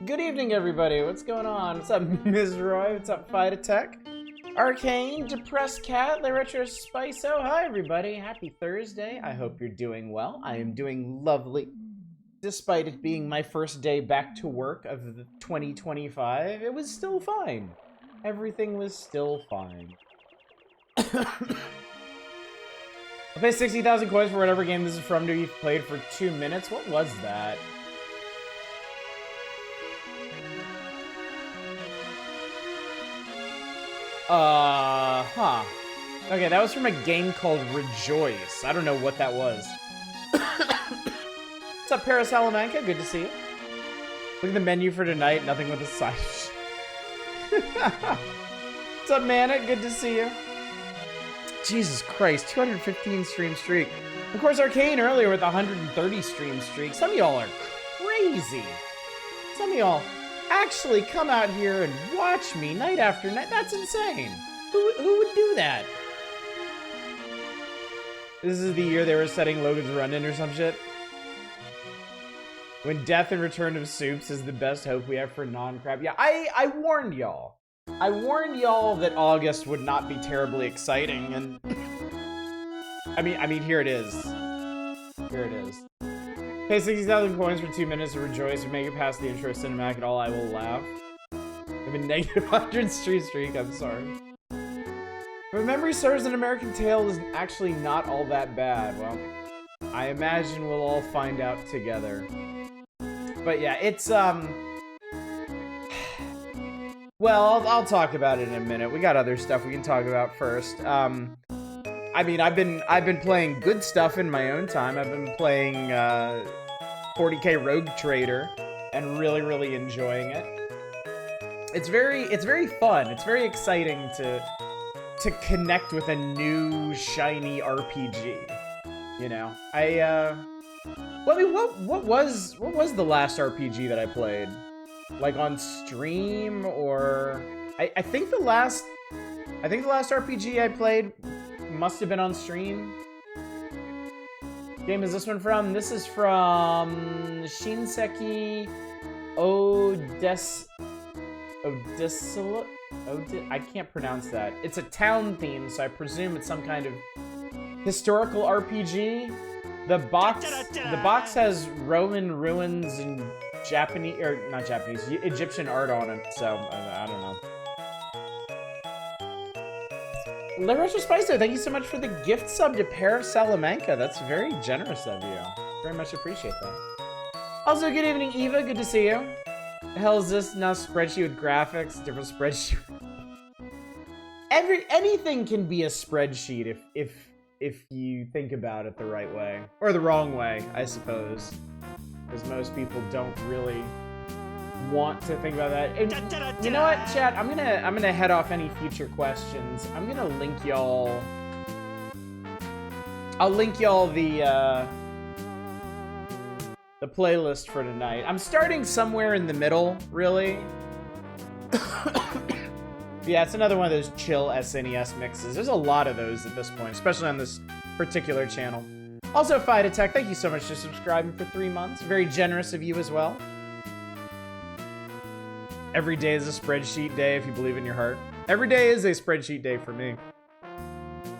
Good evening, everybody. What's going on? What's up, Ms. Roy? What's up, Fight Tech? Arcane, Depressed Cat, Le Retro Spiso. Hi, everybody. Happy Thursday. I hope you're doing well. I am doing lovely. Despite it being my first day back to work of the 2025, it was still fine. Everything was still fine. I'll pay 60,000 coins for whatever game this is from. You've played for 2 minutes. What was that? Huh. Okay, that was from a game called Rejoice. I don't know what that was. What's up, Paris Salamanca? Good to see you. Look at the menu for tonight. Nothing with a side. What's up, Mana? Good to see you. Jesus Christ, 215 stream streak. Of course, Arcane earlier with 130 stream streak. Some of y'all are crazy. Some of y'all actually come out here and watch me night after night. That's insane. Who would do that? This is the year they were setting Logan's Run-In or some shit. When Death and Return of Soups is the best hope we have for non-crap. Yeah, I warned y'all. I warned y'all that August would not be terribly exciting, and I mean, here it is. Here it is. Pay 60,000 coins for 2 minutes to rejoice and make it past the intro cinematic, and all I will laugh. I'm in negative 100 street streak. I'm sorry. If memory serves, an American Tale is actually not all that bad. Well, I imagine we'll all find out together. But yeah, it's well, I'll talk about it in a minute. We got other stuff we can talk about first. I mean, I've been playing good stuff in my own time. I've been playing 40K Rogue Trader and really enjoying it. It's very fun. It's very exciting to connect with a new shiny RPG. You know, well, I mean, what was the last RPG that I played? Like on stream, or I think the last RPG I played must have been on stream. Game is this one from? This is from Shinseki I can't pronounce that. It's a town theme, so I presume it's some kind of historical RPG. The box has Roman ruins and Japanese, or not Japanese, Egyptian art on it, so I don't know. Le Retro Spicer, thank you so much for the gift sub to Paris Salamanca. That's very generous of you. Very much appreciate that. Also, good evening, Eva. Good to see you. The hell is this now? Spreadsheet with graphics, different spreadsheet. Anything can be a spreadsheet if you think about it the right way, or the wrong way, I suppose. Because most people don't really want to think about that. And you know what, chat? I'm gonna head off any future questions. I'm gonna link y'all. I'll link y'all the playlist for tonight. I'm starting somewhere in the middle, really. Yeah, it's another one of those chill SNES mixes. There's a lot of those at this point, especially on this particular channel. Also, Fight Attack, thank you so much for subscribing for 3 months. Very generous of you as well. Every day is a spreadsheet day if you believe in your heart. Every day is a spreadsheet day for me.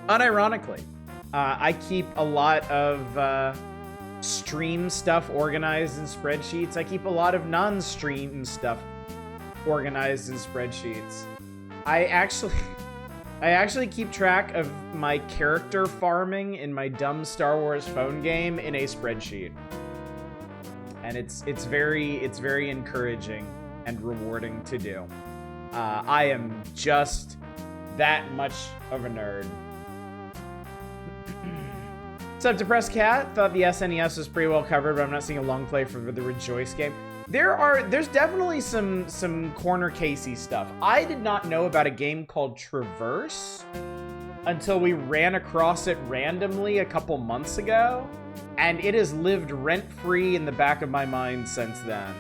Unironically, I keep a lot of stream stuff organized in spreadsheets. I keep a lot of non-stream stuff organized in spreadsheets. I actually keep track of my character farming in my dumb Star Wars phone game in a spreadsheet. And it's very encouraging and rewarding to do. I am just that much of a nerd. What's up, Depressed Cat? Thought the SNES was pretty well covered, but I'm not seeing a long play for the Rejoice game. There's definitely some corner casey stuff. I did not know about a game called Traverse until we ran across it randomly a couple months ago, and it has lived rent-free in the back of my mind since then.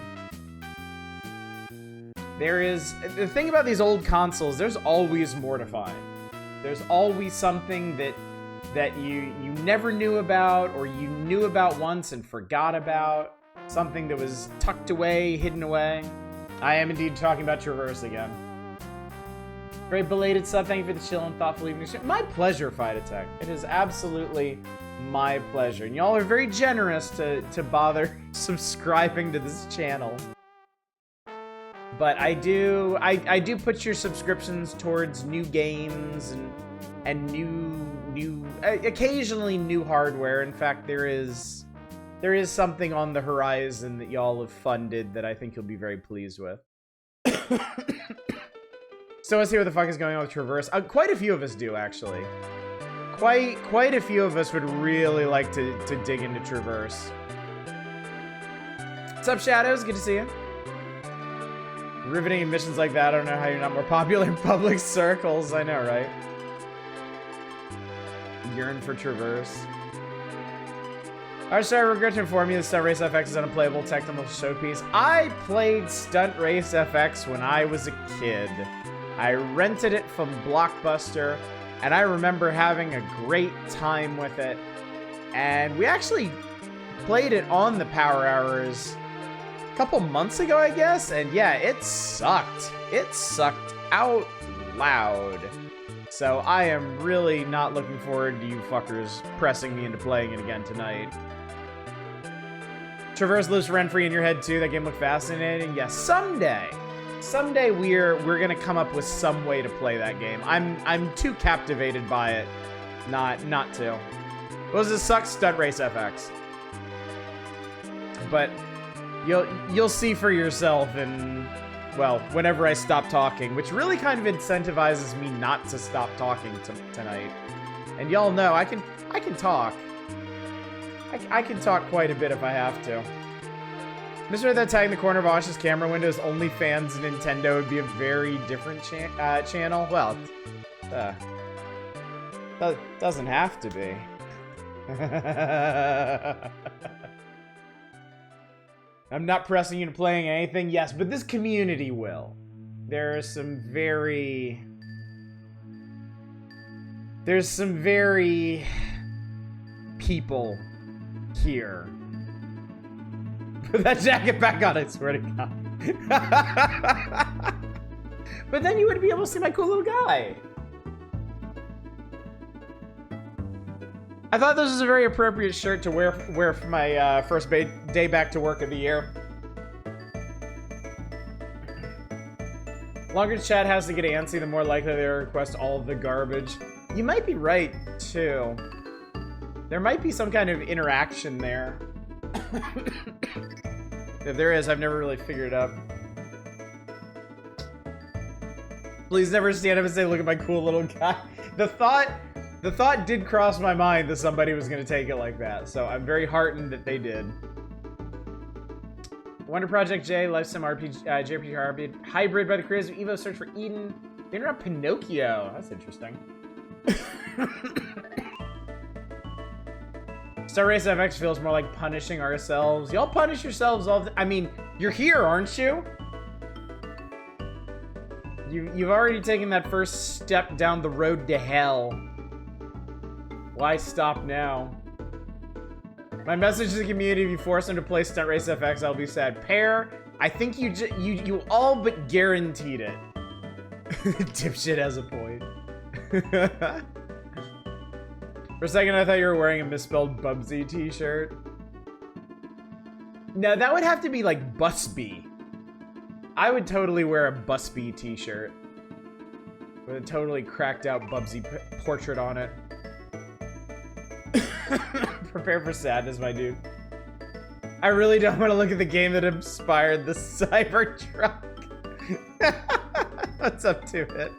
The thing about these old consoles, there's always more to find. There's always something that you never knew about, or you knew about once and forgot about. Something that was tucked away, hidden away. I am indeed talking about Traverse again. Very belated sub. Thank you for the chill and thoughtful evening. My pleasure, Fight Attack. It is absolutely my pleasure. And y'all are very generous to bother subscribing to this channel. But I do put your subscriptions towards new games and new occasionally new hardware. In fact, there is something on the horizon that y'all have funded that I think you'll be very pleased with. So let's see what the fuck is going on with Traverse. Quite a few of us do, actually. Quite a few of us would really like to dig into Traverse. What's up, Shadows? Good to see you. Riveting admissions like that. I don't know how you're not more popular in public circles. I know, right? Yearn for Traverse. Alright, so I regret to inform you that Stunt Race FX is an unplayable technical showpiece. I played Stunt Race FX when I was a kid. I rented it from Blockbuster, and I remember having a great time with it. And we actually played it on the Power Hours a couple months ago, I guess. And yeah, it sucked. It sucked out loud. So I am really not looking forward to you fuckers pressing me into playing it again tonight. Traverse lives rent-free in your head too. That game looked fascinating. Yes, someday we're gonna come up with some way to play that game. I'm too captivated by it, not to. What does it suck? Stunt Race FX. But you'll see for yourself in, well, whenever I stop talking, which really kind of incentivizes me not to stop talking tonight. And y'all know I can talk. I can talk quite a bit if I have to. Mr. That tagging the corner of Osh's camera windows OnlyFans Nintendo would be a very different channel. Well, doesn't have to be. I'm not pressing you to playing anything, yes, but this community will. There's some very people here. Put that jacket back on, I swear to God. But then you would be able to see my cool little guy. I thought this was a very appropriate shirt to wear for my first day back to work of the year. Longer chat has to get antsy, the more likely they request all of the garbage. You might be right, too. There might be some kind of interaction there. If there is, I've never really figured it out. Please never stand up and say, look at my cool little guy. The thought did cross my mind that somebody was going to take it like that, so I'm very heartened that they did. Wonder Project J, Lifesim RPG, JRPG RPG, Hybrid by the creators of Evo, Search for Eden. They interrupt Pinocchio. That's interesting. Star Race FX feels more like punishing ourselves. Y'all punish yourselves all the... I mean, you're here, aren't you? You've already taken that first step down the road to hell. Why stop now? My message to the community: if you force them to play Stunt Race FX, I'll be sad. Pear, I think you all but guaranteed it. Dipshit has a point. For a second, I thought you were wearing a misspelled Bubsy t-shirt. No, that would have to be like Busby. I would totally wear a Busby t-shirt with a totally cracked out Bubsy portrait on it. Prepare for sadness, my dude. I really don't want to look at the game that inspired the Cybertruck. What's up to it?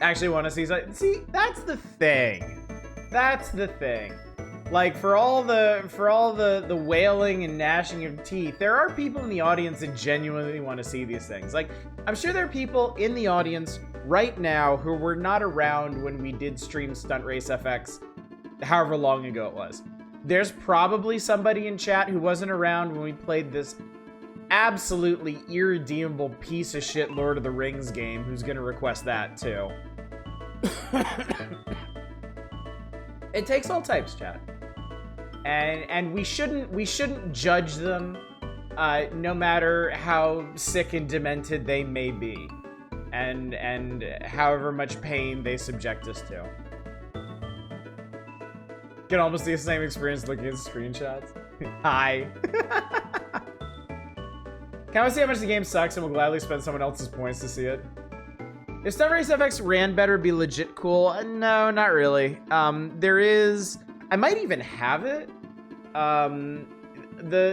Actually want to see, that's the thing. That's the thing. Like, for all the wailing and gnashing of teeth, there are people in the audience that genuinely want to see these things. Like, I'm sure there are people in the audience right now who were not around when we did stream Stunt Race FX, however long ago it was. There's probably somebody in chat who wasn't around when we played this absolutely irredeemable piece of shit Lord of the Rings game who's gonna request that too. It takes all types, chat. And we shouldn't judge them no matter how sick and demented they may be, and however much pain they subject us to. Can almost the same experience looking at screenshots. Hi. Can I see how much the game sucks and will gladly spend someone else's points to see it? If Stunt Race FX ran better, it'd be legit cool. No, not really. There is... I might even have it. The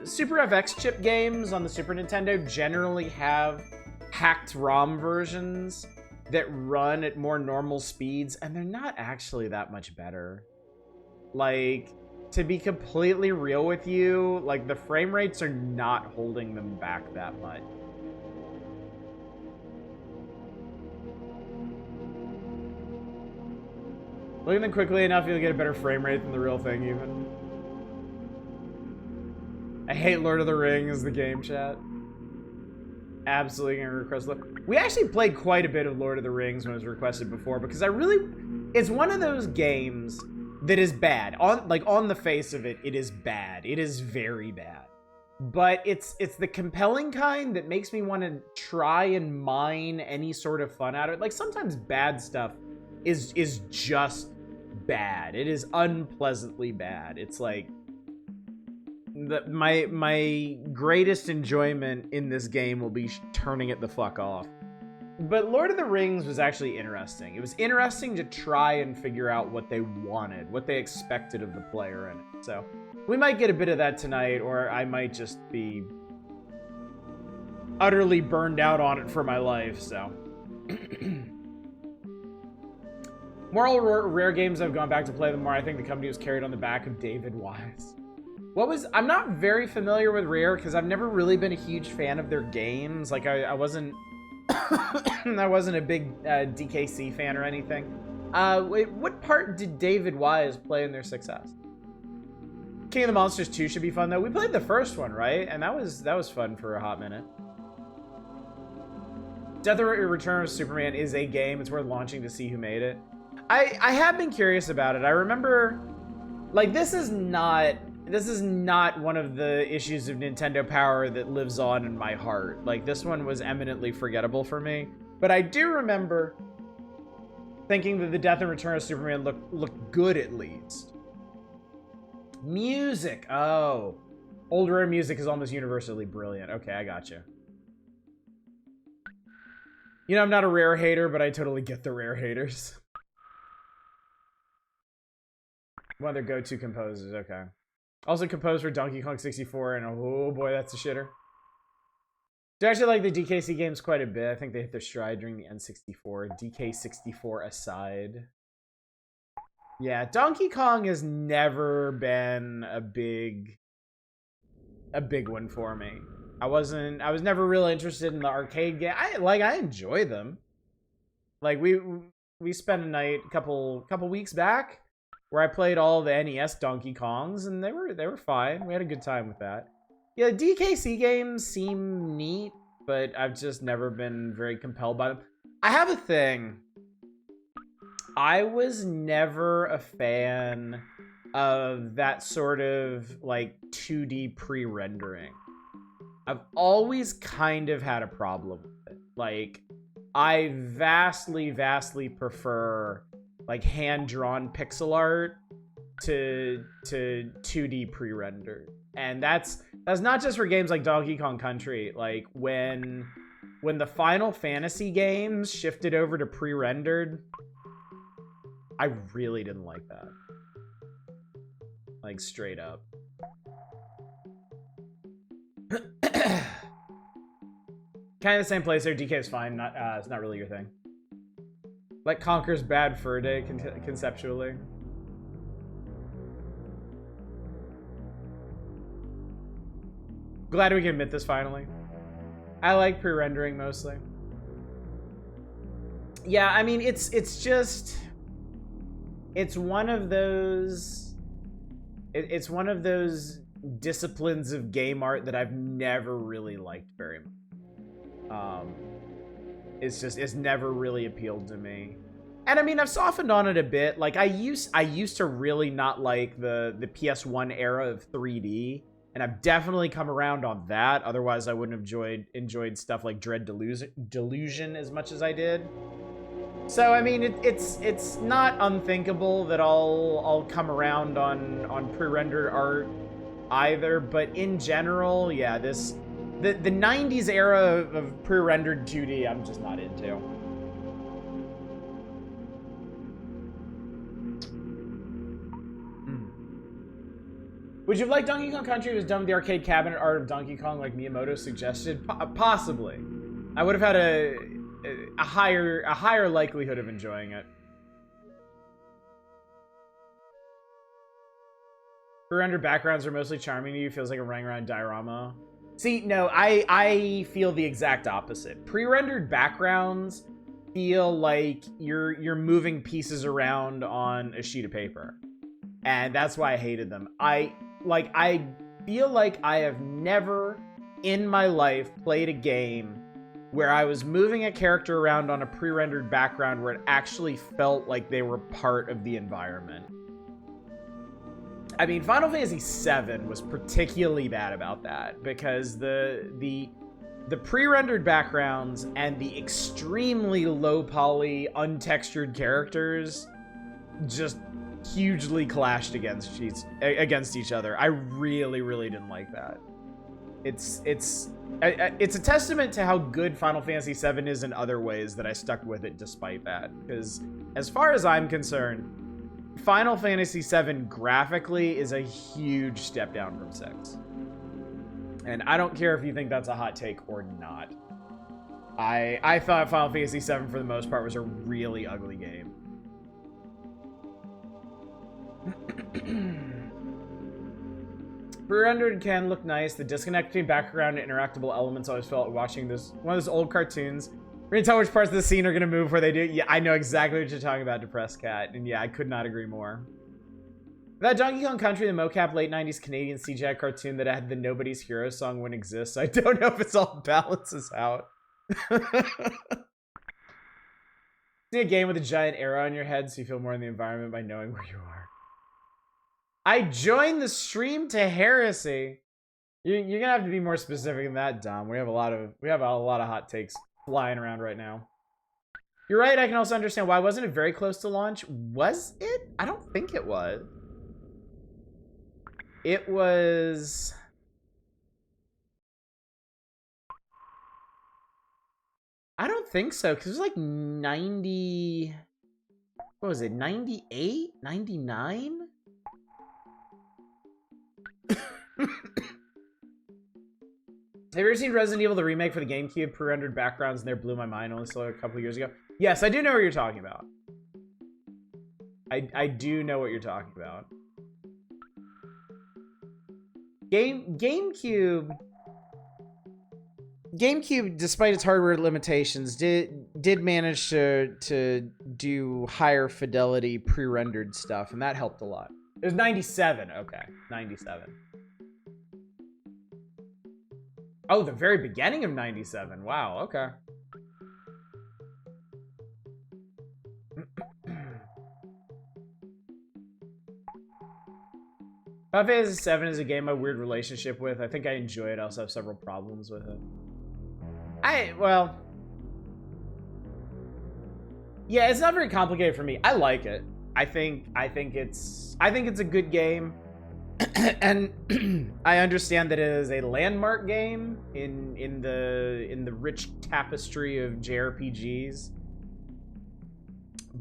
Super FX chip games on the Super Nintendo generally have hacked ROM versions that run at more normal speeds, and they're not actually that much better. Like, to be completely real with you, like, the frame rates are not holding them back that much. Look at them quickly enough, you'll get a better frame rate than the real thing, even. I hate Lord of the Rings, the game chat. Absolutely gonna request. We actually played quite a bit of Lord of the Rings when it was requested before, because it's one of those games that is bad. On the face of it, it is bad. It is very bad. But it's the compelling kind that makes me want to try and mine any sort of fun out of it. Like, sometimes bad stuff is just bad. It is unpleasantly bad. It's like my greatest enjoyment in this game will be turning it the fuck off. But Lord of the Rings was actually interesting. It was interesting to try and figure out what they wanted, what they expected of the player in it. So we might get a bit of that tonight, or I might just be utterly burned out on it for my life, so. More rare games, I've gone back to play them more. I think the company was carried on the back of David Wise. I'm not very familiar with Rare because I've never really been a huge fan of their games. Like, I wasn't I wasn't a big DKC fan or anything. Wait, what part did David Wise play in their success? King of the Monsters 2 should be fun though. We played the first one, right? And that was fun for a hot minute. Death or Return of Superman is a game. It's worth launching to see who made it. I have been curious about it. I remember, like, this is not one of the issues of Nintendo Power that lives on in my heart. Like, this one was eminently forgettable for me. But I do remember thinking that the Death and Return of Superman looked good, at least. Music. Oh. Old Rare music is almost universally brilliant. Okay, I gotcha. You know, I'm not a Rare hater, but I totally get the Rare haters. One of their go-to composers, okay. Also composed for Donkey Kong 64, and oh boy, that's a shitter. Do actually like the DKC games quite a bit. I think they hit their stride during the N64. DK64 aside. Yeah, Donkey Kong has never been a big one for me. I was never really interested in the arcade game. I enjoy them. Like, we spent a night a couple weeks back where I played all the NES Donkey Kongs, and they were fine. We had a good time with that. Yeah, the DKC games seem neat, but I've just never been very compelled by them. I have a thing. I was never a fan of that sort of, like, 2D pre-rendering. I've always kind of had a problem with it. Like, I vastly prefer, like, hand-drawn pixel art to 2D pre-rendered. And that's not just for games like Donkey Kong Country. Like, when the Final Fantasy games shifted over to pre-rendered, I really didn't like that. Like, straight up. Kind of the same place there. DK is fine. It's not really your thing. Like, Conker's bad for a day, conceptually. Glad we can admit this finally. I like pre-rendering mostly. Yeah, I mean, it's just... It's one of those... It's one of those disciplines of game art that I've never really liked very much. It's never really appealed to me. And I mean, I've softened on it a bit. Like, I used to really not like the PS1 era of 3D. And I've definitely come around on that. Otherwise, I wouldn't have enjoyed stuff like Dread Delusion as much as I did. So I mean, it's not unthinkable that I'll come around on pre-rendered art either. But in general, yeah, the 90s era of pre-rendered 2D, I'm just not into. Would you have liked Donkey Kong Country was done with the arcade cabinet art of Donkey Kong like Miyamoto suggested? Possibly. I would have had a higher likelihood of enjoying it. Pre-rendered backgrounds are mostly charming to you. Feels like a running around diorama. See, no, I feel the exact opposite. Pre-rendered backgrounds feel like you're moving pieces around on a sheet of paper. And that's why I hated them. I feel like I have never in my life played a game where I was moving a character around on a pre-rendered background where it actually felt like they were part of the environment. I mean, Final Fantasy VII was particularly bad about that because the pre-rendered backgrounds and the extremely low poly, untextured characters just hugely clashed against each other. I really, really didn't like that. It's a testament to how good Final Fantasy VII is in other ways that I stuck with it despite that. Because as far as I'm concerned, Final Fantasy VII graphically is a huge step down from 6. And I don't care if you think that's a hot take or not. I thought Final Fantasy VII for the most part was a really ugly game. Pre-rendered can look nice. The disconnect between background and interactable elements always felt like watching one of those old cartoons. We're gonna tell which parts of the scene are gonna move where they do. Yeah, I know exactly what you're talking about, Depressed Cat. And yeah, I could not agree more. That Donkey Kong Country, the mocap late 90s Canadian CGI cartoon that had the Nobody's Hero song wouldn't exist. I don't know if it's all balances out. See a game with a giant arrow on your head so you feel more in the environment by knowing where you are. I joined the stream to heresy. You're gonna have to be more specific than that, Dom. We have a lot of hot takes flying around right now. You're right. I can also understand why wasn't it very close to launch? Was it? I don't think it was. It was. I don't think so because it was like 90. What was it? 98? 99? Have you ever seen Resident Evil, the remake for the GameCube? Pre-rendered backgrounds and there blew my mind. Only saw it a couple years ago. Yes, I do know what you're talking about. I do know what you're talking about. GameCube, despite its hardware limitations, did manage to do higher fidelity pre-rendered stuff, and that helped a lot. It was 97. Okay, 97. Oh, the very beginning of 97. Wow, okay. Final Fantasy VII is a game I have a weird relationship with. I think I enjoy it. I also have several problems with it. Well... Yeah, it's not very complicated for me. I like it. I think it's a good game. And I understand that it is a landmark game in the rich tapestry of JRPGs.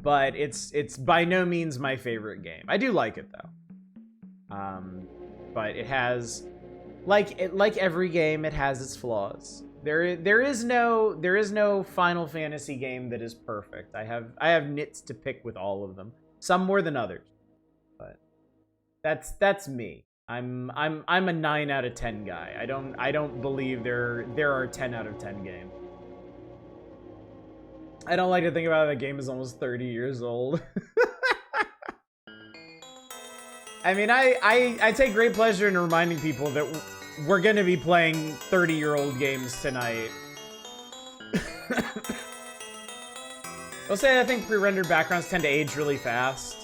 But it's by no means my favorite game. I do like it though. But it has, like every game, it has its flaws. There is no Final Fantasy game that is perfect. I have nits to pick with all of them. Some more than others. But that's me. I'm a 9 out of 10 guy. I don't believe there are 10 out of 10 games. I don't like to think about it. The game is almost 30 years old. I mean, I take great pleasure in reminding people that we're going to be playing 30-year-old games tonight. I'll say I think pre-rendered backgrounds tend to age really fast.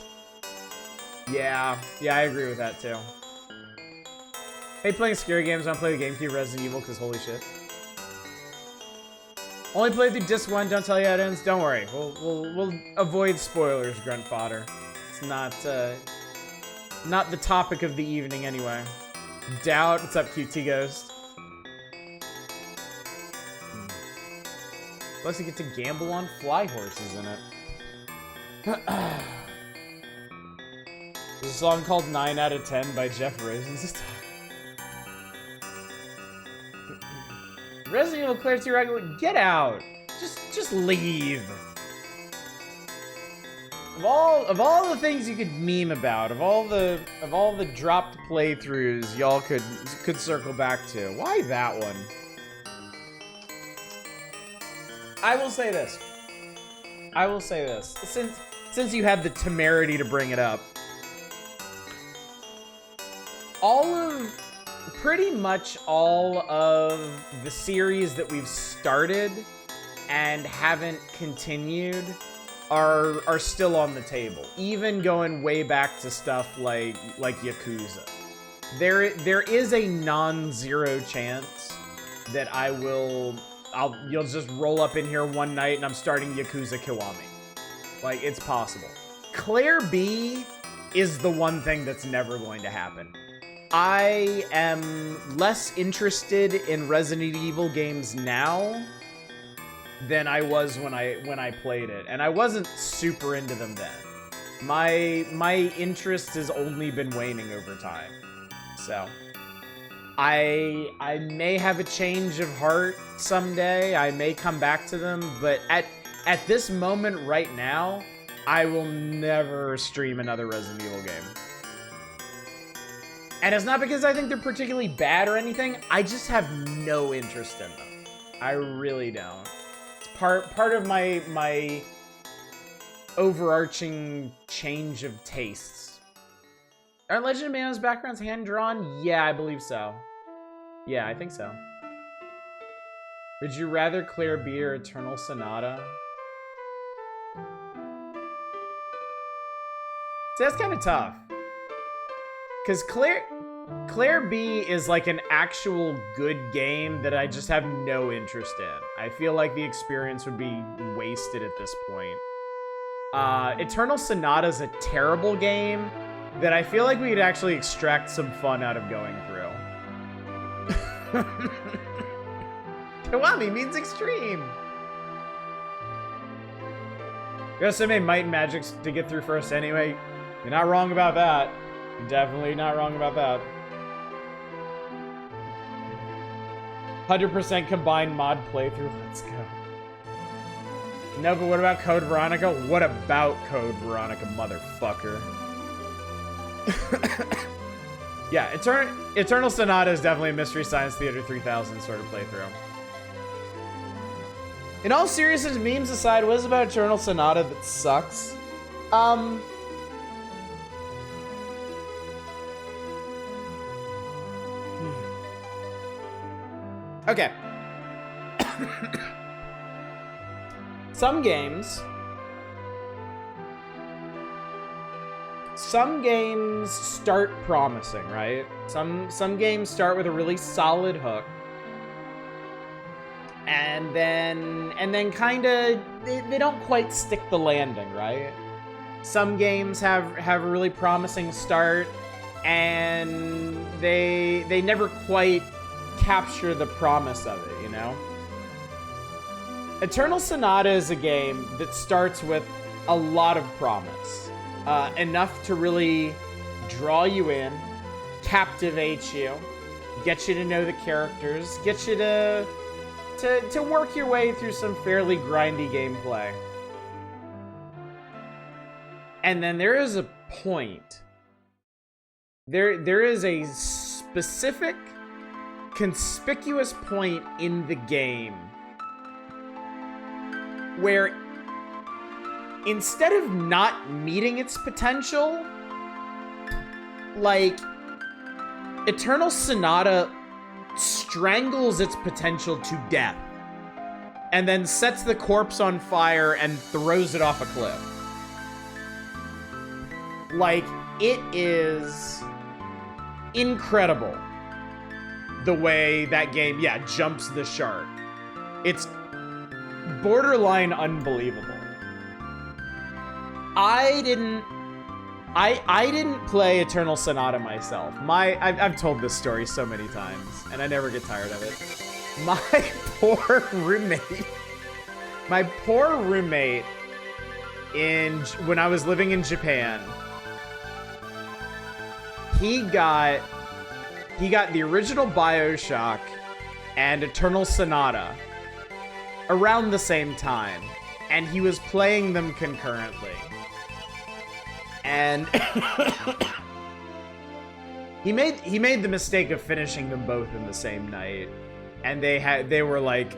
Yeah, I agree with that too. Hate playing scary games. I don't play the GameCube Resident Evil because holy shit. Only played through disc 1. Don't tell you how it ends. Don't worry. We'll avoid spoilers, grunt fodder. It's not the topic of the evening anyway. Doubt. What's up, QT Ghost? Plus you get to gamble on fly horses in it. There's a song called 9 out of 10 by Jeff Rosenstock. Resident Evil Clarity regular. Get out. Just leave. Of all the things you could meme about, of all the dropped playthroughs y'all could circle back to, why that one? I will say this. Since you had the temerity to bring it up, pretty much all of the series that we've started and haven't continued are still on the table. Even going way back to stuff like Yakuza. There is a non-zero chance that you'll just roll up in here one night and I'm starting Yakuza Kiwami. Like, it's possible. Claire B is the one thing that's never going to happen. I am less interested in Resident Evil games now than I was when I played it, and I wasn't super into them then. My interest has only been waning over time, so I may have a change of heart someday. I may come back to them, but at this moment right now, I will never stream another Resident Evil game. And it's not because I think they're particularly bad or anything. I just have no interest in them. I really don't. It's part of my overarching change of tastes. Are Legend of Mano's backgrounds hand-drawn? Yeah, I believe so. Yeah, I think so. Would you rather Claire B or Eternal Sonata? See, that's kind of tough. Because Claire B is like an actual good game that I just have no interest in. I feel like the experience would be wasted at this point. Eternal Sonata is a terrible game that I feel like we could actually extract some fun out of going through. Kiwami means extreme. Gotta say Might and Magic to get through first anyway. You're not wrong about that. You're definitely not wrong about that. 100% combined mod playthrough. Let's go. No, but what about Code Veronica? What about Code Veronica, motherfucker? Yeah, Eternal Sonata is definitely a Mystery Science Theater 3000 sort of playthrough. In all seriousness, memes aside, what is about Eternal Sonata that sucks? Okay. Some games start promising, right? Some games start with a really solid hook. And then kind of they don't quite stick the landing, right? Some games have a really promising start and they never quite capture the promise of it, you know? Eternal Sonata is a game that starts with a lot of promise. Enough to really draw you in, captivate you, get you to know the characters, get you to work your way through some fairly grindy gameplay. And then there is a point. There is a specific, conspicuous point in the game where instead of not meeting its potential, like, Eternal Sonata strangles its potential to death and then sets the corpse on fire and throws it off a cliff. Like, it is incredible the way that game, yeah, jumps the shark. It's borderline unbelievable. I didn't play Eternal Sonata myself. I've told this story so many times, and I never get tired of it. My poor roommate, when I was living in Japan, he got the original BioShock and Eternal Sonata around the same time, and he was playing them concurrently. And he made the mistake of finishing them both in the same night, and they were like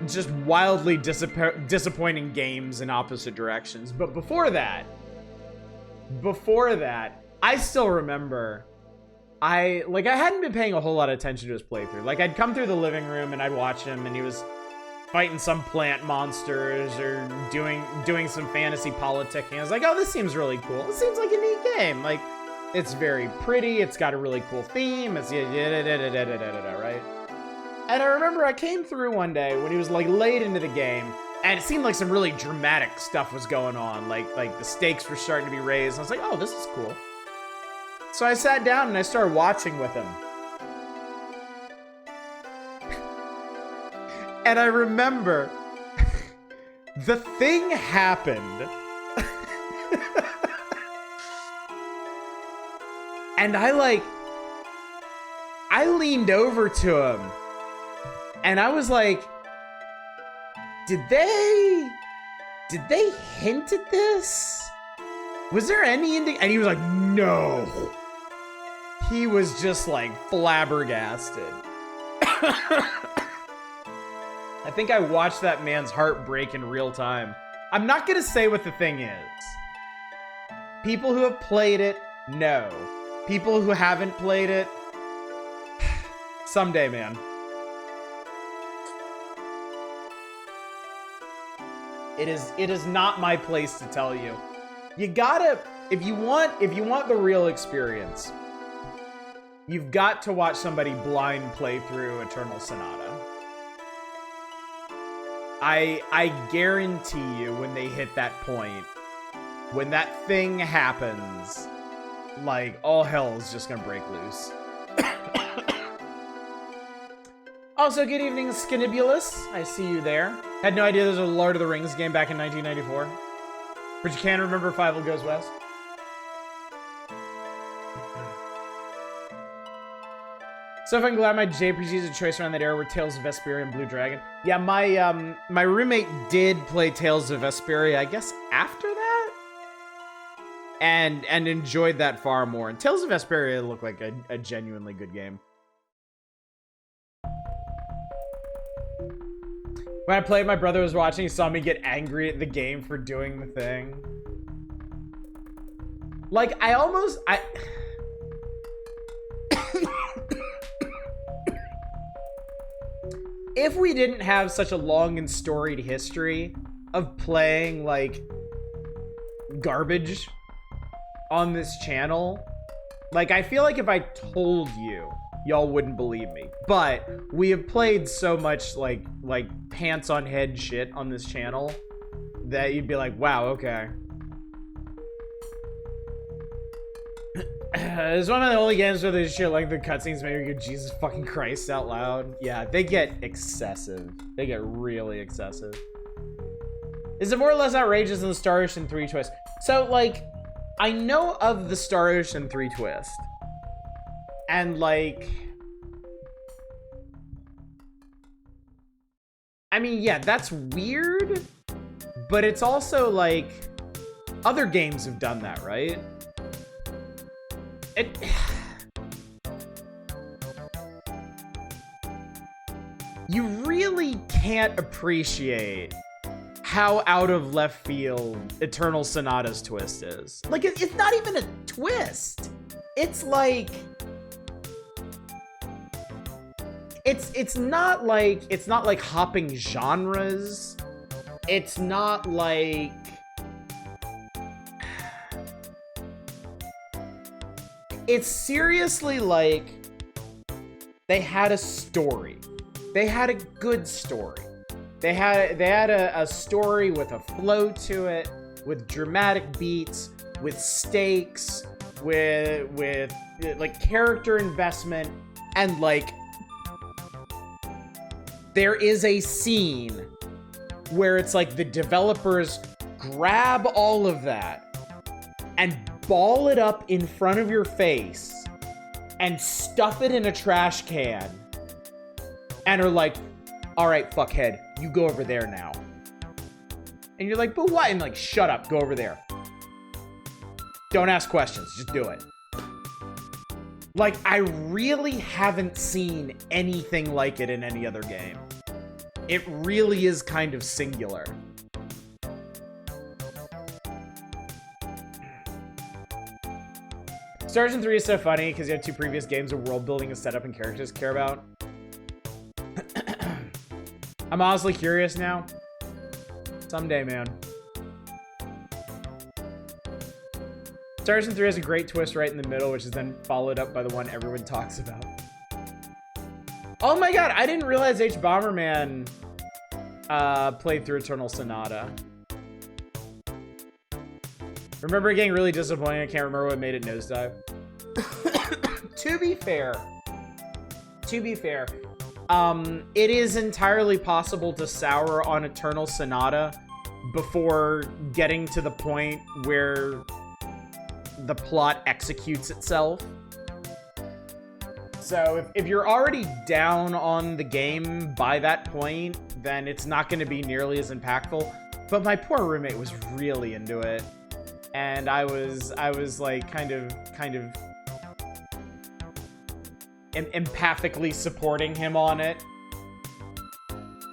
just wildly disappointing games in opposite directions. But before that, I still remember I hadn't been paying a whole lot of attention to his playthrough. Like, I'd come through the living room and I'd watch him, and he was fighting some plant monsters or doing some fantasy politicking. I was like, oh, this seems really cool. This seems like a neat game. Like, it's very pretty. It's got a really cool theme. It's right? And I remember I came through one day when he was like late into the game, and it seemed like some really dramatic stuff was going on. Like the stakes were starting to be raised. And I was like, oh, this is cool. So I sat down and I started watching with him. And I remember the thing happened. And I leaned over to him and I was like, did they hint at this? Was there any and he was like, no. He was just like flabbergasted. I think I watched that man's heart break in real time. I'm not gonna say what the thing is. People who have played it, know. People who haven't played it, someday, man. It is not my place to tell you. You gotta, if you want the real experience, you've got to watch somebody blind play through Eternal Sonata. I guarantee you, when they hit that point, when that thing happens, like, all hell is just gonna break loose. Also, good evening, Skinibulus. I see you there. Had no idea there was a Lord of the Rings game back in 1994. But you can remember Fievel Goes West. So I'm glad my JRPG is a choice around that era were Tales of Vesperia and Blue Dragon. Yeah, my roommate did play Tales of Vesperia, I guess, after that? And enjoyed that far more. And Tales of Vesperia looked like a genuinely good game. When I played, my brother was watching, he saw me get angry at the game for doing the thing. Like, if we didn't have such a long and storied history of playing, like, garbage on this channel, like, I feel like if I told you, y'all wouldn't believe me. But we have played so much, like pants on head shit on this channel that you'd be like, wow, okay. It's one of the only games where there's shit like the cutscenes make me go, Jesus fucking Christ out loud. Yeah, they get excessive. They get really excessive. Is it more or less outrageous than the Star Ocean 3 twist? So, like, I know of the Star Ocean 3 twist. And, like, I mean, yeah, that's weird. But it's also, like, other games have done that, right? You really can't appreciate how out of left field Eternal Sonata's twist is. Like, it's not even a twist. It's like, it's not like hopping genres. It's not like, it's seriously like they had a story. They had a good story. They had a story with a flow to it, with dramatic beats, with stakes, with like character investment, and like there is a scene where it's like the developers grab all of that and ball it up in front of your face and stuff it in a trash can and are like, all right, fuckhead, you go over there now. And you're like, but what? And like, shut up, go over there. Don't ask questions, just do it. Like, I really haven't seen anything like it in any other game. It really is kind of singular. Star Ocean 3 is so funny because you have two previous games of world building and setup and characters to care about. I'm honestly curious now. Someday, man. Star Ocean 3 has a great twist right in the middle, which is then followed up by the one everyone talks about. Oh my god, I didn't realize H. Bomberman played through Eternal Sonata. Remember getting really disappointed. I can't remember what made it nosedive. To be fair, it is entirely possible to sour on Eternal Sonata before getting to the point where the plot executes itself. So if you're already down on the game by that point, then it's not going to be nearly as impactful. But my poor roommate was really into it, and I was like kind of empathically supporting him on it.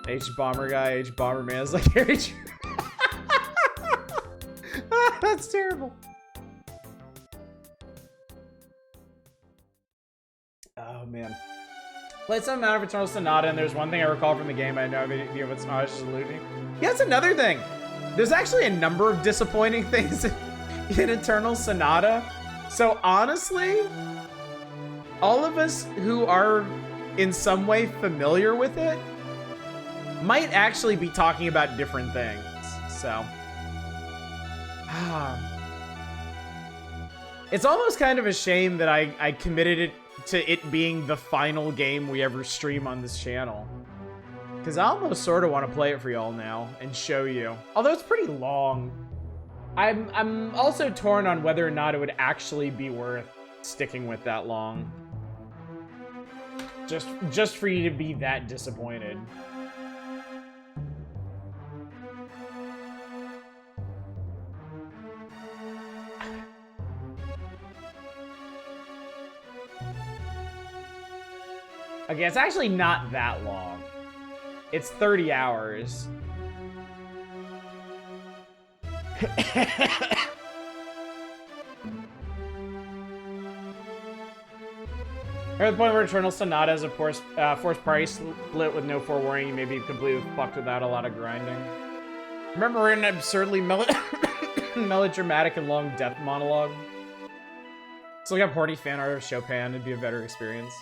H Bomber guy, H Bomberman is like H. That's terrible. Oh man. Played some amount of Eternal Sonata, and there's one thing I recall from the game. I had no idea what Sonata is alluding. Yeah, that's another thing. There's actually a number of disappointing things in Eternal Sonata. So honestly, all of us who are in some way familiar with it might actually be talking about different things. So it's almost kind of a shame that I committed it to it being the final game we ever stream on this channel, because I almost sort of want to play it for y'all now and show you, although it's pretty long. I'm also torn on whether or not it would actually be worth sticking with that long, just for you to be that disappointed. Okay, it's actually not that long. It's 30 hours. At the point where Eternal Sonata is a forced party split with no forewarning, you may be completely fucked without a lot of grinding. Remember an absurdly melodramatic and long death monologue? It's like a horny fan art of Chopin. It'd be a better experience.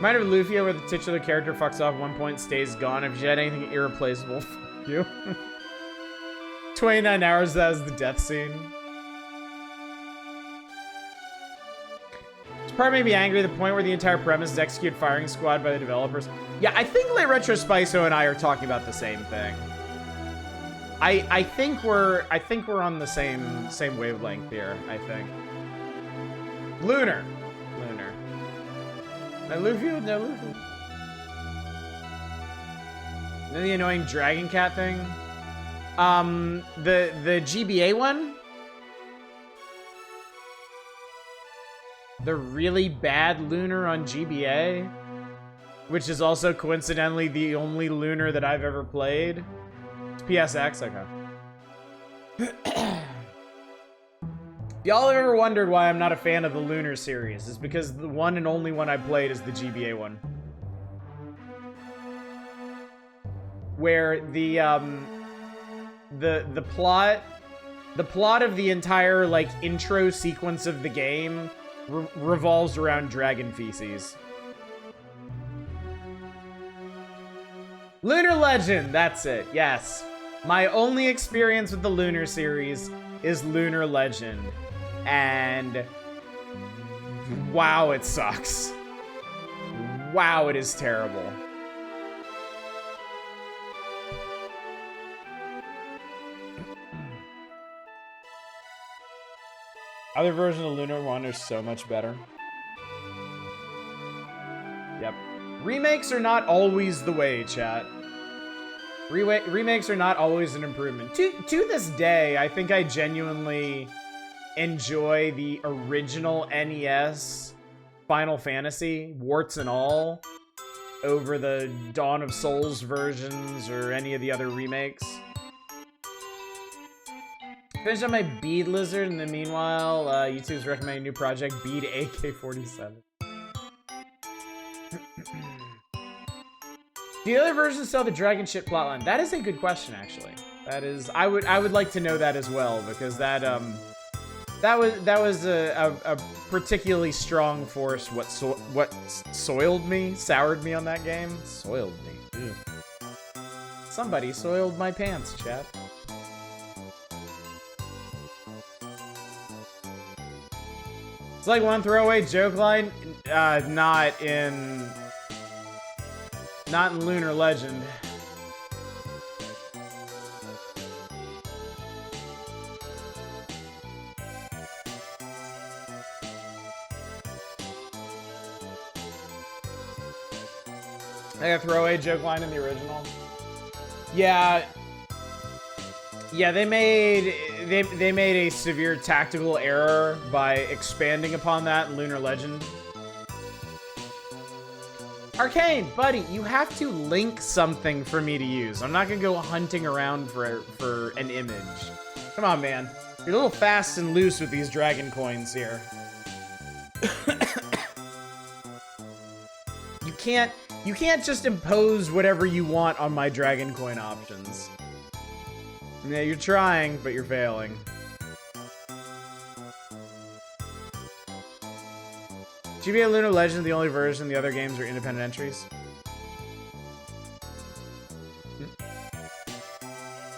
Mind of Lufia, where the titular character fucks off at one point, stays gone. If you had anything irreplaceable, fuck you. 29 hours, that was the death scene. This part made me angry, the point where the entire premise is execute firing squad by the developers. Yeah, I think Late Retro Spiso and I are talking about the same thing. I think we're on the same wavelength here, I think. Lunar. No Luffy? No Luffy. Then the annoying dragon cat thing. The GBA one? The really bad Lunar on GBA? Which is also coincidentally the only Lunar that I've ever played. It's PSX, okay. Y'all have ever wondered why I'm not a fan of the Lunar series? It's because the one and only one I played is the GBA one. Where the plot of the entire, like, intro sequence of the game revolves around dragon feces. Lunar Legend, that's it, yes. My only experience with the Lunar series is Lunar Legend. And wow, it sucks. Wow, it is terrible. Other versions of Lunar 1 are so much better. Yep. Remakes are not always the way, chat. Remakes are not always an improvement. To this day, I think I genuinely enjoy the original NES Final Fantasy, warts and all, over the Dawn of Souls versions or any of the other remakes. Finished up my Bead Lizard, and then meanwhile, YouTube's recommending a new project, Bead AK-47. Do the other versions still have the dragon shit plotline? That is a good question, actually. That is, I would like to know that as well, because that was a particularly strong force. What soiled me, soured me on that game? Soiled me. Ugh. Somebody soiled my pants, chat. It's like one throwaway joke line, not in Lunar Legend. Like a throwaway joke line in the original. Yeah. Yeah, they made a severe tactical error by expanding upon that in Lunar Legend. Arcane, buddy, you have to link something for me to use. I'm not gonna go hunting around for an image. Come on, man. You're a little fast and loose with these dragon coins here. You can't just impose whatever you want on my dragon coin options. Yeah, you're trying, but you're failing. GBA Lunar Legend, the only version. The other games are independent entries.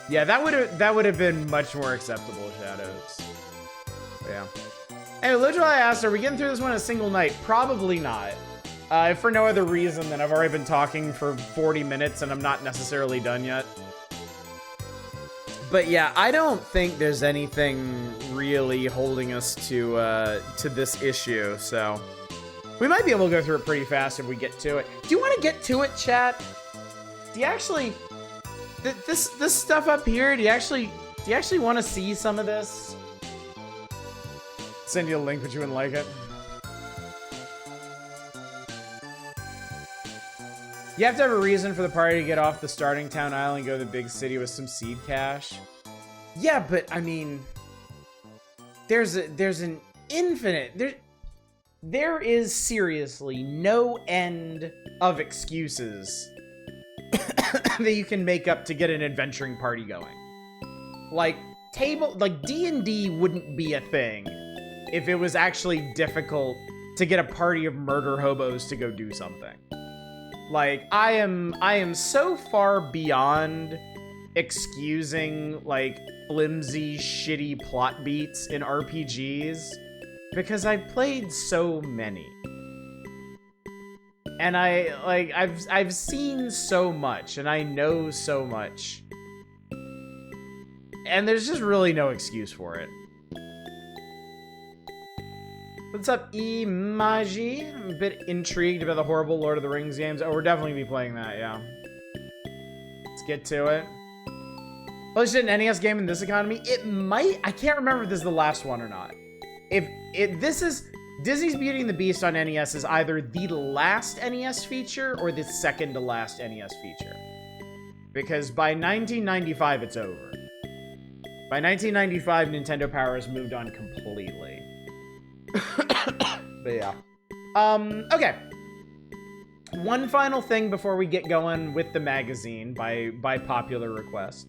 Yeah, that would have been much more acceptable, Shadows. But yeah. Anyway, literally I asked, are we getting through this one in a single night? Probably not. If for no other reason than I've already been talking for 40 minutes and I'm not necessarily done yet. But yeah, I don't think there's anything really holding us to this issue, so we might be able to go through it pretty fast if we get to it. Do you want to get to it, chat? Do you actually this stuff up here? Do you actually want to see some of this? Send you a link, but you wouldn't like it. You have to have a reason for the party to get off the starting town island and go to the big city with some seed cash. Yeah, but I mean, there's an infinite, there is seriously no end of excuses that you can make up to get an adventuring party going. Like D&D wouldn't be a thing if it was actually difficult to get a party of murder hobos to go do something. Like, I am so far beyond excusing, like, flimsy, shitty plot beats in RPGs because I've played so many. And I've seen so much and I know so much. And there's just really no excuse for it. What's up, Imaji? I'm a bit intrigued about the horrible Lord of the Rings games. Oh, we're definitely gonna be playing that, yeah. Let's get to it. Well, shit, an NES game in this economy? It might. I can't remember if this is the last one or not. If this is Disney's Beauty and the Beast on NES is either the last NES feature or the second to last NES feature. Because by 1995, it's over. By 1995, Nintendo Power has moved on completely. But yeah. Okay. One final thing before we get going with the magazine by popular request.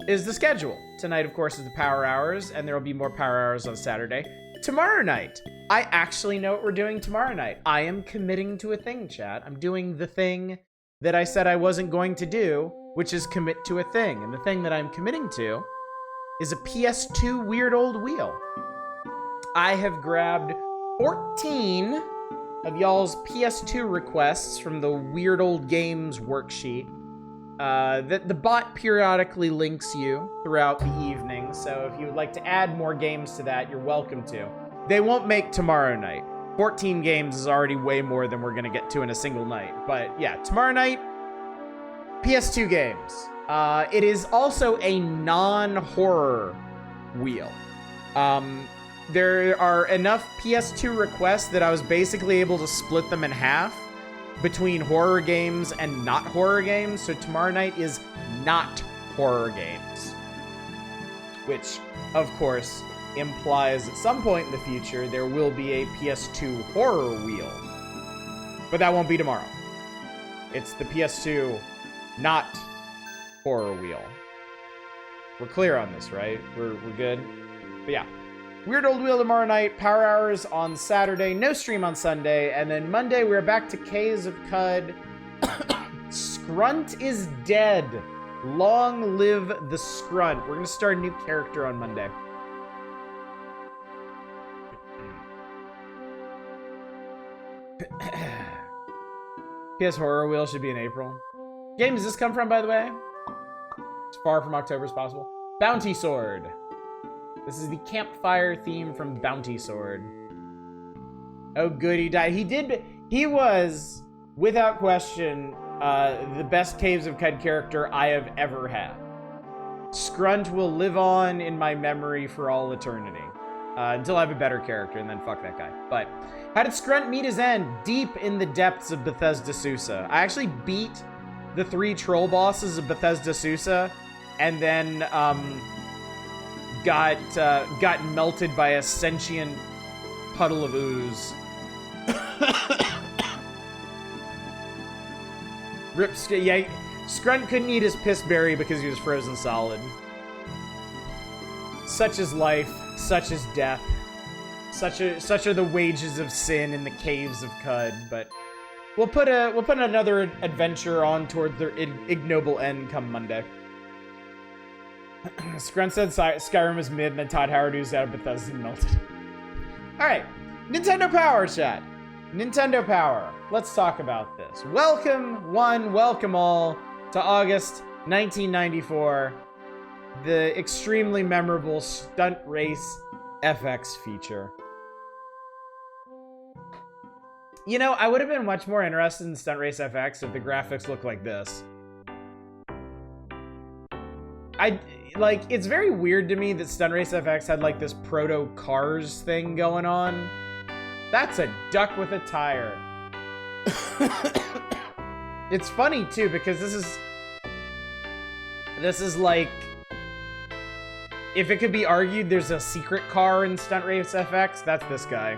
is the schedule. Tonight, of course, is the Power Hours, and there will be more Power Hours on Saturday. Tomorrow night, I actually know what we're doing tomorrow night. I am committing to a thing, chat. I'm doing the thing that I said I wasn't going to do, which is commit to a thing. And the thing that I'm committing to is a PS2 Weird Old Wheel. I have grabbed 14 of y'all's PS2 requests from the Weird Old Games worksheet. That the bot periodically links you throughout the evening, so if you would like to add more games to that, you're welcome to. They won't make tomorrow night. 14 games is already way more than we're gonna get to in a single night. But yeah, tomorrow night, PS2 games. It is also a non-horror wheel. There are enough PS2 requests that I was basically able to split them in half between horror games and not horror games. So tomorrow night is not horror games, which of course implies at some point in the future there will be a PS2 horror wheel, but that won't be tomorrow. It's the PS2 not horror wheel. We're clear on this, right? We're good. But yeah, Weird Old Wheel tomorrow night, Power Hours on Saturday, no stream on Sunday, and then Monday we're back to Caves of Cud. Scrunt is dead. Long live the Scrunt. We're gonna start a new character on Monday. PS Horror Wheel should be in April. Game does this come from, by the way? As far from October as possible. Bounty Sword. This is the campfire theme from Bounty Sword. Oh, good, he died. He was, without question, the best Caves of Cud character I have ever had. Scrunt will live on in my memory for all eternity. Until I have a better character, and then fuck that guy. But, how did Scrunt meet his end? Deep in the depths of Bethesda Susa. I actually beat the 3 troll bosses of Bethesda Susa, and then, got melted by a sentient puddle of ooze. Yeah, Scrunt couldn't eat his piss berry because he was frozen solid. Such is life, such is death. Such are the wages of sin in the Caves of Cud. But we'll put another adventure on toward their ignoble end come Monday. Scrunt said Skyrim is mid, and then Todd Howard oozed out of Bethesda and melted. Alright, Nintendo Power, chat. Nintendo Power. Let's talk about this. Welcome, one, welcome all, to August 1994. The extremely memorable Stunt Race FX feature. You know, I would have been much more interested in Stunt Race FX if the graphics looked like this. It's very weird to me that Stunt Race FX had, like, this proto-Cars thing going on. That's a duck with a tire. It's funny, too, because this is, like... If it could be argued there's a secret car in Stunt Race FX, that's this guy.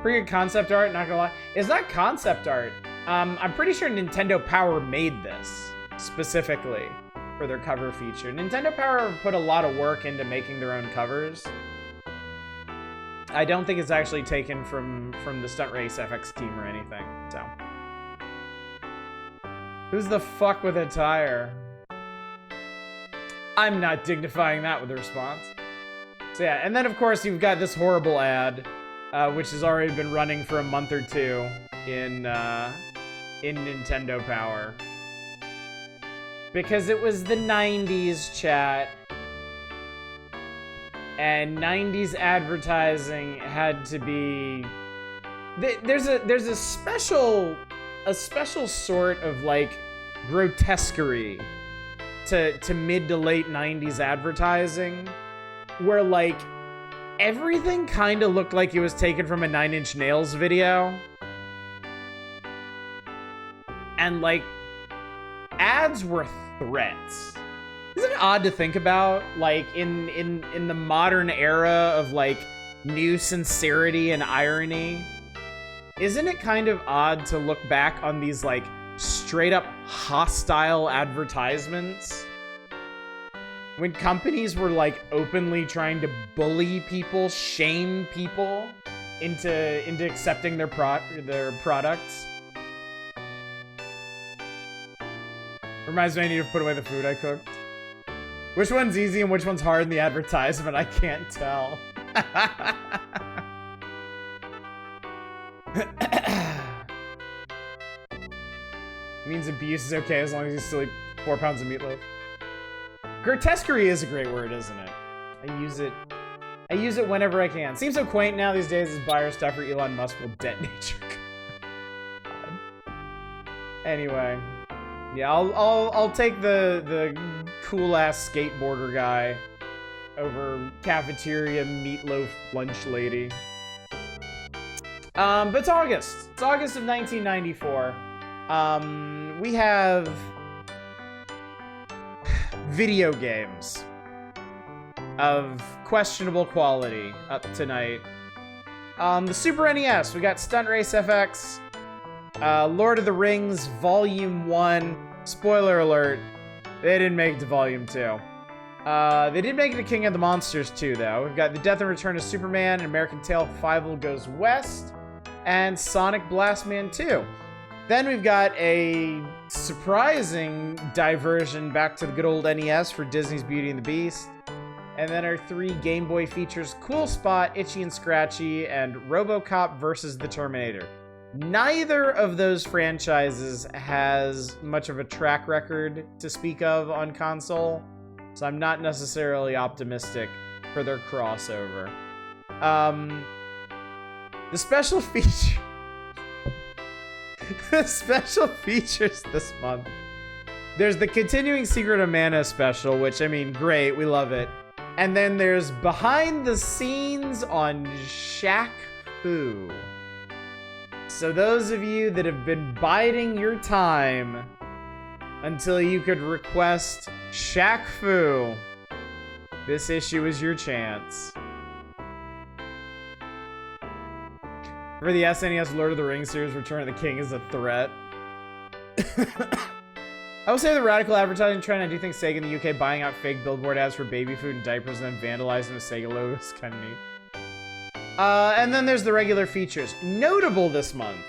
Pretty good concept art, not gonna lie. It's not concept art. I'm pretty sure Nintendo Power made this, specifically, for their cover feature. Nintendo Power put a lot of work into making their own covers. I don't think it's actually taken from the Stunt Race FX team or anything, so. Who's the fuck with a tire? I'm not dignifying that with a response. So yeah, and then of course you've got this horrible ad, which has already been running for a month or two in Nintendo Power. Because it was the 90s, chat. And 90s advertising had to be... There's a special sort of, like, grotesquerie to mid to late 90s advertising, where, like, everything kind of looked like it was taken from a 9 Inch Nails video. And, like, ads were threats. Isn't it odd to think about, like, in the modern era of, like, new sincerity and irony? Isn't it kind of odd to look back on these, like, straight up hostile advertisements When companies were like openly trying to bully people, shame people into accepting their products. Reminds me I need to put away the food I cooked. Which one's easy and which one's hard in the advertisement? I can't tell. Means abuse is okay as long as you still eat 4 pounds of meatloaf. Grotesquerie is a great word, isn't it? I use it whenever I can. Seems so quaint now these days as buyer stuff or Elon Musk will detonate your Anyway. Yeah, I'll take the cool ass skateboarder guy over cafeteria meatloaf lunch lady. But it's August. It's August of 1994. We have video games of questionable quality up tonight. The Super NES, we got Stunt Race FX, Lord of the Rings Volume 1. Spoiler alert, they didn't make it to Volume 2. They did make it to King of the Monsters 2, though. We've got The Death and Return of Superman, American Tail 5 Goes West, and Sonic Blastman 2. Then we've got a surprising diversion back to the good old NES for Disney's Beauty and the Beast. And then our 3 Game Boy features, Cool Spot, Itchy and Scratchy, and RoboCop vs. the Terminator. Neither of those franchises has much of a track record to speak of on console, so I'm not necessarily optimistic for their crossover. The special feature... The special features this month. There's the Continuing Secret of Mana special, which, I mean, great, we love it. And then there's Behind the Scenes on Shaq Fu. So those of you that have been biding your time until you could request Shaq Fu, this issue is your chance. For the SNES Lord of the Rings series, Return of the King is a threat. I will say the radical advertising trend, I do think Sega in the UK buying out fake billboard ads for baby food and diapers and then vandalizing the Sega logo is kind of neat. And then there's the regular features. Notable this month.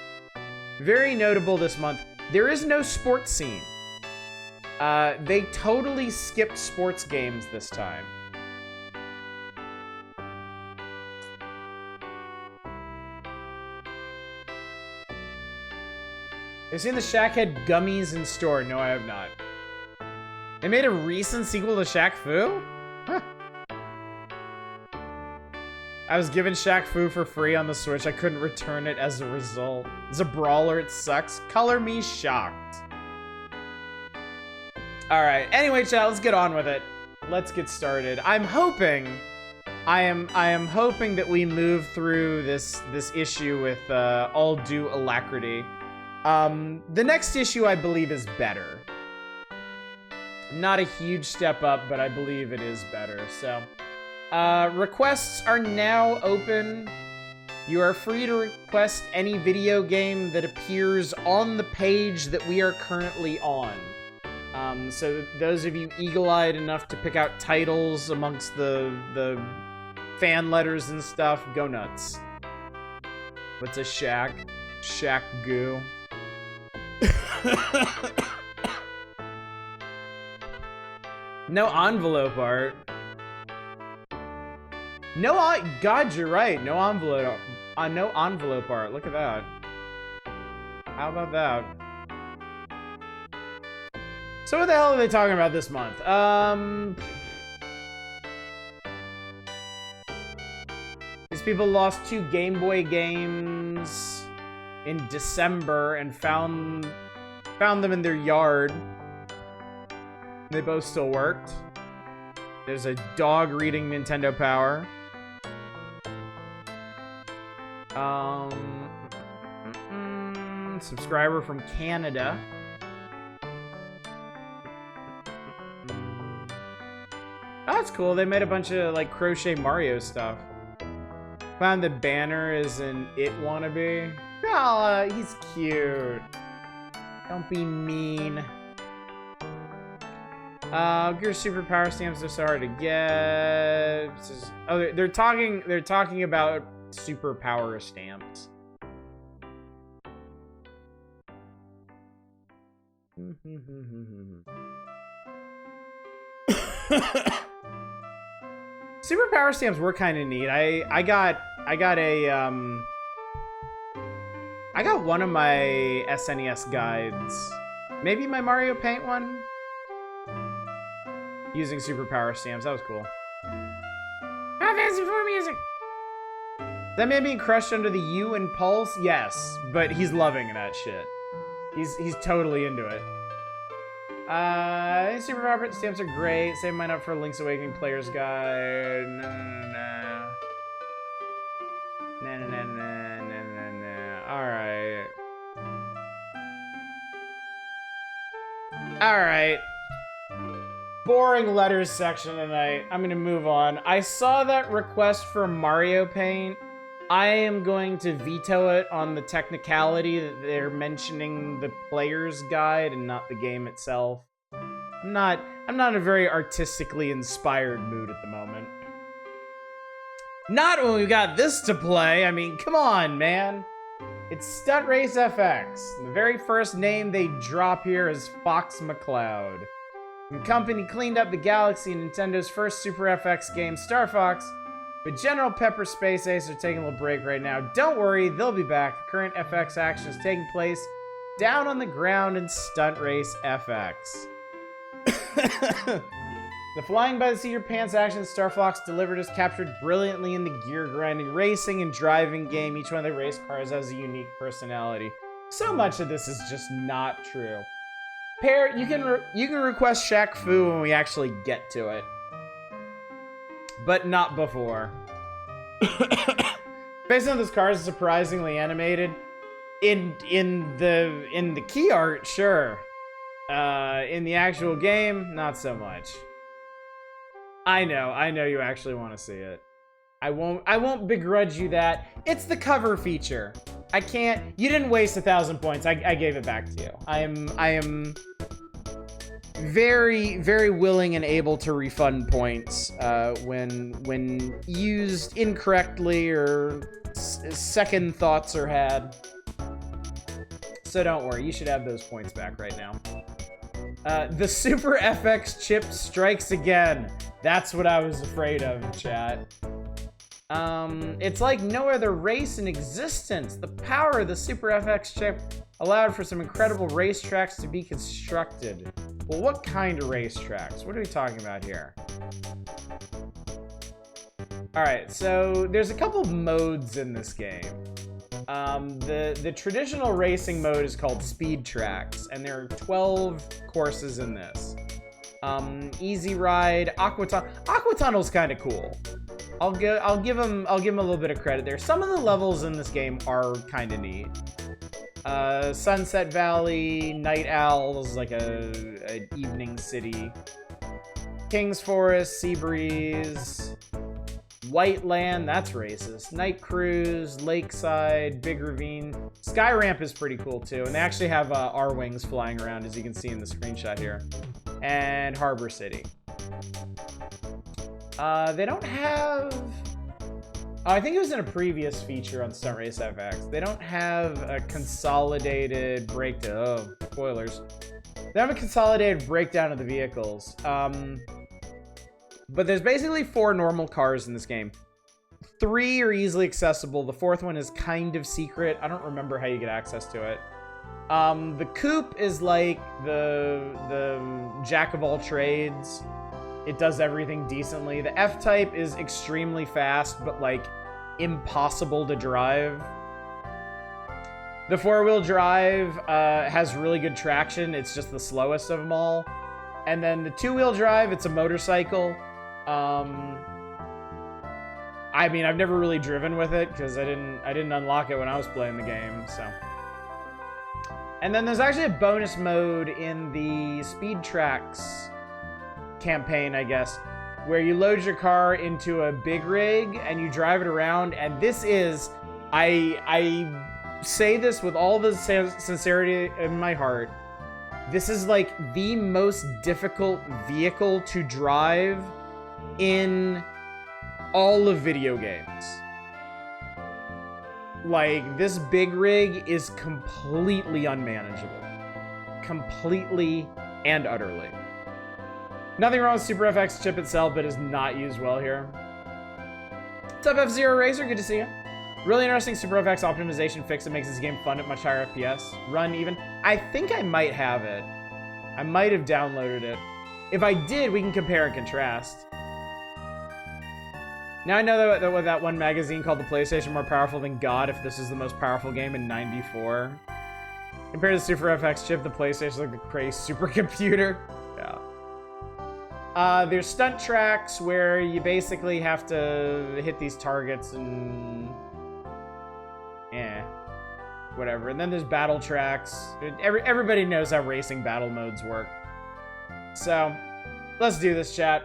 Very notable this month. There is no sports scene. They totally skipped sports games this time. Have you seen the Shackhead gummies in store? No, I have not. They made a recent sequel to Shaq Fu? Huh. I was given Shaq Fu for free on the Switch. I couldn't return it as a result. It's a brawler. It sucks. Color me shocked. Alright. Anyway, chat, let's get on with it. Let's get started. I'm hoping... I am hoping that we move through this issue with all due alacrity. The next issue, I believe, is better. Not a huge step up, but I believe it is better. So, requests are now open. You are free to request any video game that appears on the page that we are currently on. So those of you eagle-eyed enough to pick out titles amongst the fan letters and stuff, go nuts. What's a Shaq? Shaq goo. No envelope art. God, you're right. No envelope. No envelope art. Look at that. How about that? So what the hell are they talking about this month? These people lost 2 Game Boy games in December and found them in their yard. They both still worked. There's a dog reading Nintendo Power. Subscriber from Canada. Oh, that's cool. They made a bunch of like crochet Mario stuff. Found the banner is an It wannabe. Oh, he's cute. Don't be mean. Gear super power stamps are so hard to get. Oh, they're talking about super power stamps. Super power stamps were kind of neat. I got one of my SNES guides, maybe my Mario Paint one, using super power stamps. That was cool. How fancy for music? That man being crushed under the U and Pulse? Yes, but he's loving that shit. He's totally into it. I think super power stamps are great. Save mine up for Link's Awakening Player's Guide. Alright. Boring letters section tonight. I'm gonna move on. I saw that request for Mario Paint. I am going to veto it on the technicality that they're mentioning the player's guide and not the game itself. I'm not in a very artistically inspired mood at the moment. Not when we got this to play. I mean, come on, man. It's Stunt Race FX. The very first name they drop here is Fox McCloud. The company cleaned up the galaxy in Nintendo's first Super FX game, Star Fox, but General Pepper Space Ace are taking a little break right now. Don't worry, they'll be back. The current FX action is taking place down on the ground in Stunt Race FX. The flying by the seat of your pants action Star Fox delivered is captured brilliantly in the gear grinding, racing, and driving game. Each one of the race cars has a unique personality. So much of this is just not true. You can request Shaq Fu when we actually get to it, but not before. Based on this car is surprisingly animated. In the key art, sure. In the actual game, not so much. I know you actually want to see it. I won't begrudge you that. It's the cover feature. I can't. You didn't waste 1,000 points. I gave it back to you. I am very, very willing and able to refund points when used incorrectly or second thoughts are had. So don't worry. You should have those points back right now. The Super FX chip strikes again. That's what I was afraid of, chat. It's like no other race in existence. The power of the Super FX chip allowed for some incredible racetracks to be constructed. Well, what kind of racetracks? What are we talking about here? Alright, so there's a couple of modes in this game. The traditional racing mode is called Speed Tracks, and there are 12 courses in this. Easy Ride, Aquatunnel's kind of cool. I'll give him a little bit of credit there. Some of the levels in this game are kind of neat. Sunset Valley, Night Owls, like an evening city. King's Forest, Seabreeze, White Land, that's racist. Night Cruise, Lakeside, Big Ravine. Sky Ramp is pretty cool too, and they actually have R-Wings flying around, as you can see in the screenshot here. And Harbor City. They don't have... Oh, I think it was in a previous feature on Stunt Race FX. They don't have a consolidated breakdown. Oh, spoilers. They have a consolidated breakdown of the vehicles. But there's basically 4 normal cars in this game. 3 are easily accessible. The 4th one is kind of secret. I don't remember how you get access to it. The coupe is like the jack of all trades. It does everything decently. The F-Type is extremely fast, but like impossible to drive. The 4-wheel drive has really good traction. It's just the slowest of them all. And then the 2-wheel drive, it's a motorcycle. I mean, I've never really driven with it because I didn't unlock it when I was playing the game, so. And then there's actually a bonus mode in the Speed Tracks campaign, I guess, where you load your car into a big rig and you drive it around. And this is, I say this with all the sincerity in my heart, This is like the most difficult vehicle to drive in all of video games. Like, this big rig is completely unmanageable. Completely and utterly. Nothing wrong with Super FX chip itself, but is not used well here. What's up, F-Zero Racer? Good to see you. Really interesting Super FX optimization fix that makes this game fun at much higher FPS. Run even. I think I might have it. I might have downloaded it. If I did, we can compare and contrast. Now I know that with that one magazine called the PlayStation more powerful than God if this is the most powerful game in '94. Compared to the Super FX chip, the PlayStation is like the crazy supercomputer. Yeah. There's stunt tracks where you basically have to hit these targets and... whatever. And then there's battle tracks. Everybody knows how racing battle modes work. So, let's do this, chat.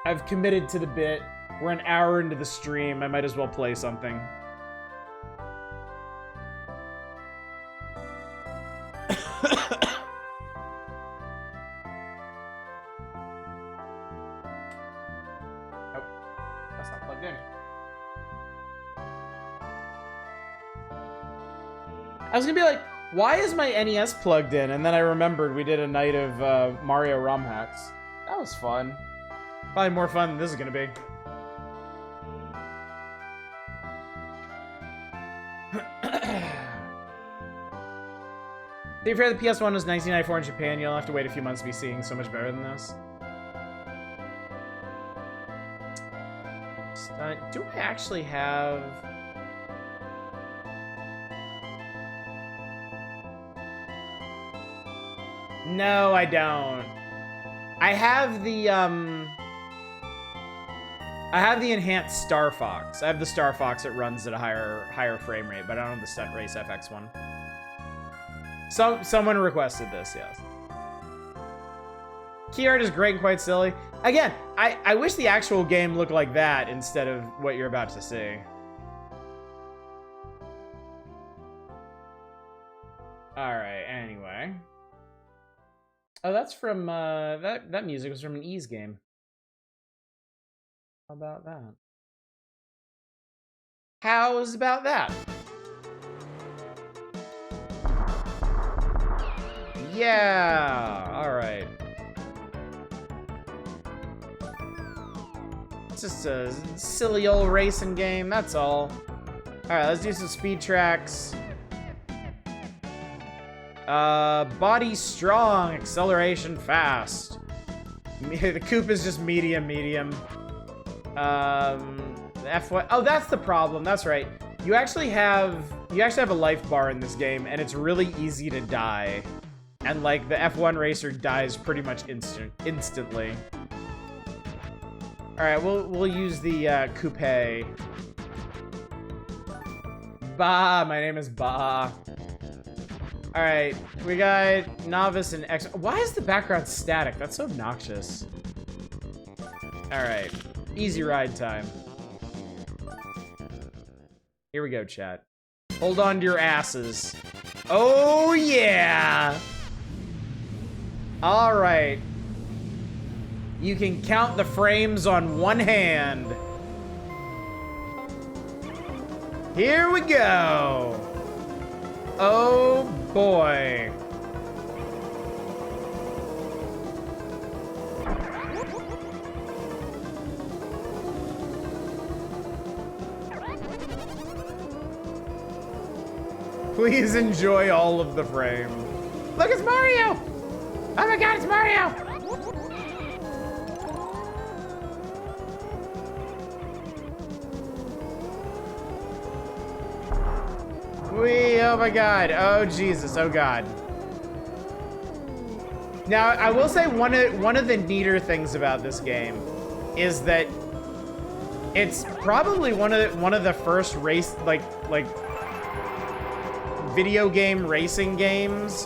I've committed to the bit. We're an hour into the stream. I might as well play something. Oh, that's not plugged in. I was gonna be like, why is my NES plugged in? And then I remembered we did a night of Mario ROM hacks. That was fun. Probably more fun than this is gonna be. To be fair, the PS1 was 1994 in Japan. You'll have to wait a few months to be seeing so much better than this. Do I actually have... No, I don't. I have the enhanced Star Fox. I have the Star Fox that runs at a higher frame rate, but I don't have the Stunt Race FX one. Someone requested this, yes. Key art is great and quite silly. Again, I wish the actual game looked like that instead of what you're about to see. Alright, anyway. Oh, that's from, that music was from an Ys game. How about that? How's about that? Yeah, alright. It's just a silly old racing game, that's all. Alright, let's do some speed tracks. Body strong, acceleration fast. The coupe is just medium. F1. Oh, that's the problem. That's right. You actually have a life bar in this game, and it's really easy to die. And like the F1 racer dies pretty much instantly. All right, we'll use the coupe. Bah, my name is Bah. All right, we got novice and ex. Why is the background static? That's so obnoxious. All right, easy ride time. Here we go, chat. Hold on to your asses. Oh yeah. All right. You can count the frames on one hand. Here we go. Oh boy. Please enjoy all of the frame. Look, it's Mario! Oh my god, it's Mario! Wee, oh my god. Oh Jesus, oh god. Now, I will say one of the neater things about this game is that it's probably one of the first race like video game racing games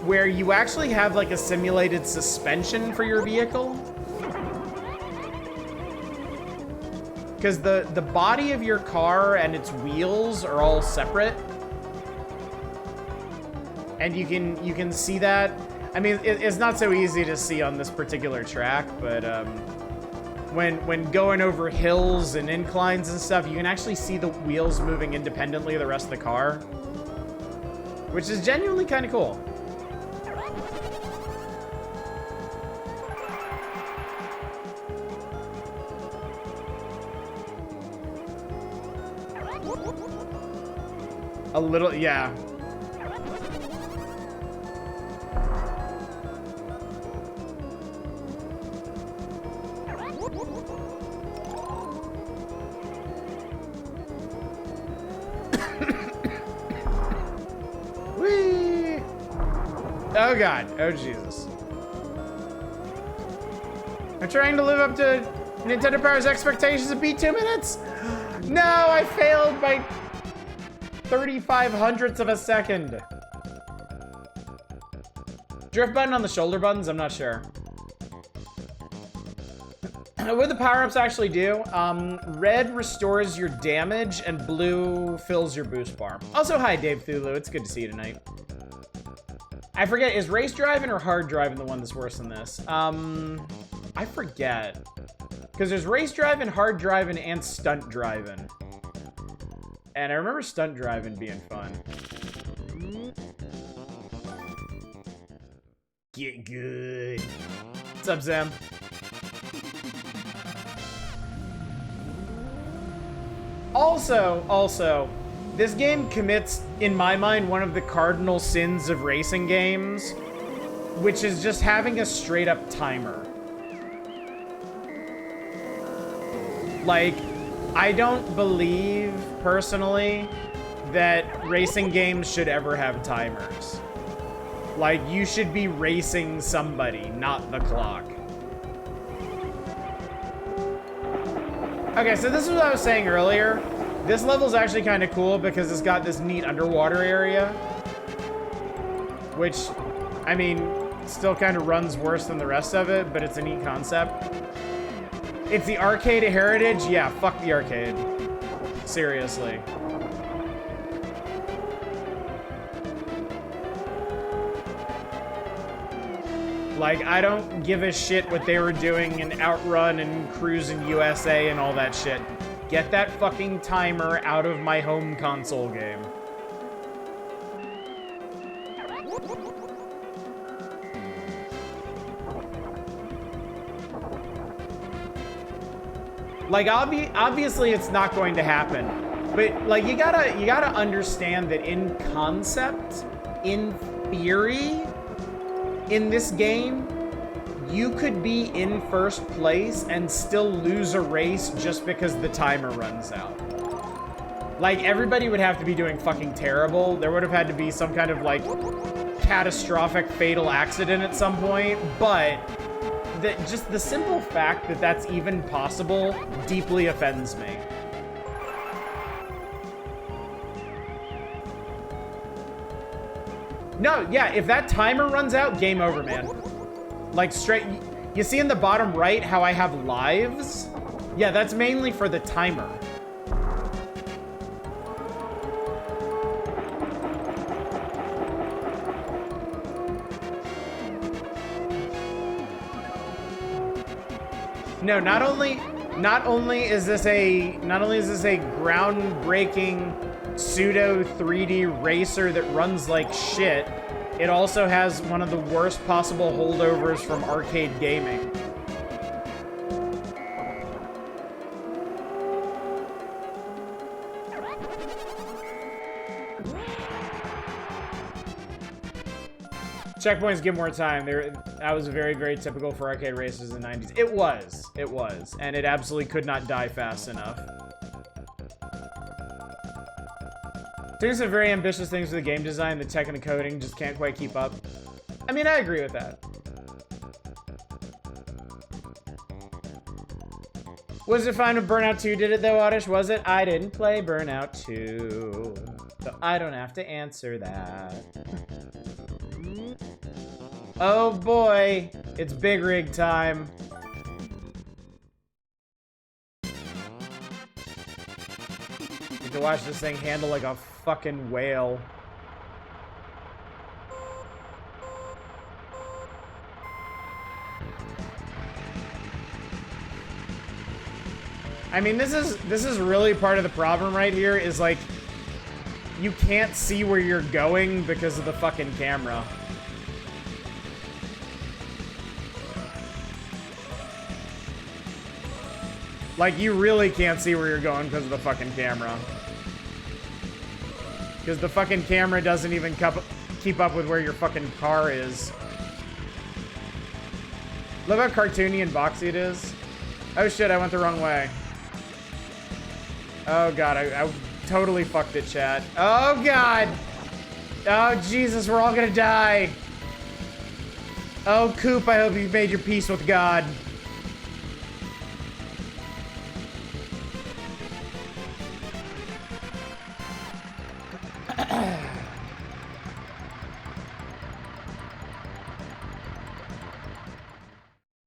where you actually have like a simulated suspension for your vehicle. Because the body of your car and its wheels are all separate. And you can see that. I mean, it's not so easy to see on this particular track, but when going over hills and inclines and stuff, you can actually see the wheels moving independently of the rest of the car, which is genuinely kind of cool. A little, yeah. Whee! Oh God, oh Jesus. I'm trying to live up to Nintendo Power's expectations of beat 2 minutes. No, I failed by 35 hundredths of a second. Drift button on the shoulder buttons? I'm not sure. What do the power-ups actually do? Red restores your damage and blue fills your boost bar. Also, hi Dave Thulu, it's good to see you tonight. I forget, is race driving or hard driving the one that's worse than this? I forget. Because there's race driving, hard driving, and stunt driving. And I remember stunt driving being fun. Get good. What's up, Zem? Also, this game commits, in my mind, one of the cardinal sins of racing games, which is just having a straight-up timer. Like, I don't believe, personally, that racing games should ever have timers. Like, you should be racing somebody, not the clock. Okay, so this is what I was saying earlier. This level's actually kind of cool because it's got this neat underwater area. Which, I mean, still kind of runs worse than the rest of it, but it's a neat concept. It's the arcade heritage? Yeah, fuck the arcade. Seriously. Like, I don't give a shit what they were doing in Outrun and Cruis'n USA and all that shit. Get that fucking timer out of my home console game. Like, obviously it's not going to happen. But, like, you gotta understand that in concept, in theory, in this game, you could be in first place and still lose a race just because the timer runs out. Like, everybody would have to be doing fucking terrible. There would have had to be some kind of, like, catastrophic fatal accident at some point, but just the simple fact that that's even possible deeply offends me. No, yeah, if that timer runs out, game over, man. Like, straight... You see in the bottom right how I have lives? Yeah, that's mainly for the timer. No, not only is this a groundbreaking pseudo 3D racer that runs like shit, it also has one of the worst possible holdovers from arcade gaming. Checkpoints give more time. That was very, very typical for arcade races in the 90s. It was, and it absolutely could not die fast enough. Doing some very ambitious things with the game design, the tech and the coding just can't quite keep up. I mean, I agree with that. Was it fine when Burnout 2 did it though, Oddish? Was it? I didn't play Burnout 2, so I don't have to answer that. Oh boy, it's big rig time. Need to watch this thing handle like a fucking whale. I mean, this is really part of the problem right here, is like, you can't see where you're going because of the fucking camera. Like, you really can't see where you're going because of the fucking camera. Because the fucking camera doesn't even keep up with where your fucking car is. Look how cartoony and boxy it is. Oh shit, I went the wrong way. Oh god, I totally fucked it, chat. Oh god! Oh Jesus, we're all gonna die. Oh Coop, I hope you've made your peace with God.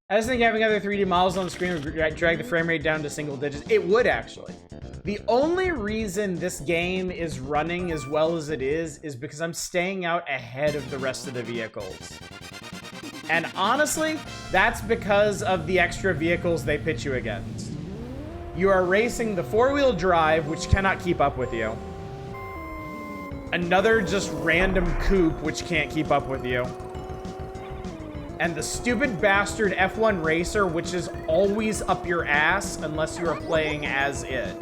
I just think having other 3D models on the screen would drag the frame rate down to single digits. It would, actually. The only reason this game is running as well as it is because I'm staying out ahead of the rest of the vehicles. And honestly, that's because of the extra vehicles they pit you against. You are racing the four-wheel drive, which cannot keep up with you. Another just random coupe, which can't keep up with you. And the stupid bastard F1 racer, which is always up your ass unless you are playing as it.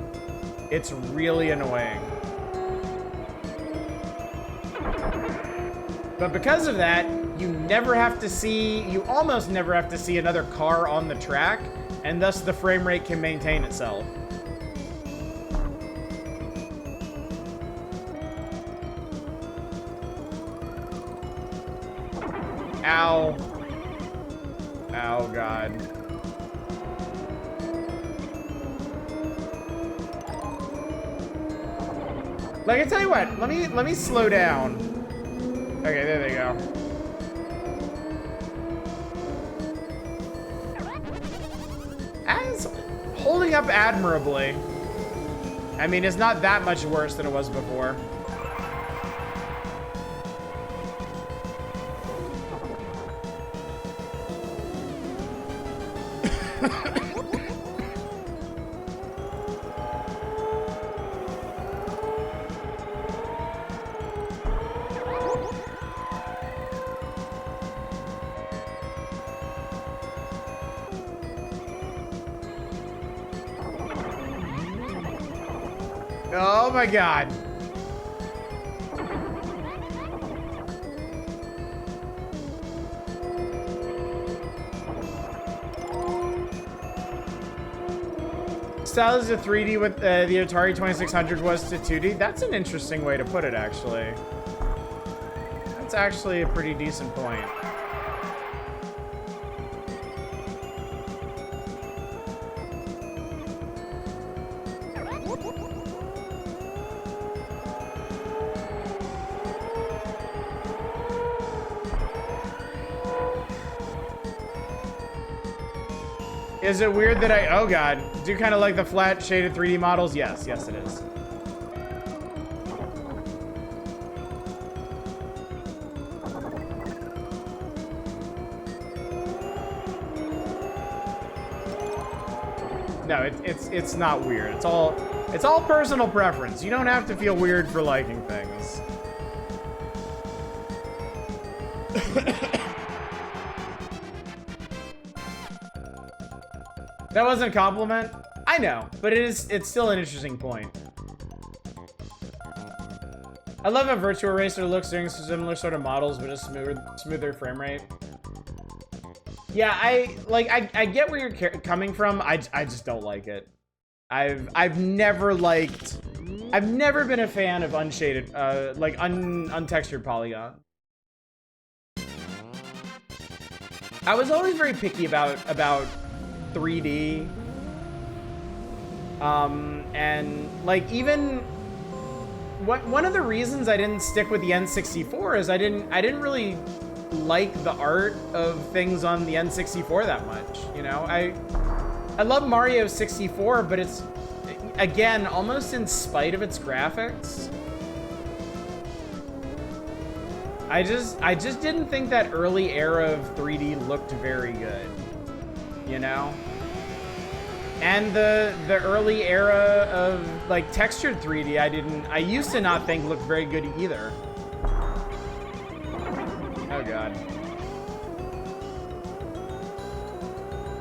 It's really annoying. But because of that, you almost never have to see another car on the track, and thus the frame rate can maintain itself. Ow. Oh god. Like, I tell you what, let me slow down. Okay, there they go. As holding up admirably. I mean, it's not that much worse than it was before. Oh my god. Style is a 3D what the Atari 2600 was to 2D. That's an interesting way to put it, actually. That's actually a pretty decent point. Is it weird that oh god, do you kind of like the flat shaded 3D models? Yes, yes it is. No, it's not weird. It's all personal preference. You don't have to feel weird for liking things. That wasn't a compliment. I know, but it's still an interesting point. I love how Virtua Racer looks doing similar sort of models, but just smoother frame rate. Yeah, I get where you're coming from. I just don't like it. I've never been a fan of unshaded, untextured polygon. I was always very picky about 3D. And like even one of the reasons I didn't stick with the N64 is I didn't really like the art of things on the N64 that much, you know? I love Mario 64, but it's again almost in spite of its graphics. I just didn't think that early era of 3D looked very good, you know? And the early era of like textured 3D, I used to not think looked very good either. Oh god.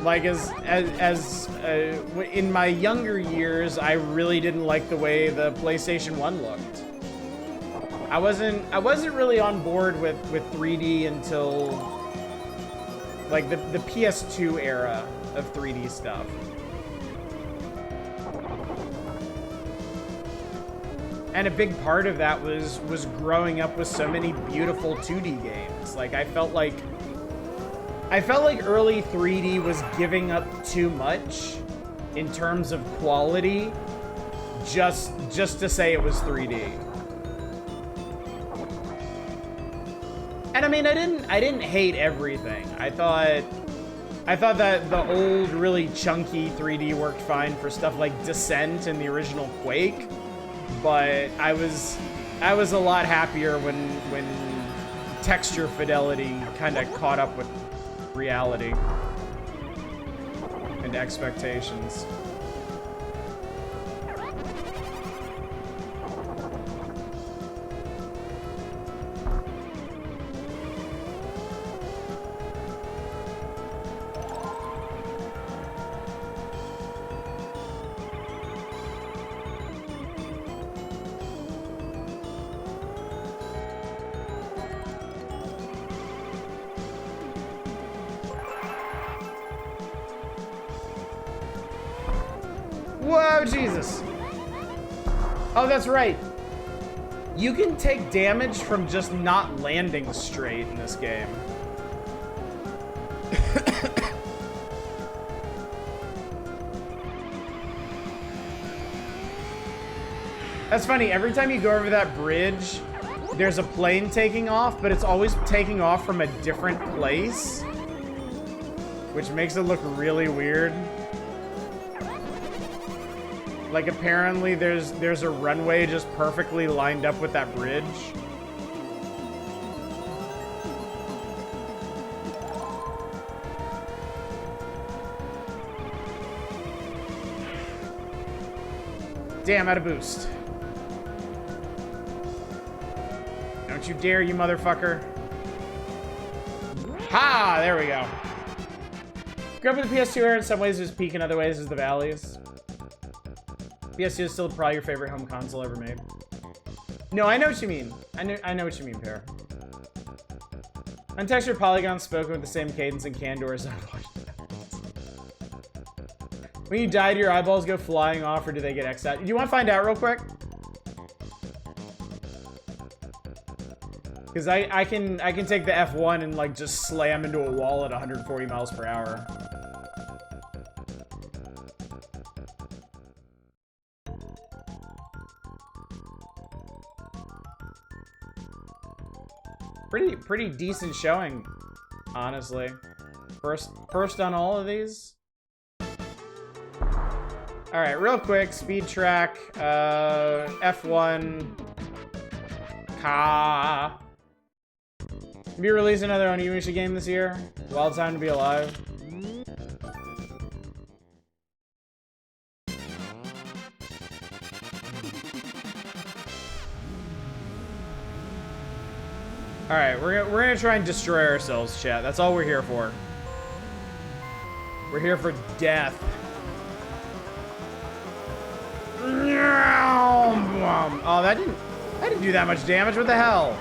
Like in my younger years, I really didn't like the way the PlayStation 1 looked. I wasn't really on board with 3D until like the PS2 era of 3D stuff. And a big part of that was growing up with so many beautiful 2D games. Like I felt like early 3D was giving up too much in terms of quality just to say it was 3D. And I mean, I didn't hate everything. I thought that the old really chunky 3D worked fine for stuff like Descent and the original Quake. But I was a lot happier when texture fidelity kind of caught up with reality and expectations. Whoa, Jesus. Oh, that's right. You can take damage from just not landing straight in this game. That's funny. Every time you go over that bridge, there's a plane taking off, but it's always taking off from a different place, which makes it look really weird. Like, apparently there's a runway just perfectly lined up with that bridge. Damn, out of boost. Don't you dare, you motherfucker. Ha! There we go. Grew up with the PS2 era. In some ways, there's peak. In other ways, there's the valleys. PS2 is still probably your favorite home console ever made. No, I know what you mean. I know what you mean, Pear. Untextured polygons spoken with the same cadence and candor as when you die, do your eyeballs go flying off, or do they get X'd out? Do you want to find out real quick? Because I can take the F1 and like just slam into a wall at 140 miles per hour. Pretty decent showing, honestly. First on all of these. All right, real quick, speed track, F1, Ka. Be released another Onimusha game this year. Wild time to be alive. All right, we're gonna try and destroy ourselves, chat. That's all we're here for. We're here for death. Oh, that didn't do that much damage. What the hell?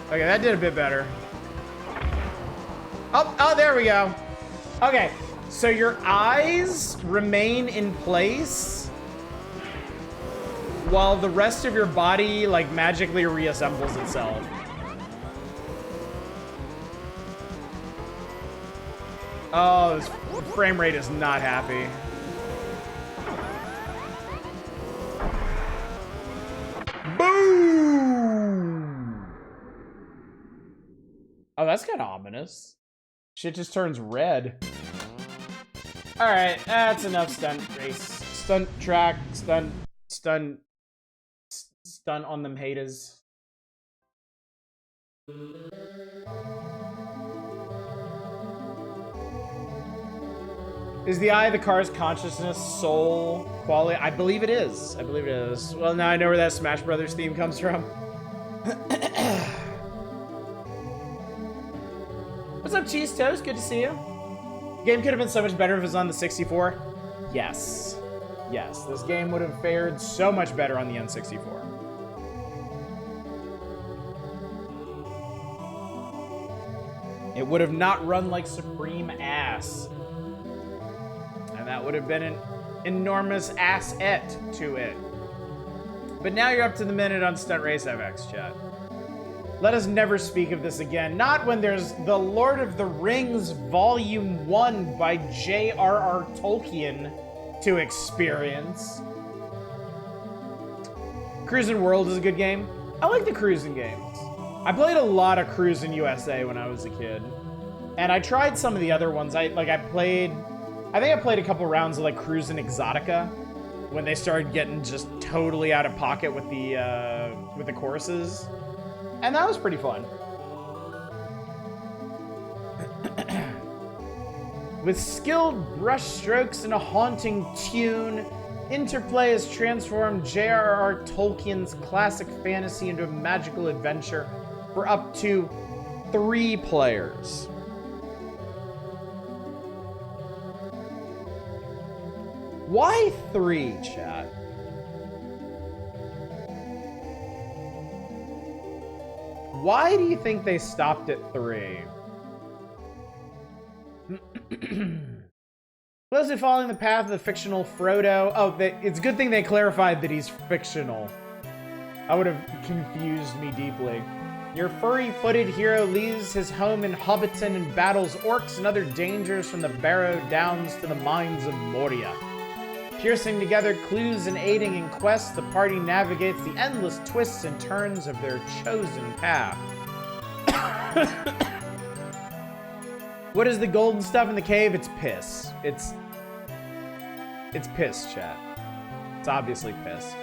Okay, that did a bit better. Oh, there we go. Okay, so your eyes remain in place while the rest of your body, like, magically reassembles itself. Oh, this frame rate is not happy. Boom! Oh, that's kind of ominous. Shit just turns red. All right, that's enough stunt race. Stunt track, stunt on them haters. Is the eye of the car's consciousness, soul, quality? I believe it is. I believe it is. Well, now I know where that Smash Brothers theme comes from. What's up, Cheese Toast? Good to see you. Game could have been so much better if it was on the 64. Yes. Yes, this game would have fared so much better on the N64. It would have not run like supreme ass. And that would have been an enormous asset to it. But now you're up to the minute on Stunt Race FX, chat. Let us never speak of this again. Not when there's The Lord of the Rings Volume 1 by J.R.R. Tolkien to experience. Cruisin' World is a good game. I like the cruising games. I played a lot of Cruisin' USA when I was a kid. And I tried some of the other ones. I think I played a couple rounds of like Cruisin' Exotica when they started getting just totally out of pocket with the courses. And that was pretty fun. With skilled brush strokes and a haunting tune, Interplay has transformed J.R.R. Tolkien's classic fantasy into a magical adventure for up to 3 players. Why 3, chat? Why do you think they stopped at 3? Closely following the path of the fictional Frodo. Oh, it's a good thing they clarified that he's fictional. That would have confused me deeply. Your furry-footed hero leaves his home in Hobbiton and battles orcs and other dangers from the Barrow Downs to the mines of Moria. Piercing together clues and aiding in quests, the party navigates the endless twists and turns of their chosen path. What is the golden stuff in the cave? It's piss. It's piss, chat. It's obviously piss.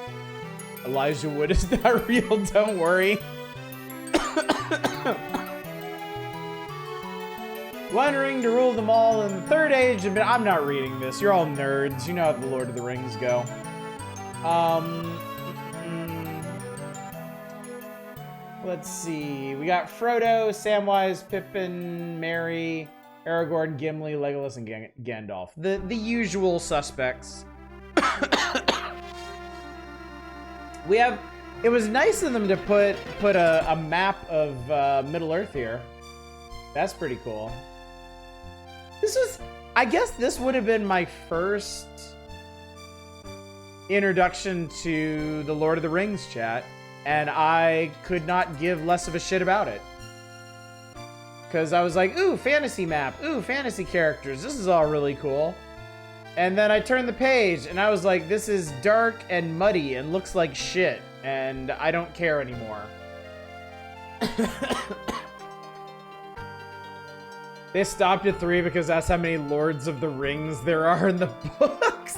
Elijah Wood is not real, don't worry. One ring to rule them all in the third age. I'm not reading this. You're all nerds. You know how the Lord of the Rings go. Let's see. We got Frodo, Samwise, Pippin, Merry, Aragorn, Gimli, Legolas, and Gandalf. The usual suspects. We have... It was nice of them to put a map of Middle-earth here. That's pretty cool. This was... I guess this would have been my first introduction to the Lord of the Rings, chat. And I could not give less of a shit about it. Because I was like, ooh, fantasy map. Ooh, fantasy characters. This is all really cool. And then I turned the page, and I was like, this is dark and muddy and looks like shit. And I don't care anymore. They stopped at 3 because that's how many Lords of the Rings there are in the books.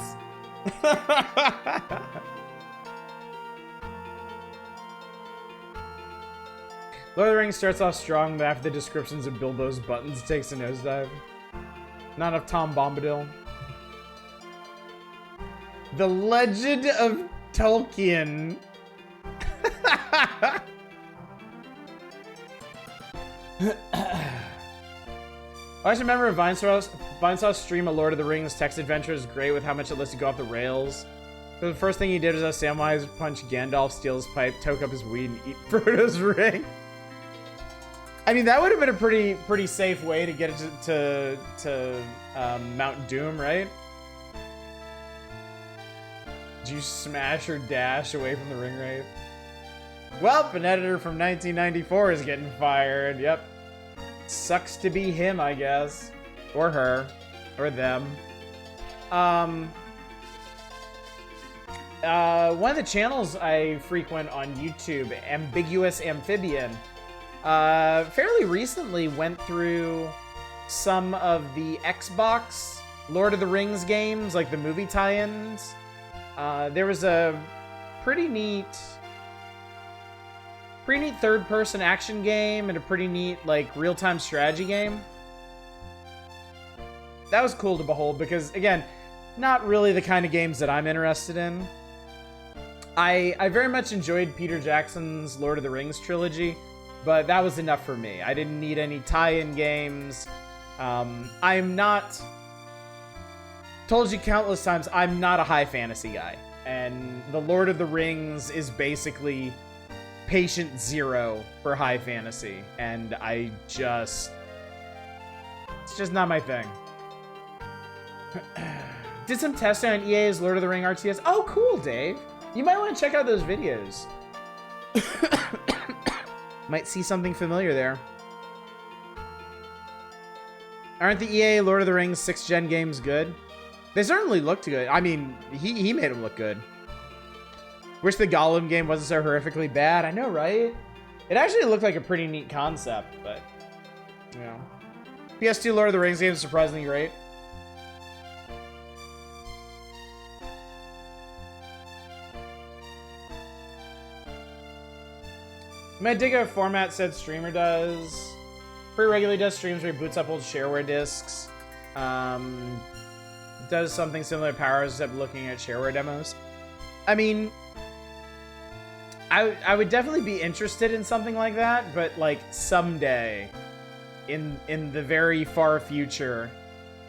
Lord of the Rings starts off strong, but after the descriptions of Bilbo's buttons takes a nosedive. Not enough Tom Bombadil. The Legend of Tolkien. I just remember Vinesauce stream a Lord of the Rings text adventure is great with how much it lets you go off the rails. So the first thing he did was have Samwise punch Gandalf, steal his pipe, toke up his weed, and eat Frodo's ring. I mean, that would have been a pretty safe way to get it to Mount Doom, right? Did you smash or dash away from the ring raid? Well, an editor from 1994 is getting fired. Yep. Sucks to be him, I guess. Or her. Or them. One of the channels I frequent on YouTube, Ambiguous Amphibian, fairly recently went through some of the Xbox Lord of the Rings games, like the movie tie-ins. There was a pretty neat third-person action game and a pretty neat, like, real-time strategy game. that was cool to behold because, again, not really the kind of games that I'm interested in. I very much enjoyed Peter Jackson's Lord of the Rings trilogy, but that was enough for me. I didn't need any tie-in games. I'm not... Told you countless times, I'm not a high fantasy guy. And the Lord of the Rings is basically patient zero for high fantasy. And I just... It's just not my thing. Did some testing on EA's Lord of the Ring RTS. Oh, cool, Dave. You might want to check out those videos. Might see something familiar there. Aren't the EA Lord of the Rings 6th gen games good? They certainly looked good. I mean, he made them look good. Wish the Gollum game wasn't so horrifically bad. I know, right? It actually looked like a pretty neat concept, but, you know. PS2 Lord of the Rings game is surprisingly great. You might dig a format said streamer does. Pretty regularly does streams where he boots up old shareware discs. Does something similar to Powers except looking at shareware demos. I mean, I would definitely be interested in something like that, but like someday, in the very far future,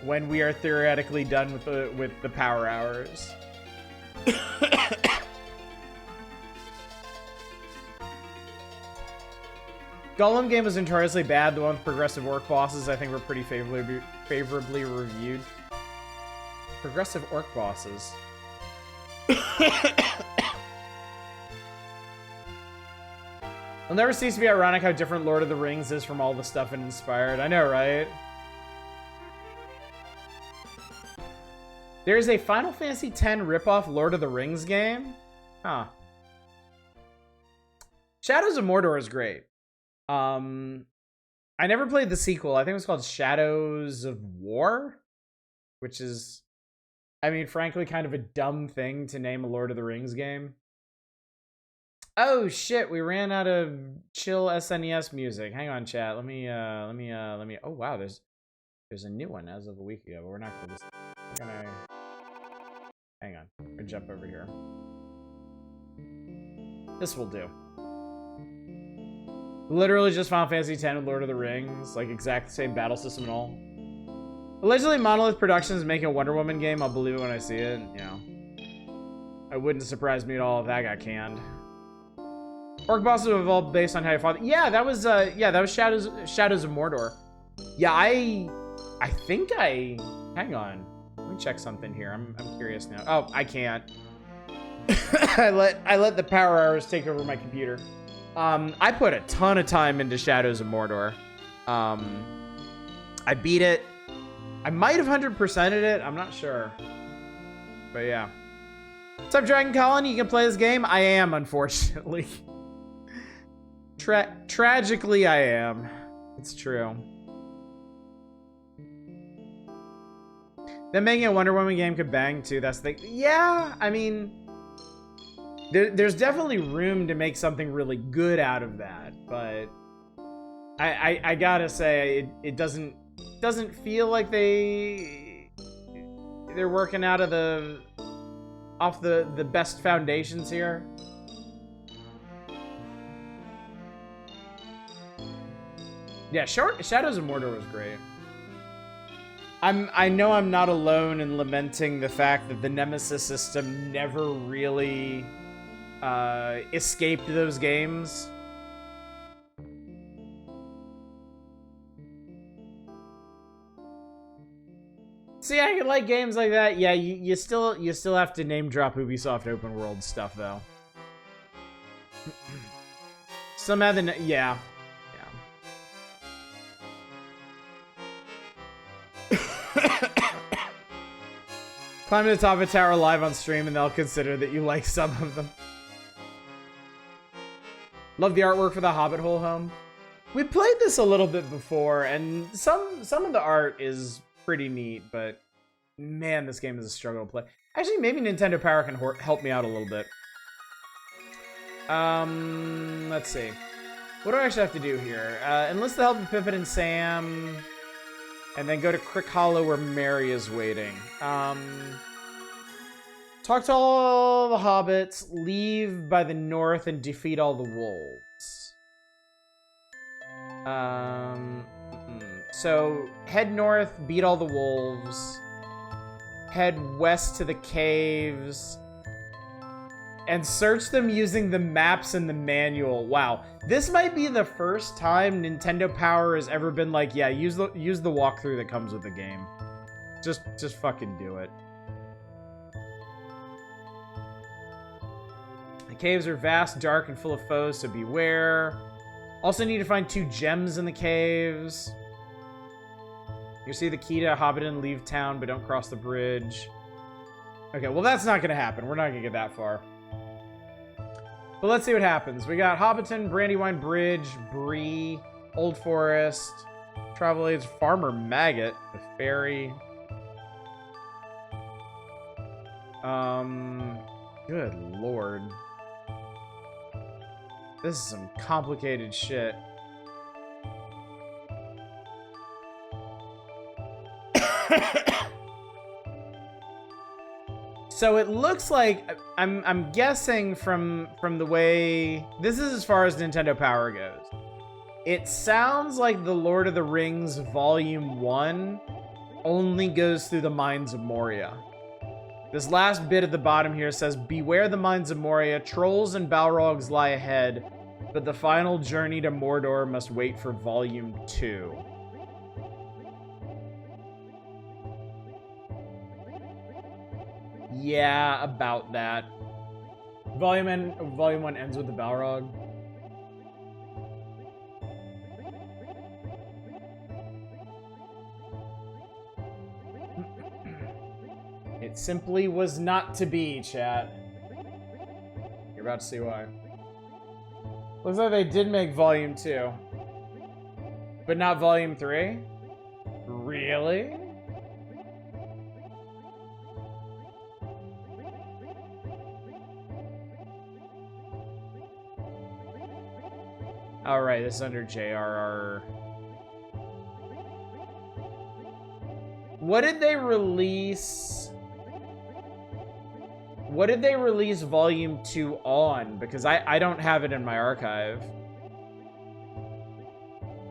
when we are theoretically done with the power hours. Gollum game was notoriously bad. The one with progressive orc bosses, I think, were pretty favorably reviewed. Progressive orc bosses. It'll never cease to be ironic how different Lord of the Rings is from all the stuff it inspired. I know, right? There's a Final Fantasy X ripoff Lord of the Rings game? Huh. Shadows of Mordor is great. I never played the sequel. I think it was called Shadows of War, which is, I mean, frankly, kind of a dumb thing to name a Lord of the Rings game. Oh shit, we ran out of chill SNES music. Hang on, chat. Let me. Oh wow, there's a new one as of a week ago, but we're not gonna listen. We're gonna. Hang on. We're gonna jump over here. This will do. Literally just Final Fantasy X with Lord of the Rings. Like, exact same battle system and all. Allegedly, Monolith Productions is making a Wonder Woman game. I'll believe it when I see it. You know. It wouldn't surprise me at all if that got canned. Orc bosses have evolved based on how you fought. Yeah, that was Shadows of Mordor. Yeah, I think hang on. Let me check something here. I'm curious now. Oh, I can't. I let the power hours take over my computer. I put a ton of time into Shadows of Mordor. I beat it. I might have 100%ed it. I'm not sure. But yeah. What's up, Dragon Colony? You can play this game? I am, unfortunately. Tragically, I am. It's true. Then making a Wonder Woman game could bang, too. That's the... Yeah, I mean... There's definitely room to make something really good out of that, but I gotta say it doesn't feel like they're working out of off the best foundations here. Yeah, Shadows of Mordor was great. I know I'm not alone in lamenting the fact that the Nemesis system never really escaped those games. See, I like games like that. Yeah, you still have to name drop Ubisoft open world stuff though. Some have the yeah. Climb to the top of a tower live on stream and they'll consider that you like some of them. Love the artwork for the Hobbit Hole home. We played this a little bit before, and some of the art is pretty neat, but man, this game is a struggle to play. Actually, maybe Nintendo Power can help me out a little bit. Let's see. What do I actually have to do here? Enlist the help of Pippin and Sam. And then go to Crick Hollow where Mary is waiting. Talk to all the hobbits, leave by the north, and defeat all the wolves. So, head north, beat all the wolves. Head west to the caves. And search them using the maps and the manual. Wow. This might be the first time Nintendo Power has ever been like, yeah, use the walkthrough that comes with the game. Just fucking do it. The caves are vast, dark, and full of foes, so beware. Also need to find 2 gems in the caves. You see the key to Hobbiton, leave town, but don't cross the bridge. Okay, well that's not gonna happen. We're not gonna get that far. But let's see what happens. We got Hobbiton, Brandywine Bridge, Bree, Old Forest, Travel Aids, Farmer Maggot, the ferry. Good lord. This is some complicated shit. So it looks like I'm guessing from the way this is as far as Nintendo Power goes. It sounds like the Lord of the Rings Volume 1 only goes through the Mines of Moria. This last bit at the bottom here says, beware the Mines of Moria, trolls and Balrogs lie ahead, but the final journey to Mordor must wait for Volume 2. Yeah, about that. Volume 1 ends with the Balrog. It simply was not to be, chat. You're about to see why. Looks like they did make Volume 2. But not Volume 3? Really? Alright, this is under JRR. What did they release? What did they release Volume 2 on? Because I don't have it in my archive.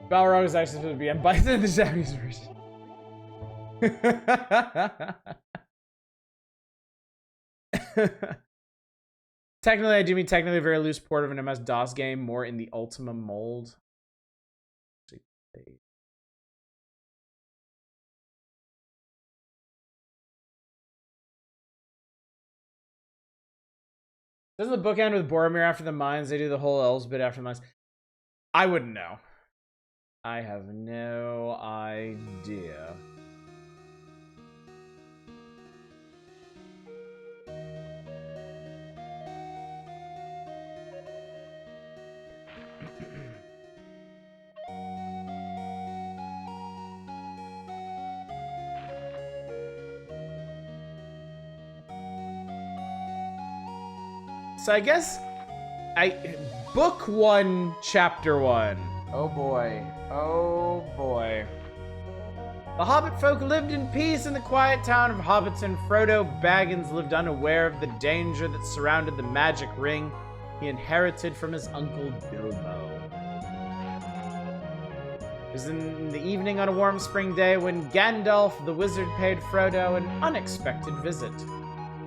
Balrog is actually supposed to be on Bison in the Japanese version. Technically, I do mean technically a very loose port of an MS-DOS game, more in the Ultima mold. Doesn't the book end with Boromir after the mines? They do the whole elves bit after the mines. I wouldn't know. I have no idea. So I guess book 1, chapter 1. Oh boy. Oh boy. The Hobbit folk lived in peace in the quiet town of Hobbiton. Frodo Baggins lived unaware of the danger that surrounded the magic ring he inherited from his uncle Bilbo. It was in the evening on a warm spring day when Gandalf the wizard paid Frodo an unexpected visit.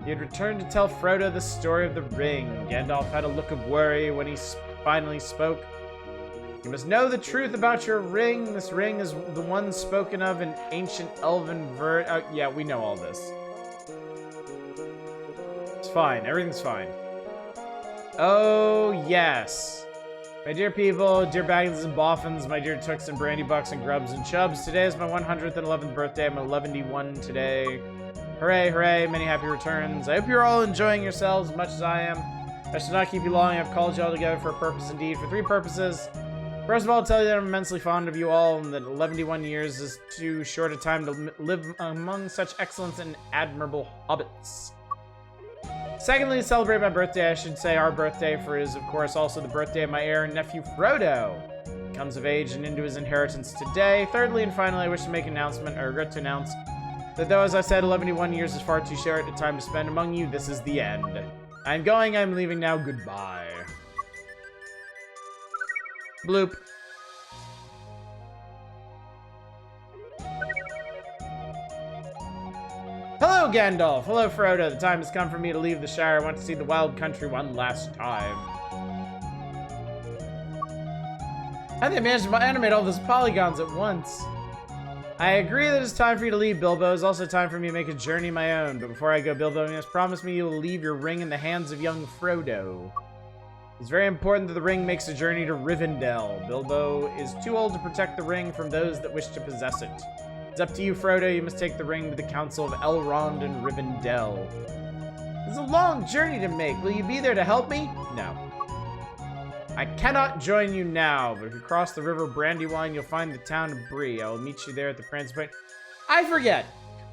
He had returned to tell Frodo the story of the ring. Gandalf had a look of worry when he finally spoke. You must know the truth about your ring. This ring is the one spoken of in ancient elven yeah, we know all this. It's fine. Everything's fine. Oh, yes. My dear people, dear Baggins and Boffins, my dear Tooks and Brandy Bucks and Grubs and Chubs, today is my 111th birthday. I'm 11-1 today. Hooray, hooray, many happy returns. I hope you're all enjoying yourselves as much as I am. I shall not keep you long. I've called you all together for a purpose indeed, for 3 purposes. First of all, I'll tell you that I'm immensely fond of you all, and that 11-1 years is too short a time to live among such excellent and admirable hobbits. Secondly, to celebrate my birthday, I should say our birthday, for it is, of course, also the birthday of my heir and nephew, Frodo. comes of age and into his inheritance today. Thirdly and finally, I wish to make an announcement, or regret to announce, that though, as I said, 11 years is far too short a time to spend among you, this is the end. I'm going, I'm leaving now, goodbye. Bloop. Hello, Gandalf. Hello, Frodo. The time has come for me to leave the Shire. I want to see the wild country one last time. How did they manage to animate all those polygons at once? I agree that it's time for you to leave, Bilbo. It's also time for me to make a journey of my own. But before I go, Bilbo, you must promise me you will leave your ring in the hands of young Frodo. It's very important that the ring makes a journey to Rivendell. Bilbo is too old to protect the ring from those that wish to possess it. It's up to you, Frodo. You must take the ring to the Council of Elrond and Rivendell. It's a long journey to make. Will you be there to help me? No. I cannot join you now, but if you cross the river Brandywine, you'll find the town of Bree. I will meet you there at the Prancing Pony. I forget.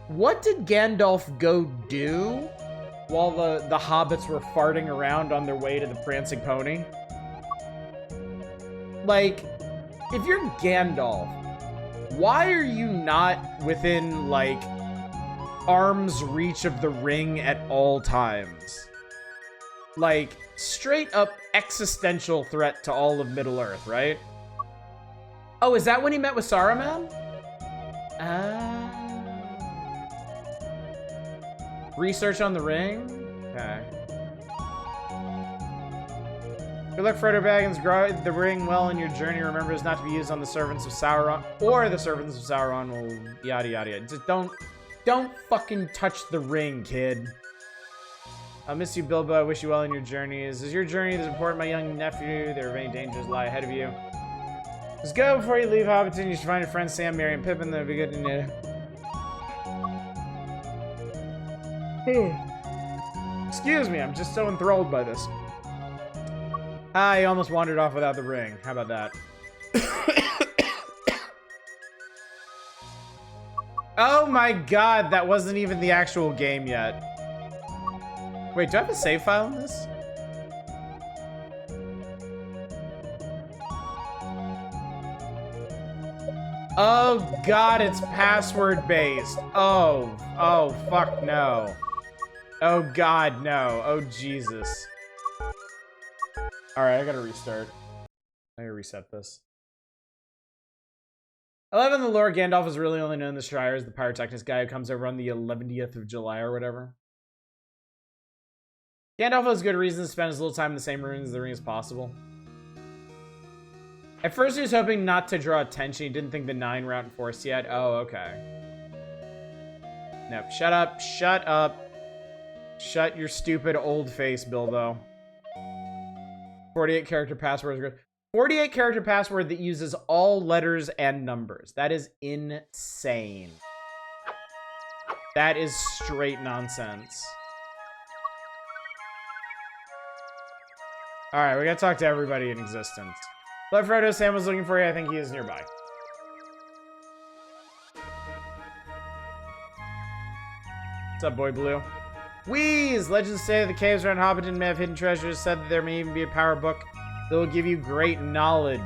What did Gandalf go do while the hobbits were farting around on their way to the Prancing Pony? Like, if you're Gandalf, why are you not within, like, arm's reach of the ring at all times? Like, straight up existential threat to all of Middle-earth, right? Oh, is that when he met with Saruman? Research on the ring? Okay. Good luck, Frodo Baggins. Guard the ring well in your journey. Remember, it's not to be used on the servants of Sauron, or the servants of Sauron will yada yada yada. Just don't fucking touch the ring, kid. I'll miss you, Bilbo. I wish you well in your journeys. Is your journey as important, my young nephew? There are many dangers lie ahead of you. Just go before you leave Hobbiton. You should find your friends Sam, Merry, and Pippin. That'll be good to know. Excuse me, I'm just so enthralled by this. I almost wandered off without the ring. How about that? Oh my god, that wasn't even the actual game yet. Wait, do I have a save file in this? Oh god, it's password based. Oh fuck no. Oh god, no. Oh Jesus. Alright, I gotta restart. I gotta reset this. 11, the lore, Gandalf is really only known in the Shire as the pyrotechnist guy who comes over on the 11th of July or whatever. Gandalf has good reason to spend as little time in the same room as the ring as possible. At first he was hoping not to draw attention. He didn't think the 9 were out in force yet. Oh, okay. Nope. Shut up. Shut up. Shut your stupid old face, Bilbo. 48 character password is good. 48 character password that uses all letters and numbers. That is insane. That is straight nonsense. Alright, we gotta talk to everybody in existence. Hello, Frodo. Sam was looking for you. I think he is nearby. What's up, Boy Blue? Wheeze! Legends say that the caves around Hobbiton may have hidden treasures. Said that there may even be a power book that will give you great knowledge.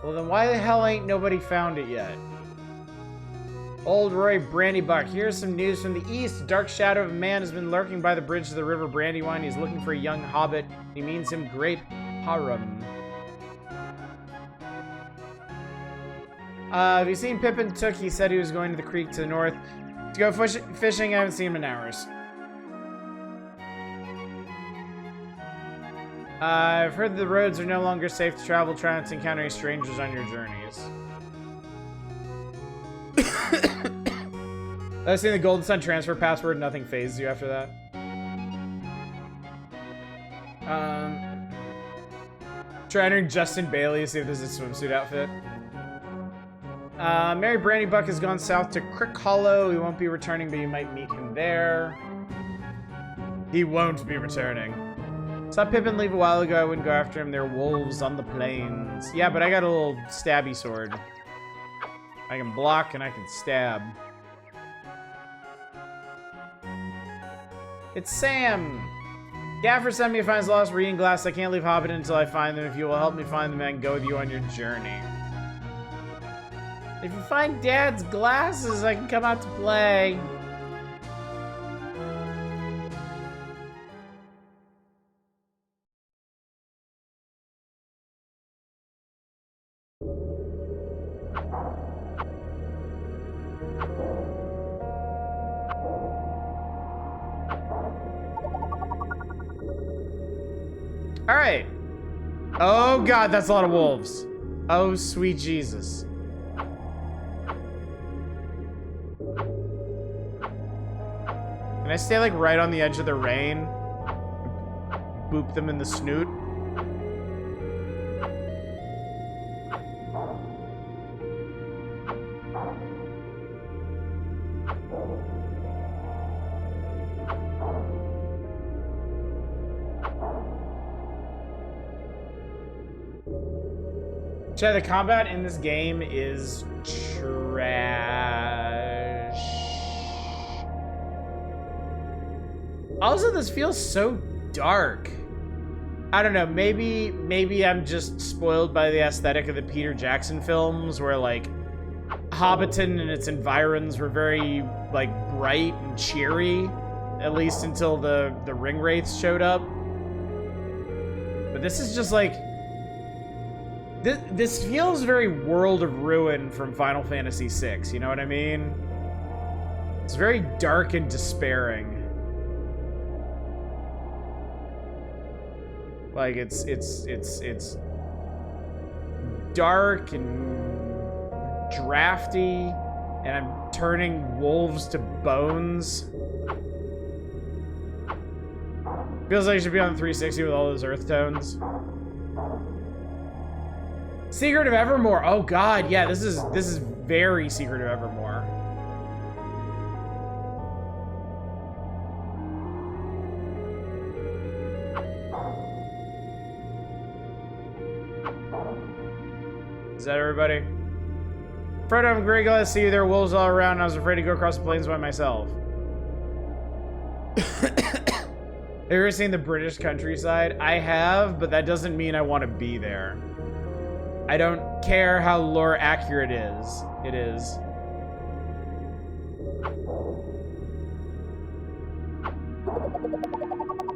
Well, then why the hell ain't nobody found it yet? Old Roy Brandybuck. Here's some news from the east. Dark shadow of a man has been lurking by the bridge to the river Brandywine. He's looking for a young hobbit. He means him great harem. Have you seen Pippin Took? He said he was going to the creek to the north to go fishing. I haven't seen him in hours. I've heard that the roads are no longer safe to travel. Try not to encounter any strangers on your journeys. I've seen the Golden Sun transfer password. Nothing phases you after that. Try entering Justin Bailey to see if there's a swimsuit outfit. Mary Brandybuck has gone south to Crick Hollow. He won't be returning, but you might meet him there. He won't be returning. Saw Pippin leave a while ago. I wouldn't go after him. There are wolves on the plains. Yeah, but I got a little stabby sword. I can block and I can stab. It's Sam! Gaffer sent me finds lost reading glass. I can't leave Hobbiton until I find them. If you will help me find them, I can go with you on your journey. If you find Dad's glasses, I can come out to play. All right. Oh God, that's a lot of wolves. Oh sweet Jesus. Can I stay like right on the edge of the rain? Boop them in the snoot. Chad, the combat in this game is trash. Also, this feels so dark. I don't know, maybe I'm just spoiled by the aesthetic of the Peter Jackson films where like Hobbiton and its environs were very like bright and cheery, at least until the ring wraiths showed up. But this is just like this feels very World of Ruin from Final Fantasy VI, you know what I mean? It's very dark and despairing. Like it's dark and drafty, and I'm turning wolves to bones. Feels like it should be on 360 with all those earth tones. Secret of Evermore. Oh God, yeah, this is very Secret of Evermore. Is that everybody? Frodo, I'm great. Glad to see you. There are wolves all around. I was afraid to go across the plains by myself. Have you ever seen the British countryside? I have, but that doesn't mean I want to be there. I don't care how lore accurate it is.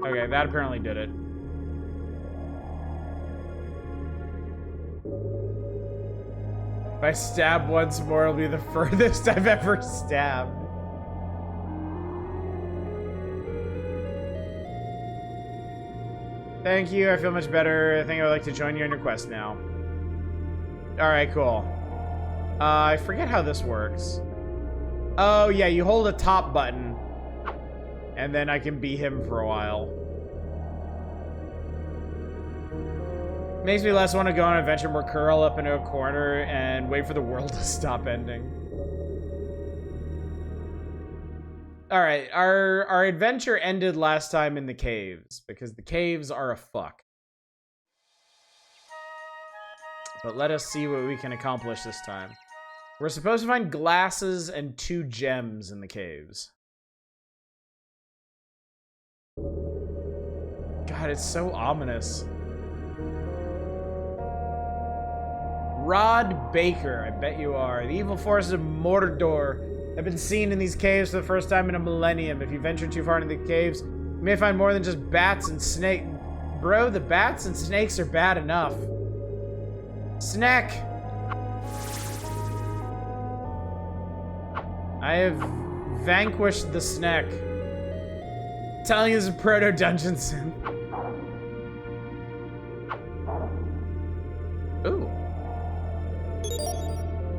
Okay, that apparently did it. If I stab once more, it'll be the furthest I've ever stabbed. Thank you, I feel much better. I think I would like to join you on your quest now. Alright, cool. I forget how this works. Oh, yeah, you hold a top button. And then I can be him for a while. Makes me less want to go on an adventure, more curl up into a corner and wait for the world to stop ending. Alright, our adventure ended last time in the caves, because the caves are a fuck. But let us see what we can accomplish this time. We're supposed to find glasses and 2 gems in the caves. God, it's so ominous. Rod Baker, I bet you are. The evil forces of Mordor have been seen in these caves for the first time in a millennium. If you venture too far into the caves, you may find more than just bats and snakes. Bro, the bats and snakes are bad enough. Snack! I have vanquished the snack. Telling you this is Proto Dungeon Sim. Ooh.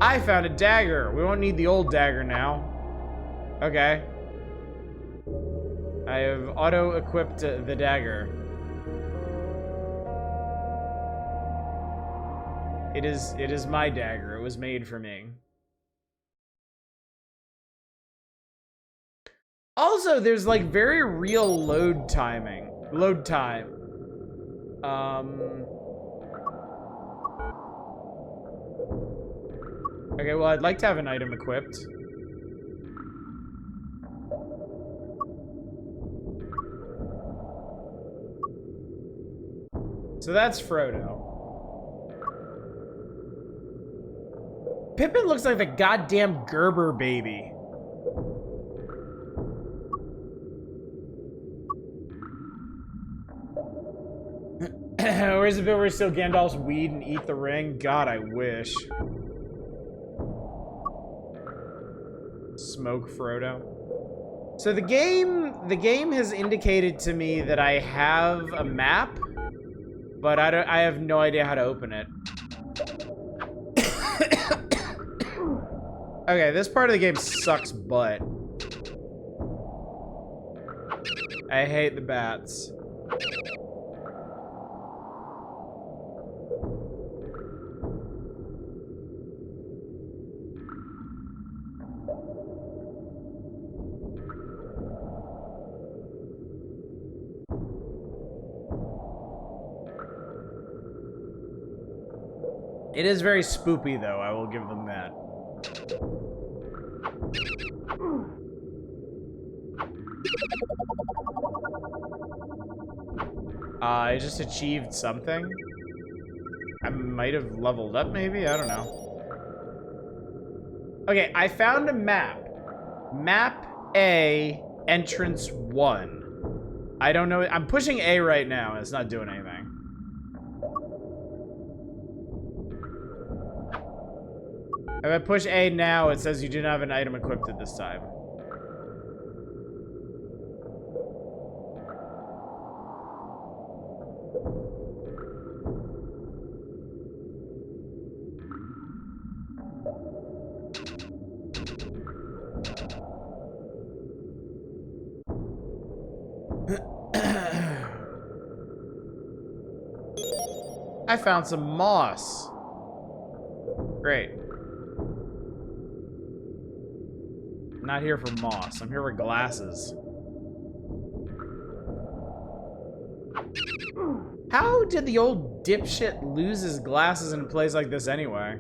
I found a dagger. We won't need the old dagger now. Okay. I have auto-equipped the dagger. It is my dagger. It was made for me. Also, there's like very real load time. Okay, well, I'd like to have an item equipped. So that's Frodo. Pippin looks like the goddamn Gerber baby. Where's the bit where he steal Gandalf's weed and eat the ring? God, I wish. Smoke Frodo. So the game has indicated to me that I have a map, but I have no idea how to open it. Okay, this part of the game sucks butt. I hate the bats. It is very spoopy, though. I will give them that. I just achieved something. I might have leveled up, maybe? I don't know. Okay, I found a map. Map A, entrance 1. I don't know. I'm pushing A right now, and it's not doing anything. If I push A now, it says you do not have an item equipped at this time. I found some moss. Great. I'm not here for moss. I'm here for glasses. How did the old dipshit lose his glasses in a place like this anyway?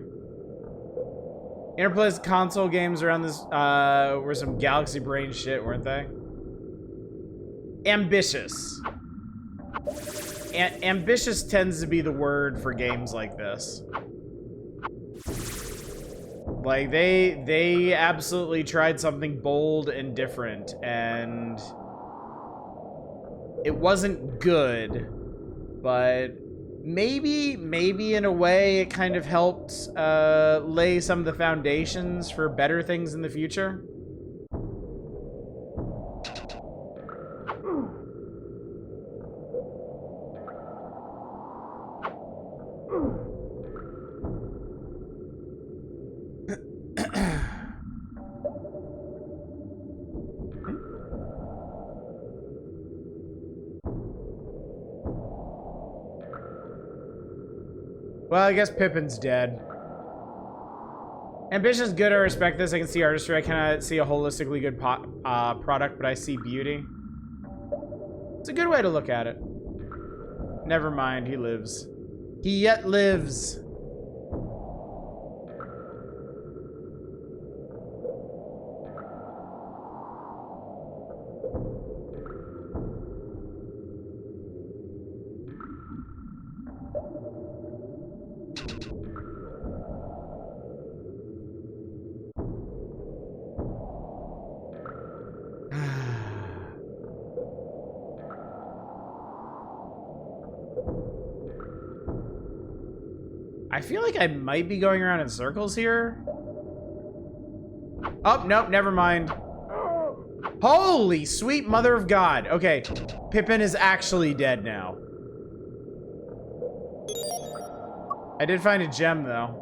Interplay's console games around this were some Galaxy Brain shit, weren't they? Ambitious. Ambitious tends to be the word for games like this. Like, they absolutely tried something bold and different, and it wasn't good, but maybe in a way it kind of helped lay some of the foundations for better things in the future. Well, I guess Pippin's dead. Ambition's good, I respect this. I can see artistry. I cannot see a holistically good product, but I see beauty. It's a good way to look at it. Never mind, he lives. He yet lives. I feel like I might be going around in circles here. Oh, nope, never mind. Holy sweet mother of God. Okay, Pippin is actually dead now. I did find a gem, though.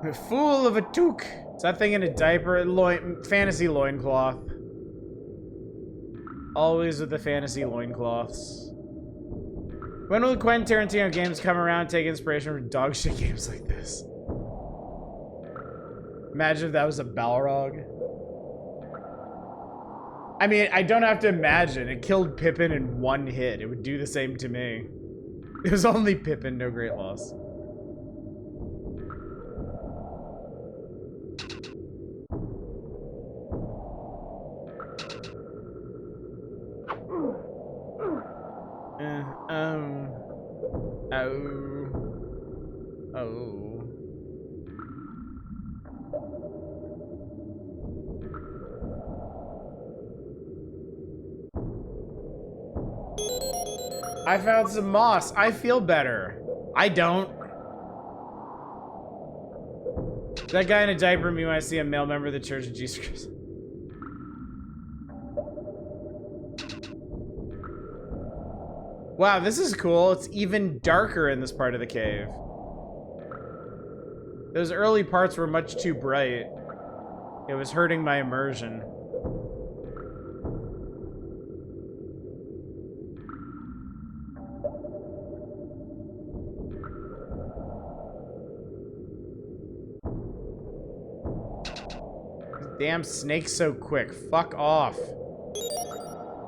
A fool of a toque. Is that thing in a diaper? Fantasy loincloth. Always with the fantasy loincloths. When will the Quentin Tarantino games come around and take inspiration from dog shit games like this? Imagine if that was a Balrog. I mean, I don't have to imagine. It killed Pippin in one hit. It would do the same to me. It was only Pippin, no great loss. Oh. I found some moss. I feel better. I don't. That guy in a diaper me when I see a male member of the Church of Jesus Christ. Wow, this is cool. It's even darker in this part of the cave. Those early parts were much too bright. It was hurting my immersion. Damn snake so quick. Fuck off.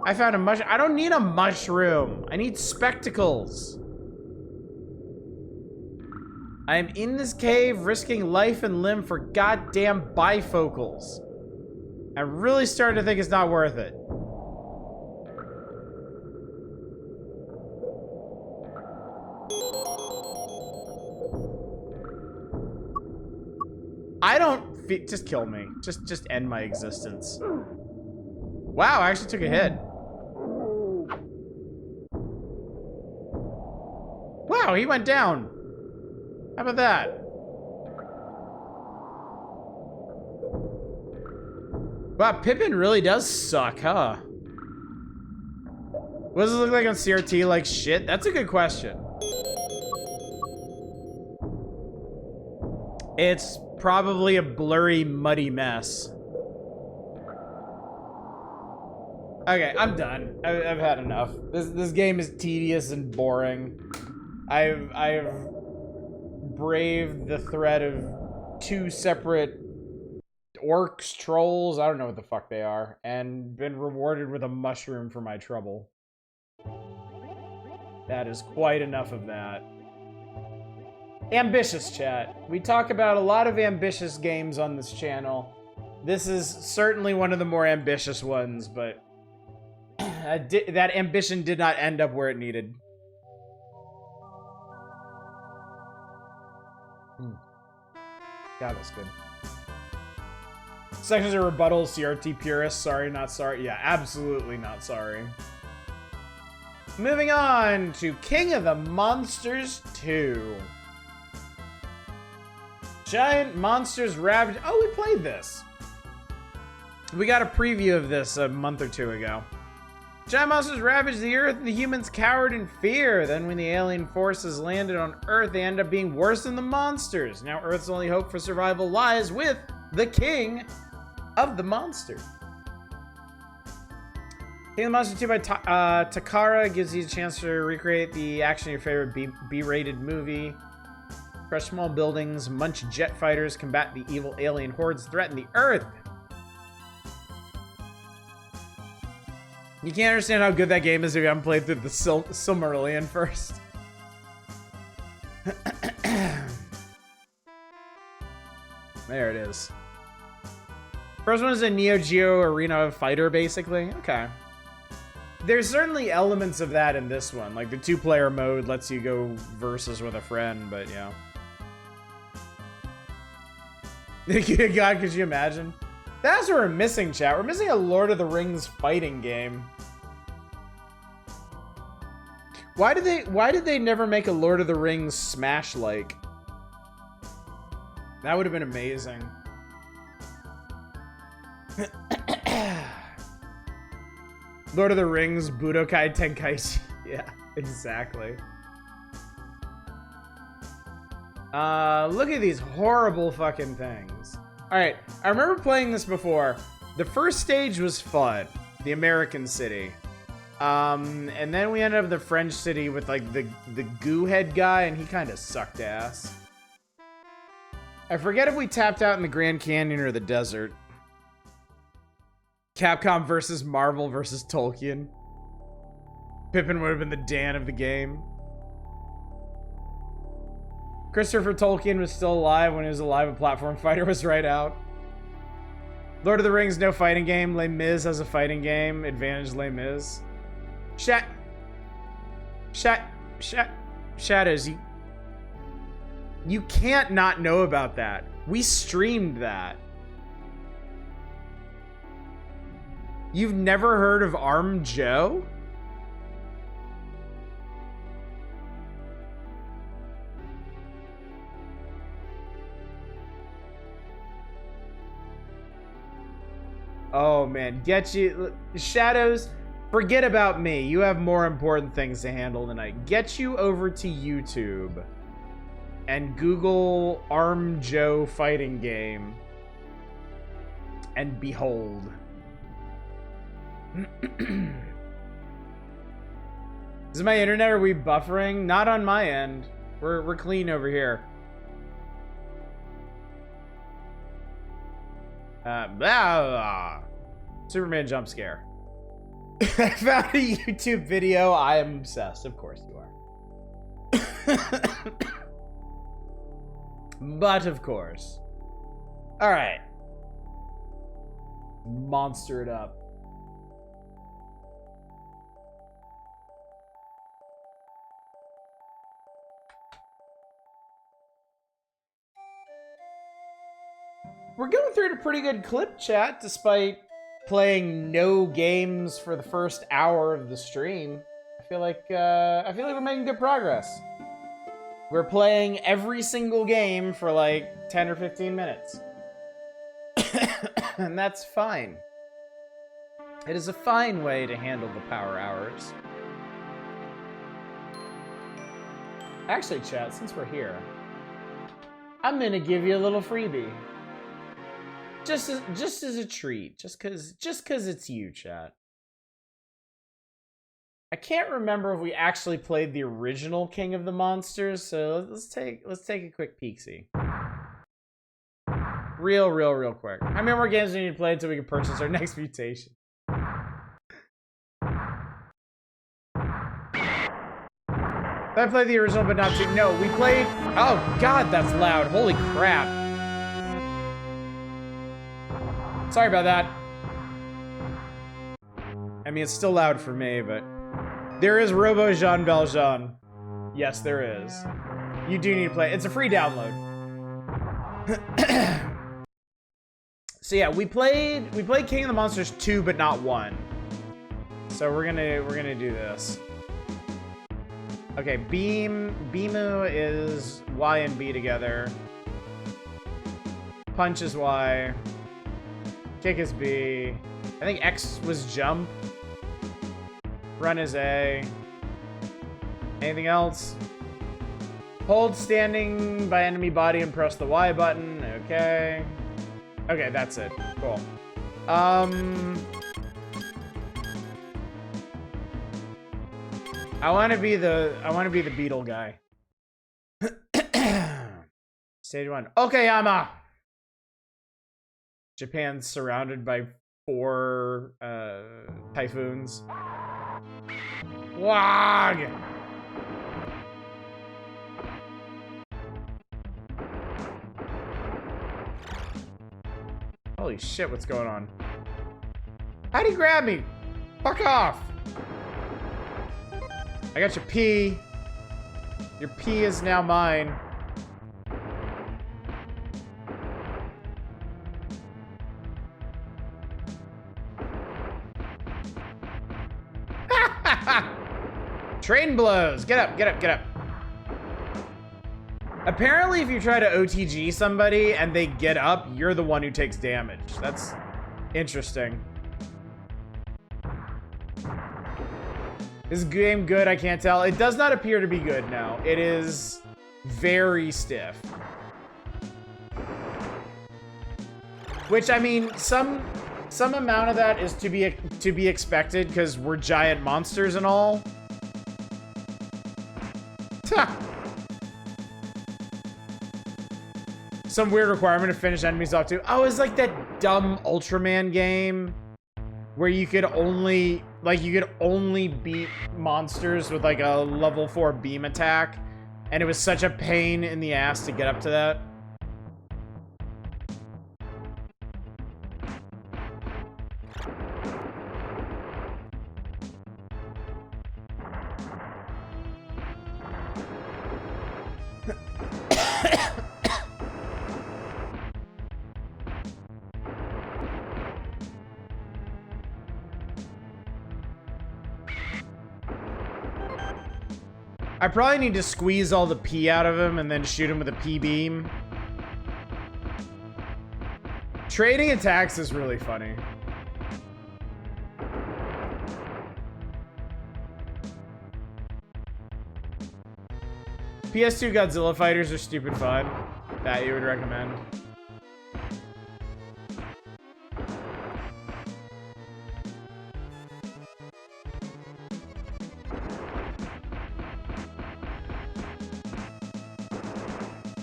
I found a mushroom. I don't need a mushroom. I need spectacles. I am in this cave risking life and limb for goddamn bifocals. I'm really starting to think it's not worth it. I don't feel, just kill me. Just end my existence. Wow, I actually took a hit. Wow, he went down. How about that? Wow, Pippin really does suck, huh? What does it look like on CRT? Like shit? That's a good question. It's probably a blurry, muddy mess. Okay, I'm done. I've had enough. This game is tedious and boring. I've braved the threat of 2 separate orcs, trolls, I don't know what the fuck they are, and been rewarded with a mushroom for my trouble. That is quite enough of that. Ambitious, chat. We talk about a lot of ambitious games on this channel. This is certainly one of the more ambitious ones, but that ambition did not end up where it needed. God, that's good. Sections of rebuttal, CRT purists. Sorry, not sorry. Yeah, absolutely not sorry. Moving on to King of the Monsters 2. Giant Monsters Ravage. Oh, we played this. We got a preview of this a month or 2 ago. Giant monsters ravaged the Earth and the humans cowered in fear. Then when the alien forces landed on Earth, they ended up being worse than the monsters. Now Earth's only hope for survival lies with the King of the Monsters. King of the Monsters 2 by Takara gives you a chance to recreate the action of your favorite B-rated movie. Crush small buildings, munch jet fighters, combat the evil alien hordes that threaten the Earth. You can't understand how good that game is if you haven't played through the Silmarillion first. There it is. First one is a Neo Geo arena fighter, basically. Okay. There's certainly elements of that in this one. Like the 2-player mode lets you go versus with a friend, but yeah. God, could you imagine? That's what we're missing, chat. We're missing a Lord of the Rings fighting game. Why did they never make a Lord of the Rings Smash-like? That would have been amazing. Lord of the Rings Budokai Tenkaichi. Yeah, exactly. Look at these horrible fucking things. Alright, I remember playing this before. The first stage was fun. The American city. And then we ended up in the French city with like the goo head guy, and he kind of sucked ass. I forget if we tapped out in the Grand Canyon or the desert. Capcom versus Marvel versus Tolkien. Pippin would have been the Dan of the game. Christopher Tolkien was still alive when he was alive. A platform fighter was right out. Lord of the Rings, no fighting game. Les Mis has a fighting game. Advantage Les Mis. Shadows, you can't not know about that. We streamed that. You've never heard of Arm Joe? Oh man, get you. Shadows, forget about me. You have more important things to handle tonight. Get you over to YouTube and Google Arm Joe fighting game. And behold. Is my internet, are we buffering? Not on my end. We're clean over here. Blah, blah. Superman jump scare. I found a YouTube video. I am obsessed. Of course you are. But of course. All right. Monster it up. We're going through a pretty good clip, chat, despite playing no games for the first hour of the stream. I feel like we're making good progress. We're playing every single game for like 10 or 15 minutes. And that's fine. It is a fine way to handle the power hours. Actually, chat, since we're here, I'm gonna give you a little freebie. Just as a treat, just cause it's you, chat. I can't remember if we actually played the original King of the Monsters, so let's take a quick peek-see. Real quick. How many more games do we need to play until we can purchase our next mutation? I played the original, but not two. No, we played. Oh God, that's loud! Holy crap! Sorry about that. I mean, it's still loud for me, but there is Robo Jean Valjean. Yes, there is. You do need to play. It's a free download. So yeah, we played King of the Monsters 2, but not 1. So we're gonna do this. Okay, Bimu is Y and B together. Punch is Y. Kick is B. I think X was jump. Run is A. Anything else? Hold standing by enemy body and press the Y button. Okay. Okay, that's it. Cool. I want to be the beetle guy. Stage 1. Okayama. Japan's surrounded by 4 typhoons. Wag! Holy shit, what's going on? How'd he grab me? Fuck off! I got your P. Your P is now mine. Train blows. Get up, get up, get up. Apparently, if you try to OTG somebody and they get up, you're the one who takes damage. That's interesting. Is the game good? I can't tell. It does not appear to be good now. It is very stiff. Which, I mean, some amount of that is to be expected because we're giant monsters and all. Some weird requirement to finish enemies off too. Oh, it's like that dumb Ultraman game where you could only beat monsters with like a level 4 beam attack, and it was such a pain in the ass to get up to that. I probably need to squeeze all the P out of him and then shoot him with a P beam. Trading attacks is really funny. PS2 Godzilla fighters are stupid fun. That you would recommend.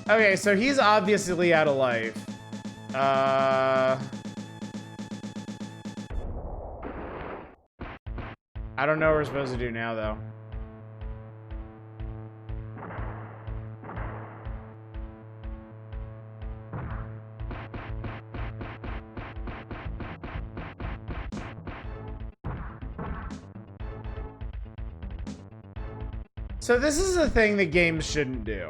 Okay, so he's obviously out of life. I don't know what we're supposed to do now, though. So this is the thing that games shouldn't do.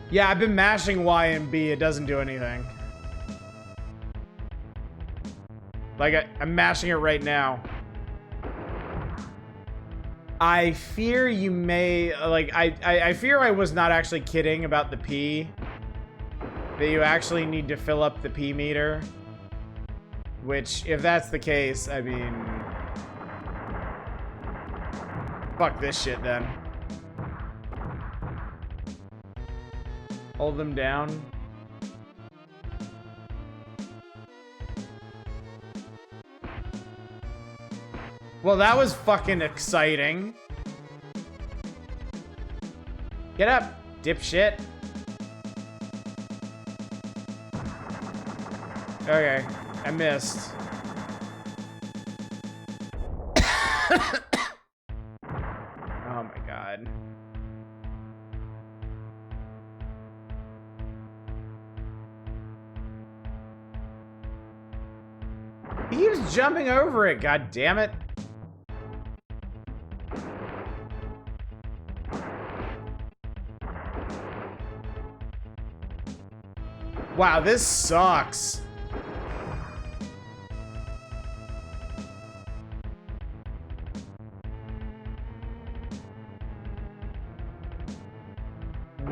Yeah, I've been mashing Y and B. It doesn't do anything. Like, I'm mashing it right now. I fear you may... Like, I fear I was not actually kidding about the P. That you actually need to fill up the P meter. Which, if that's the case, I mean... Fuck this shit, then. Hold them down. Well, that was fucking exciting. Get up, dipshit. Okay, I missed. Oh my god. He keeps jumping over it, god damn it. Wow, this sucks.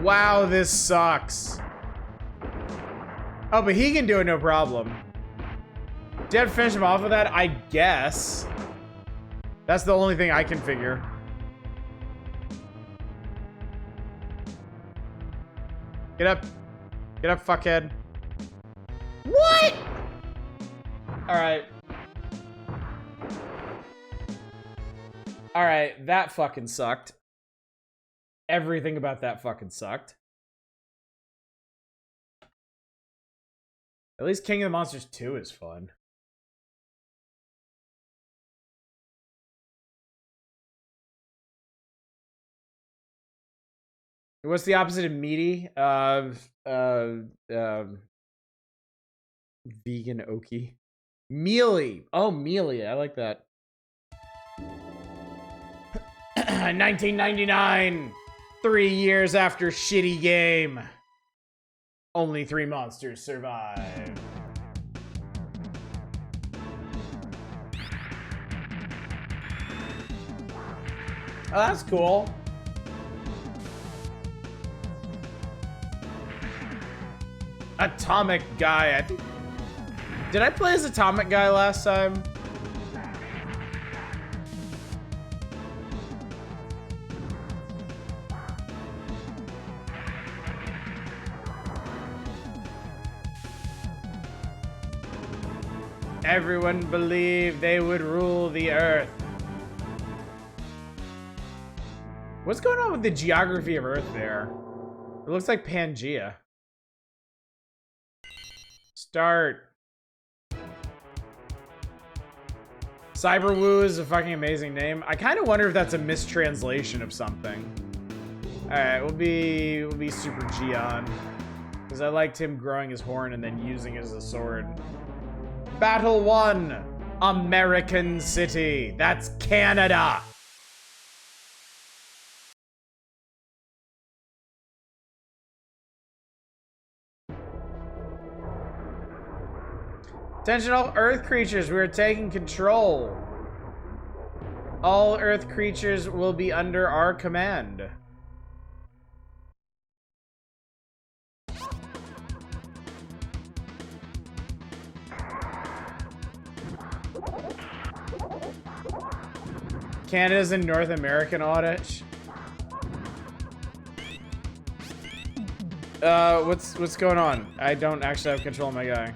Wow, this sucks. Oh, but he can do it no problem. Do you have to finish him off with that? I guess. That's the only thing I can figure. Get up. Get up, fuckhead. What? Alright. Alright, that fucking sucked. Everything about that fucking sucked. At least King of the Monsters 2 is fun. What's the opposite of meaty? Vegan oaky. Mealy. Oh, mealy. I like that. 1999. 3 years after shitty game. Only 3 monsters survive. Oh, that's cool. Atomic Guy. I think. Did I play as Atomic Guy last time? Everyone believed they would rule the earth. What's going on with the geography of Earth there? It looks like Pangea. Start. Cyberwoo is a fucking amazing name. I kind of wonder if that's a mistranslation of something. Alright, we'll be Super Gion. Because I liked him growing his horn and then using it as a sword. Battle 1! American City. That's Canada! Attention all Earth creatures, we are taking control. All Earth creatures will be under our command. Canada's in North American audit. What's going on? I don't actually have control of my guy.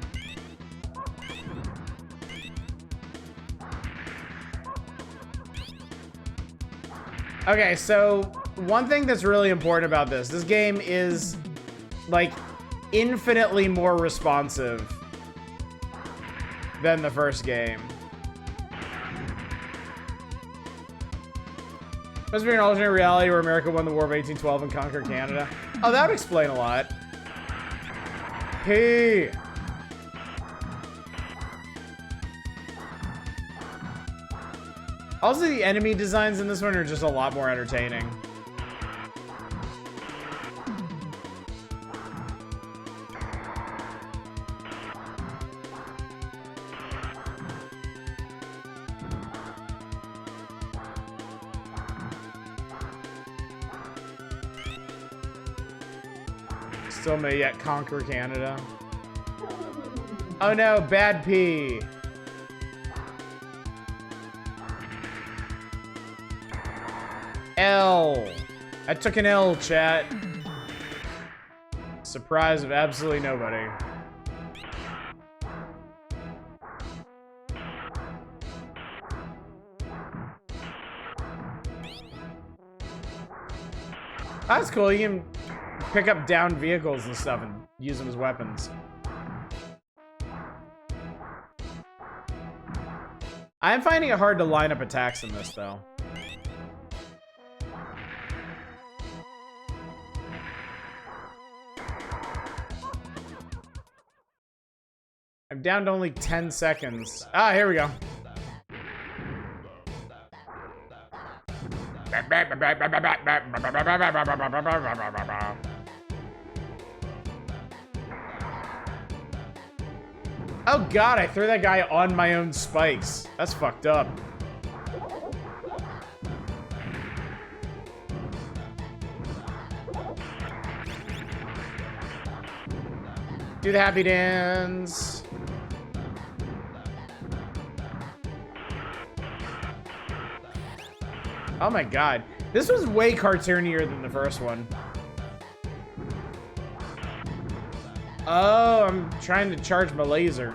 Okay, so one thing that's really important about this game is like infinitely more responsive than the first game. Must be an alternate reality where America won the War of 1812 and conquered Canada. Oh, that would explain a lot. Hey. Also, the enemy designs in this one are just a lot more entertaining. Still may yet conquer Canada. Oh no, bad P. L. I took an L, chat. Surprise of absolutely nobody. That's cool. You can pick up downed vehicles and stuff and use them as weapons. I'm finding it hard to line up attacks in this, though. I'm down to only 10 seconds. Ah, here we go. Oh god, I threw that guy on my own spikes. That's fucked up. Do the happy dance. Oh my god. This was way cartoonier than the first one. Oh, I'm trying to charge my laser.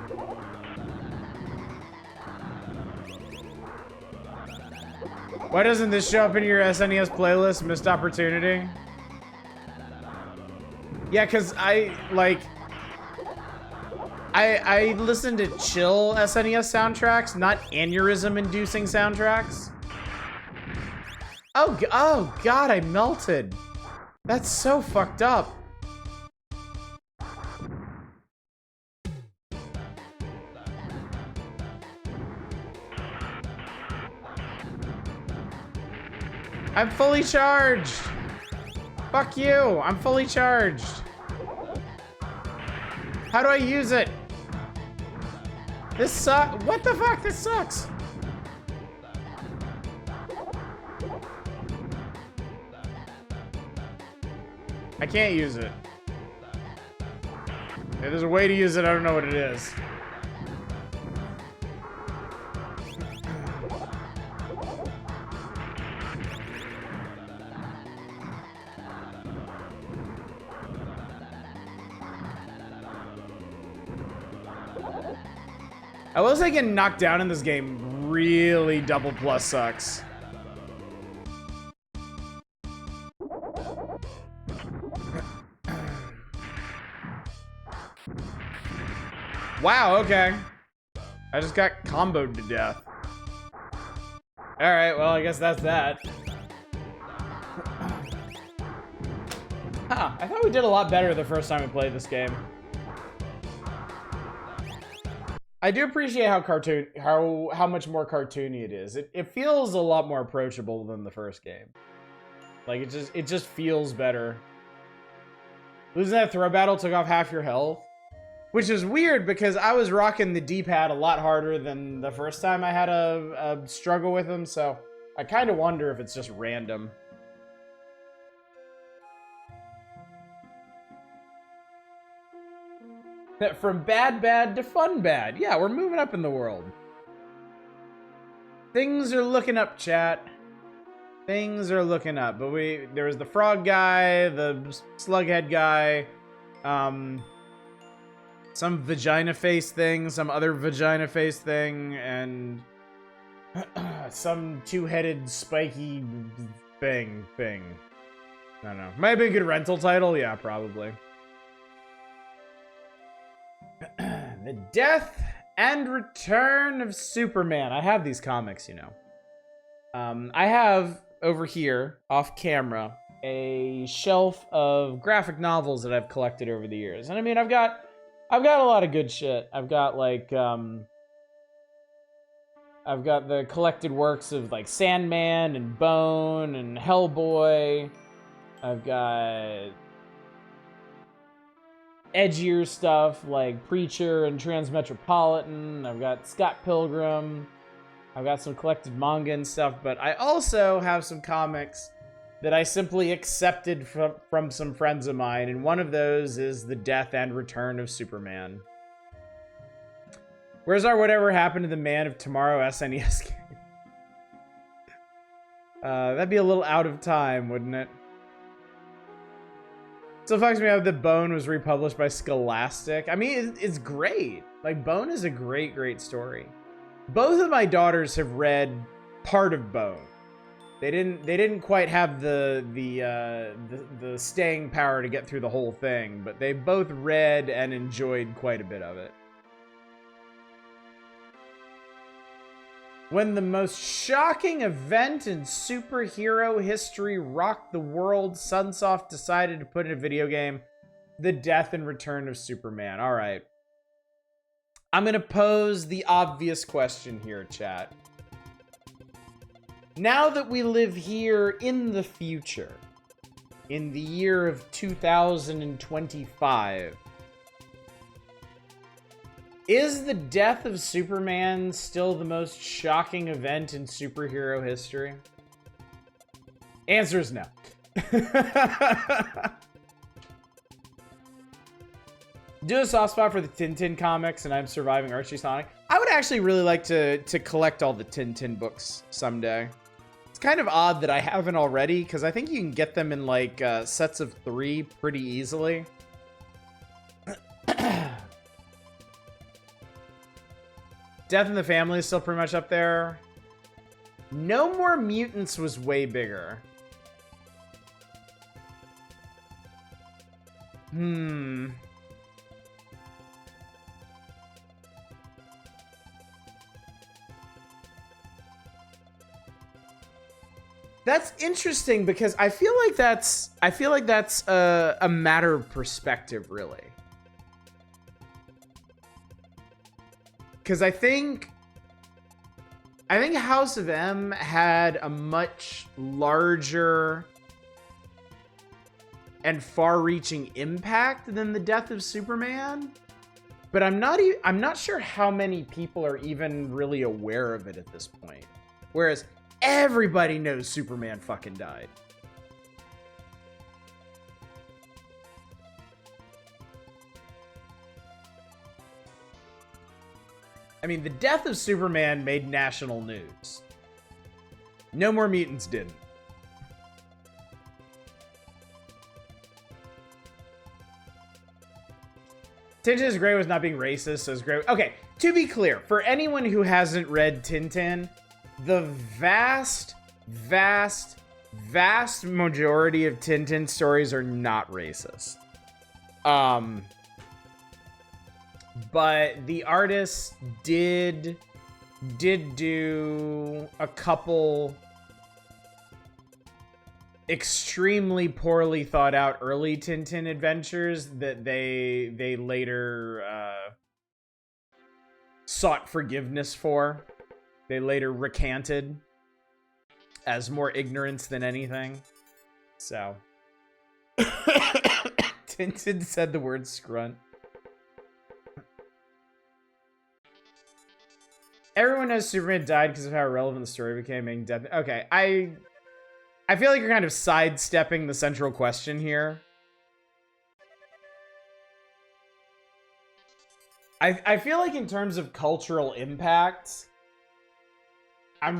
Why doesn't this show up in your SNES playlist? Missed opportunity? Yeah, because I listen to chill SNES soundtracks, not aneurysm-inducing soundtracks. Oh god, I melted. That's so fucked up. I'm fully charged. Fuck you. I'm fully charged. How do I use it? This sucks. What the fuck? This sucks. I can't use it. Yeah, there's a way to use it. I don't know what it is. I will say getting knocked down in this game really double plus sucks. Wow, okay. I just got comboed to death. Alright, well, I guess that's that. Huh, I thought we did a lot better the first time we played this game. I do appreciate how much more cartoony it is. It feels a lot more approachable than the first game. Like, it just feels better. Losing that throw battle took off half your health. Which is weird because I was rocking the D-pad a lot harder than the first time I had a struggle with him, so I kind of wonder if it's just random. From bad to fun bad. Yeah, we're moving up in the world. Things are looking up, chat. Things are looking up. But there was the frog guy, the slughead guy, some vagina face thing, some other vagina face thing, and some two-headed spiky thing. I don't know. Might have been a good rental title. Yeah, probably. The Death and Return of Superman. I have these comics, you know. I have over here, off camera, a shelf of graphic novels that I've collected over the years. And I mean, I've got a lot of good shit. I've got like I've got the collected works of like Sandman and Bone and Hellboy. I've got edgier stuff like Preacher and Transmetropolitan. I've got Scott Pilgrim. I've got some collected manga and stuff, but I also have some comics that I simply accepted from some friends of mine, and one of those is The Death and Return of Superman. Where's our Whatever Happened to the Man of Tomorrow SNES game? That'd be a little out of time, wouldn't it? Still fucks me up that Bone was republished by Scholastic. I mean, it's great. Like, Bone is a great story. Both of my daughters have read part of Bone. They didn't quite have the staying power to get through the whole thing, but they both read and enjoyed quite a bit of it. When the most shocking event in superhero history rocked the world, Sunsoft decided to put in a video game, The Death and Return of Superman. All right. I'm going to pose the obvious question here, chat. Now that we live here in the future, in the year of 2025, is the death of Superman still the most shocking event in superhero history? Answer is no. Do a soft spot for the Tintin comics, and I'm surviving Archie Sonic. I would actually really like to collect all the Tintin books someday. It's kind of odd that I haven't already, because I think you can get them in like sets of 3 pretty easily. Death in the Family is still pretty much up there. No More Mutants was way bigger. That's interesting because I feel like that's a matter of perspective, really. Because I think House of M had a much larger and far-reaching impact than the death of Superman, but I'm not sure how many people are even really aware of it at this point. Whereas everybody knows Superman fucking died. I mean, the death of Superman made national news. No More Mutants didn't. Tintin is great with not being racist, so it's great. Okay, to be clear, for anyone who hasn't read Tintin, the vast majority of Tintin stories are not racist. But the artists did did do a couple extremely poorly thought out early Tintin adventures that they later sought forgiveness for. They later recanted as more ignorance than anything. So Tintin said the word scrunt. Everyone knows Superman died because of how irrelevant the story became. Making death. Okay, I feel like you're kind of sidestepping the central question here. I feel like in terms of cultural impact, I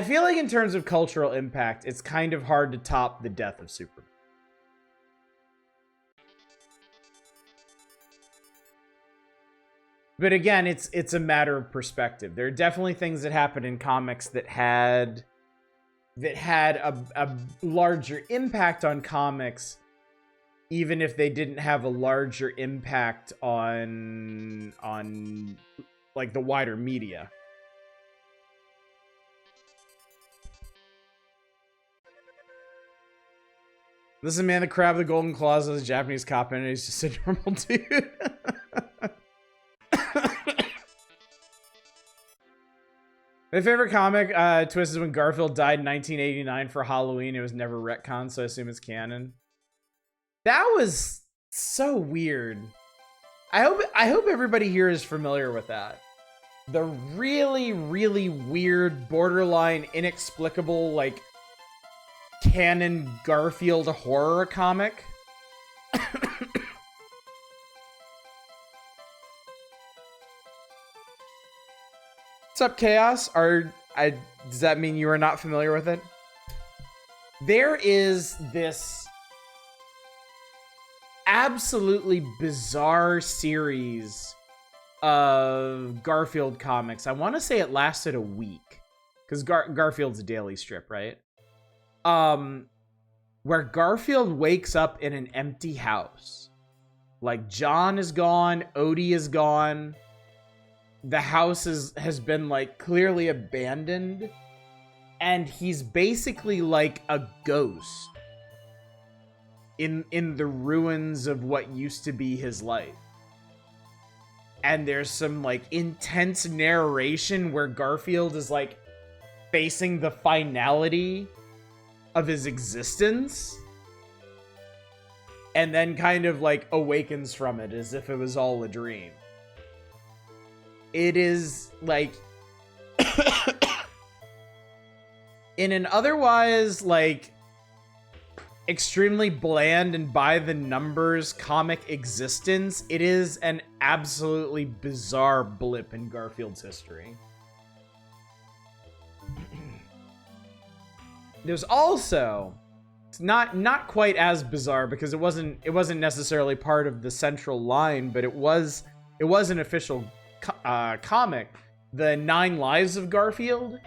feel like in terms of cultural impact, it's kind of hard to top the death of Superman. But again, it's a matter of perspective. There are definitely things that happen in comics that had a larger impact on comics, even if they didn't have a larger impact on like the wider media. Listen, man, the crab with the golden claws is a Japanese cop, and he's just a normal dude. My favorite comic twist is when Garfield died in 1989 for Halloween. It was never retconned, so I assume it's canon. That was so weird. I hope everybody here is familiar with that. The really, really weird, borderline inexplicable, like, canon Garfield horror comic. What's up, Chaos? Does that mean you are not familiar with it? There is this absolutely bizarre series of Garfield comics. I want to say it lasted a week, because Garfield's a daily strip, right? Where Garfield wakes up in an empty house. Like, John is gone, Odie is gone. The house has been, like, clearly abandoned, and he's basically like a ghost in the ruins of what used to be his life. And there's some, like, intense narration where Garfield is, like, facing the finality of his existence, and then kind of, like, awakens from it as if it was all a dream. It is, like, in an otherwise, like, extremely bland and by the numbers comic existence, it is an absolutely bizarre blip in Garfield's history. There's also, it's not quite as bizarre because it wasn't necessarily part of the central line, but it was an official comic, The 9 Lives of Garfield,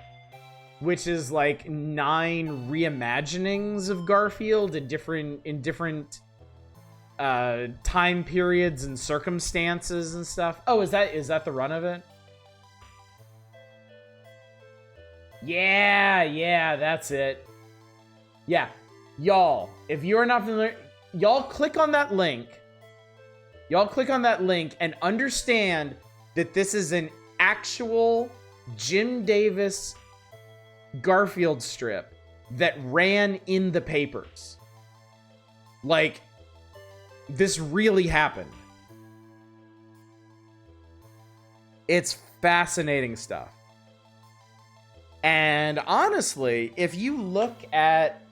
which is like 9 reimaginings of Garfield in different time periods and circumstances and stuff. Oh, is that the run of it? Yeah, that's it. Yeah, y'all, if you're not familiar, y'all click on that link. Y'all click on that link and understand that this is an actual Jim Davis Garfield strip that ran in the papers. Like, this really happened. It's fascinating stuff. And honestly, if you look at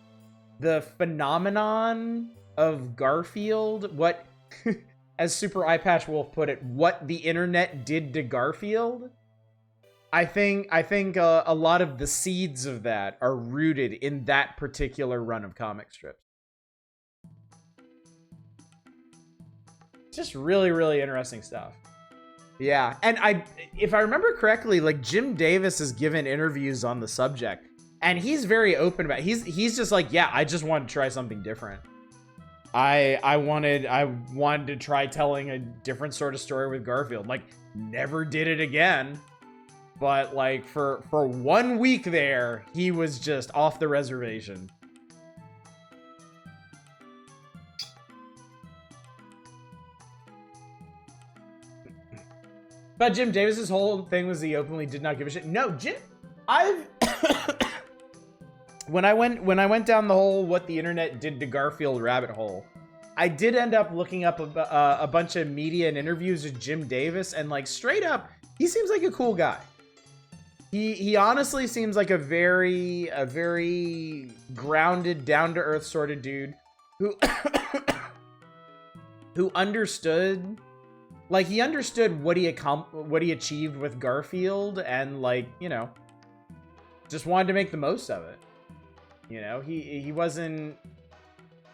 the phenomenon of Garfield, what, as Super Eyepatch Wolf put it, what the internet did to Garfield, I think a lot of the seeds of that are rooted in that particular run of comic strips. Just really, really interesting stuff. Yeah, and if I remember correctly, like, Jim Davis has given interviews on the subject, and he's very open about it. He's just like, yeah, I just wanted to try something different. I wanted to try telling a different sort of story with Garfield. Like, never did it again. But like for 1 week there, he was just off the reservation. But Jim Davis's whole thing was he openly did not give a shit. No, Jim, I've when I went down the whole what the internet did to Garfield rabbit hole, I did end up looking up a bunch of media and interviews with Jim Davis, and like straight up, he seems like a cool guy. He honestly seems like a very grounded, down to earth sort of dude who who understood. Like, he understood what he achieved with Garfield, and, like, you know, just wanted to make the most of it. You know, he wasn't...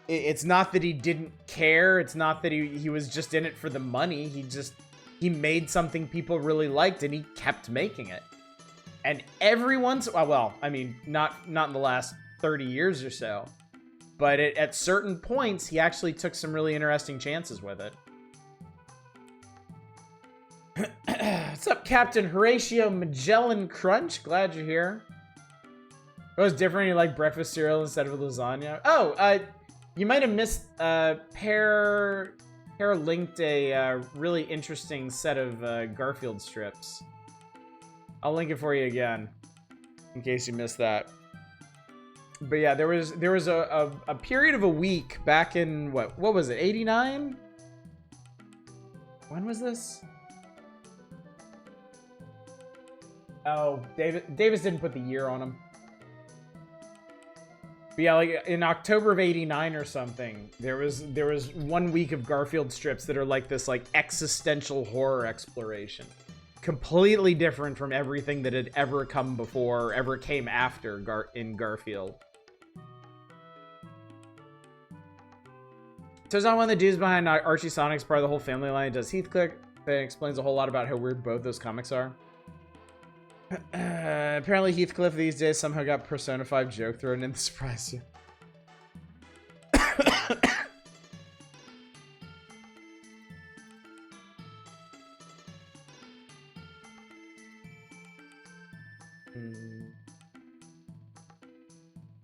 It's not that he didn't care. It's not that he was just in it for the money. He made something people really liked, and he kept making it. And every once... Well, I mean, not in the last 30 years or so. But at certain points, he actually took some really interesting chances with it. What's up, Captain Horatio Magellan Crunch? Glad you're here. It was different. You like breakfast cereal instead of lasagna. Oh, you might have missed. Pear linked a really interesting set of Garfield strips. I'll link it for you again, in case you missed that. But yeah, there was a period of a week back in what was it? '89? When was this? Oh, Davis didn't put the year on him. But yeah, like in October of '89 or something, there was 1 week of Garfield strips that are like this like existential horror exploration. Completely different from everything that had ever come before or ever came after in Garfield. So it's not one of the dudes behind Archie Sonic's part of the whole family line. It does Heathcliff. That explains a whole lot about how weird both those comics are. Apparently Heathcliff these days somehow got Persona 5 joke thrown in to surprise you.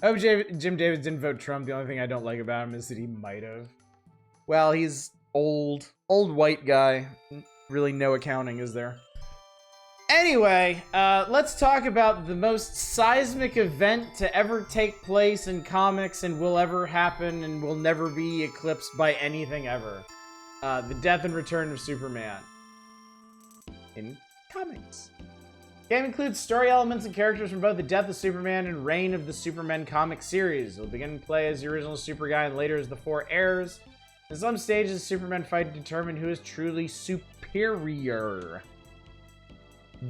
Oh, Jim Davis didn't vote Trump. The only thing I don't like about him is that he might have. Well, he's old white guy. Really no accounting, is there? Anyway, let's talk about the most seismic event to ever take place in comics and will ever happen and will never be eclipsed by anything ever. The death and return of Superman. In comics. The game includes story elements and characters from both the death of Superman and reign of the Superman comic series. It'll begin play as the original Super Guy and later as the four heirs. In some stages, Superman fight to determine who is truly superior.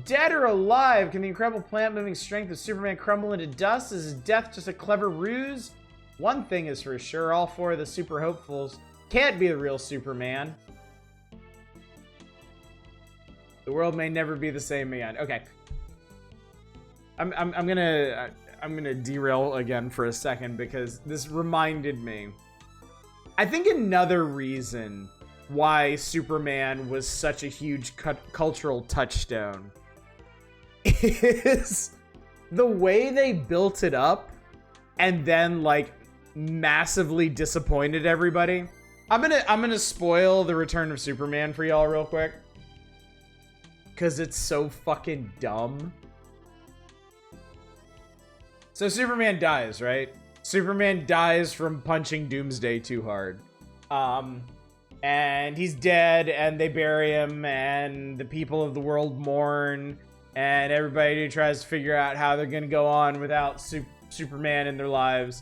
Dead or alive? Can the incredible plant-moving strength of Superman crumble into dust? Is his death just a clever ruse? One thing is for sure, all four of the super hopefuls can't be the real Superman. The world may never be the same again. Okay. I'm gonna derail again for a second because this reminded me. I think another reason why Superman was such a huge cultural touchstone is the way they built it up and then like massively disappointed everybody. I'm gonna spoil the return of Superman for y'all real quick because it's so fucking dumb. So Superman dies, right? Superman dies from punching Doomsday too hard. And he's dead, and they bury him, and the people of the world mourn, and everybody tries to figure out how they're gonna go on without Superman in their lives.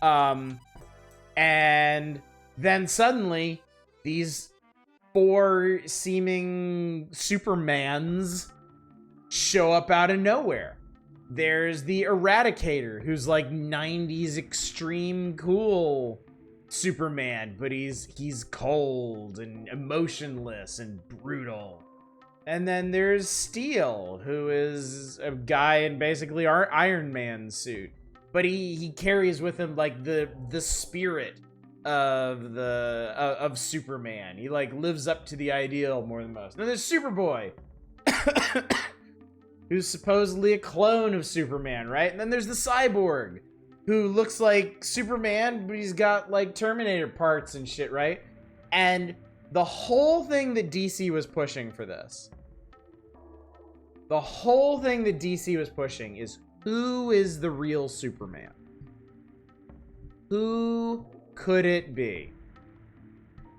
And then suddenly, these four seeming Supermans show up out of nowhere. There's the Eradicator, who's like 90s extreme cool Superman, but he's cold and emotionless and brutal. And then there's Steel, who is a guy in basically our Iron Man suit, but he carries with him like the spirit of Superman. He like lives up to the ideal more than most. Then there's Superboy, who's supposedly a clone of Superman, right? And then there's the Cyborg, who looks like Superman, but he's got like Terminator parts and shit, right? And the whole thing that DC was pushing for this, the whole thing that DC was pushing is, who is the real Superman? Who could it be?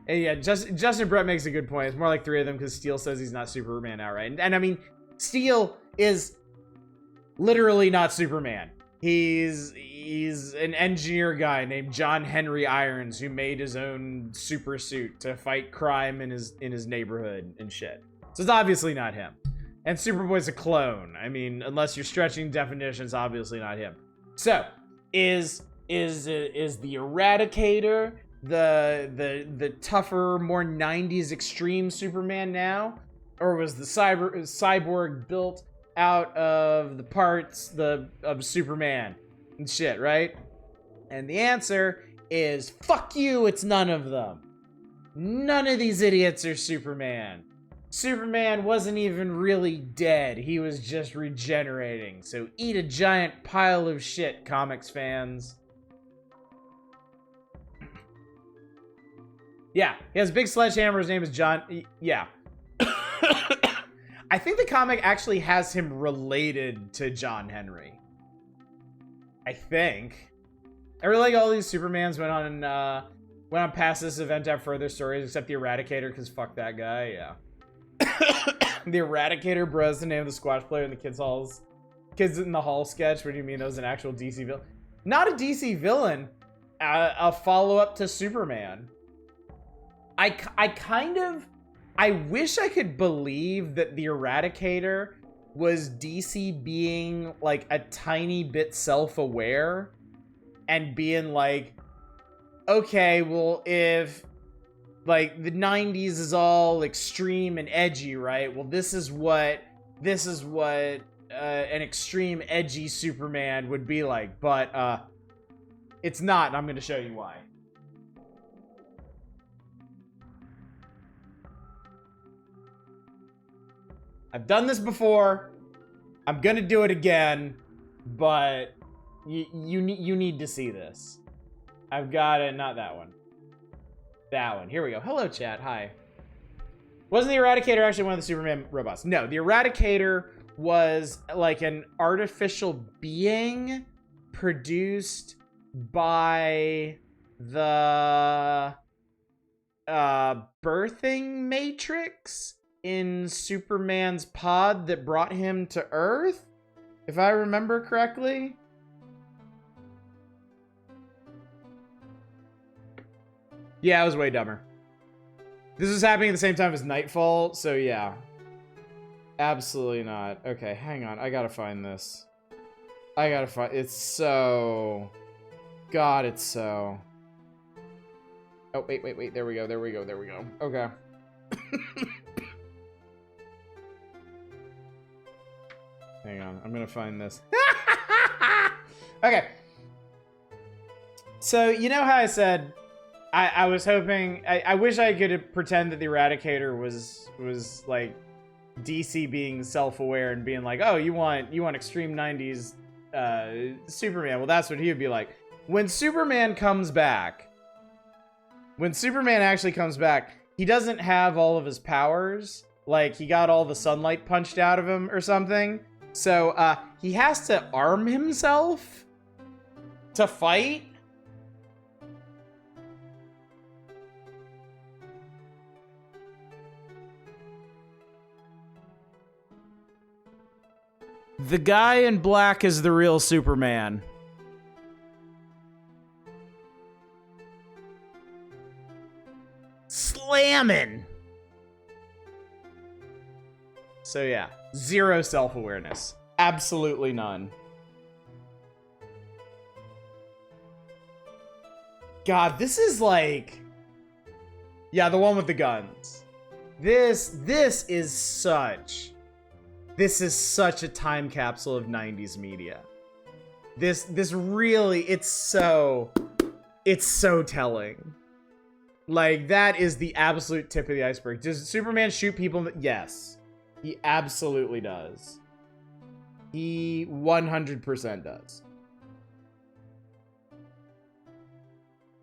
And yeah, Justin Brett makes a good point. It's more like 3 of them because Steel says he's not Superman now, right? And I mean, Steel is literally not Superman. He's an engineer guy named John Henry Irons who made his own super suit to fight crime in his neighborhood and shit. So it's obviously not him. And Superboy's a clone. I mean, unless you're stretching definitions, obviously not him. So is the Eradicator the tougher, more 90s extreme Superman now? Or was the Cyborg built out of the parts of Superman and shit, right? And the answer is, fuck you, it's none of them. None of these idiots are Superman. Superman wasn't even really dead. He was just regenerating. So eat a giant pile of shit, comics fans. Yeah, he has a big sledgehammer. His name is John. Yeah. I think the comic actually has him related to John Henry. I think. I really like all these Supermans went on past this event to have further stories, except the Eradicator, because fuck that guy, yeah. The Eradicator, bro, is the name of the squash player in the Kids in the Hall sketch. What do you mean that was an actual DC villain? Not a DC villain. A follow-up to Superman. I wish I could believe that the Eradicator was DC being like a tiny bit self-aware and being like, okay, well, if like the 90s is all extreme and edgy, right? Well, this is what an extreme edgy Superman would be like, but it's not, and I'm going to show you why. I've done this before. I'm gonna do it again, but you need to see this. I've got it. Not that one. That one. Here we go. Hello, chat. Hi. Wasn't the Eradicator actually one of the Superman robots? No, the Eradicator was like an artificial being produced by the birthing matrix in Superman's pod that brought him to Earth, if I remember correctly. Yeah, it was way dumber. This was happening at the same time as Nightfall, so yeah. Absolutely not. Okay, hang on. I gotta find this. It's so... God, it's so... Oh, wait. There we go. Okay. Hang on, I'm gonna find this. Okay. So, you know how I said I was hoping, I wish I could pretend that the Eradicator was like DC being self-aware and being like, oh, you want extreme 90s Superman. Well, that's what he would be like. When Superman actually comes back, he doesn't have all of his powers. Like, he got all the sunlight punched out of him or something. So, he has to arm himself to fight. The guy in black is the real Superman. Slamming. So yeah, zero self-awareness. Absolutely none. God, this is like... Yeah, the one with the guns. This is such a time capsule of 90s media. This really, it's so telling. Like, that is the absolute tip of the iceberg. Does Superman shoot people? Yes. He absolutely does. He 100% does.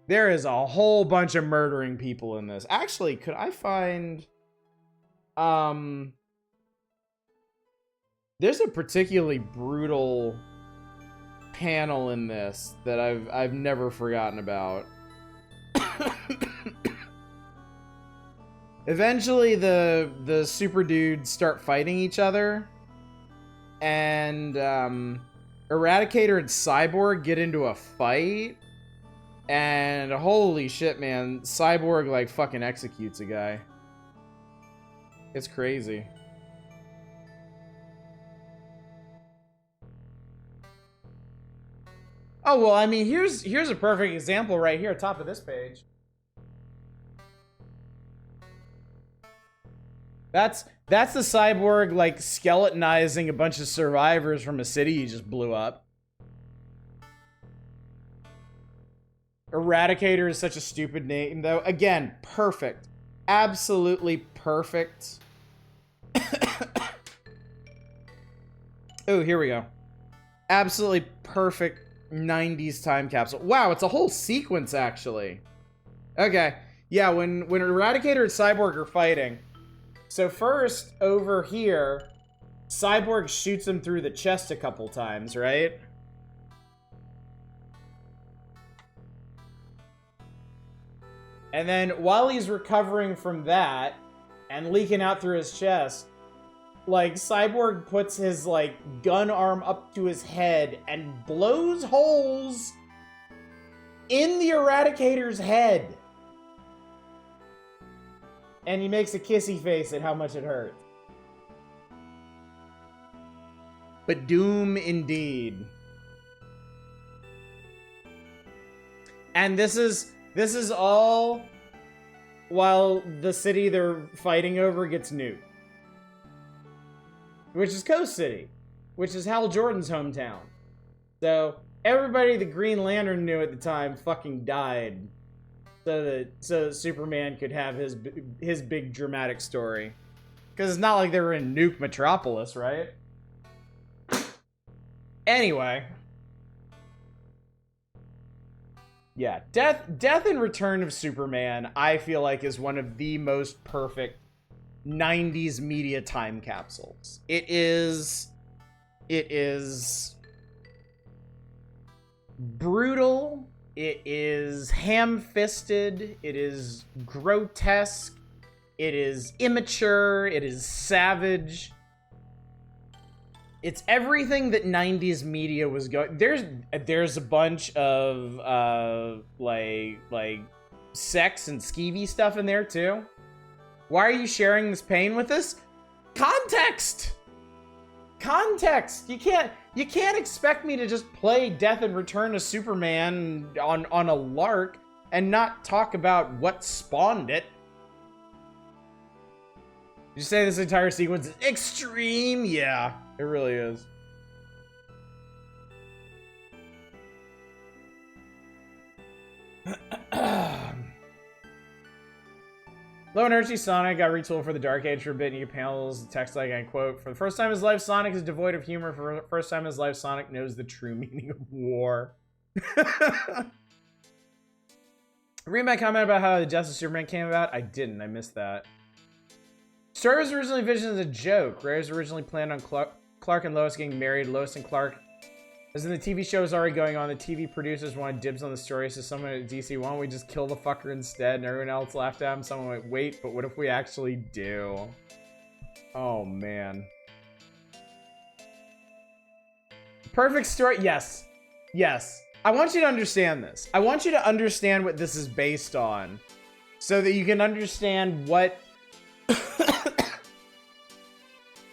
There is a whole bunch of murdering people in this. Actually, could I find... There's a particularly brutal panel in this that I've never forgotten about. Eventually, the super dudes start fighting each other, and Eradicator and Cyborg get into a fight, and holy shit, man, Cyborg like fucking executes a guy. It's crazy. Oh well, I mean, here's a perfect example right here, top of this page. That's the Cyborg, like, skeletonizing a bunch of survivors from a city he just blew up. Eradicator is such a stupid name, though. Again, perfect. Absolutely perfect. Oh, here we go. Absolutely perfect 90s time capsule. Wow, it's a whole sequence, actually. Okay. Yeah, when Eradicator and Cyborg are fighting... So first, over here, Cyborg shoots him through the chest a couple times, right? And then while he's recovering from that and leaking out through his chest, like, Cyborg puts his, like, gun arm up to his head and blows holes in the Eradicator's head. And he makes a kissy face at how much it hurts. But doom indeed. And this is all while the city they're fighting over gets nuked. Which is Coast City. Which is Hal Jordan's hometown. So, everybody the Green Lantern knew at the time fucking died. So that Superman could have his big dramatic story. Because it's not like they were in Nuke Metropolis, right? Anyway. Yeah, Death and Return of Superman, I feel like, is one of the most perfect 90s media time capsules. It is brutal. It is ham-fisted, it is grotesque, it is immature, it is savage. It's everything that 90s media was going... There's a bunch of, like, sex and skeevy stuff in there, too. Why are you sharing this pain with us? Context! Context! You can't expect me to just play Death and Return of Superman on a lark and not talk about what spawned it. Did you say this entire sequence is extreme? Yeah, it really is. Low energy Sonic got retooled for the Dark Age for a bit. New panels, text like, and quote, "For the first time in his life, Sonic is devoid of humor. For the first time in his life, Sonic knows the true meaning of war." Read my comment about how the Justice Superman came about. I didn't. I missed that. Story was originally envisioned as a joke. Ray was originally planned on Clark and Lois getting married. Lois and Clark, as in the TV show is already going on, the TV producers wanted dibs on the story, so someone at DC, why don't we just kill the fucker instead? And everyone else laughed at him. Someone went, wait, but what if we actually do? Oh, man. Perfect story. Yes. Yes. I want you to understand this. I want you to understand what this is based on, so that you can understand what...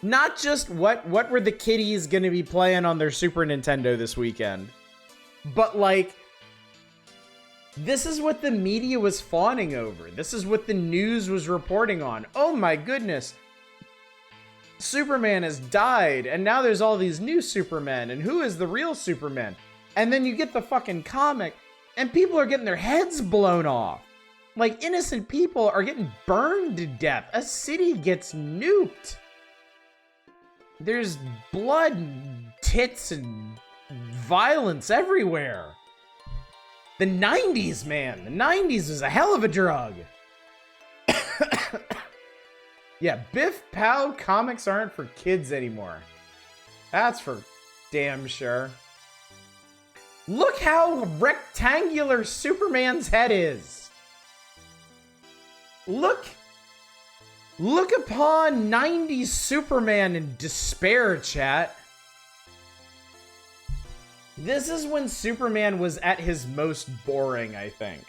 Not just what were the kiddies gonna be playing on their Super Nintendo this weekend, but like, this is what the media was fawning over. This is what the news was reporting on. Oh my goodness. Superman has died, and now there's all these new Supermen, and who is the real Superman? And then you get the fucking comic, and people are getting their heads blown off. Like, innocent people are getting burned to death. A city gets nuked. There's blood and tits and violence everywhere. The 90s, man. The 90s is a hell of a drug. Yeah, Biff Pow comics aren't for kids anymore. That's for damn sure. Look how rectangular Superman's head is. Look upon 90s Superman in despair, chat. This is when Superman was at his most boring, I think.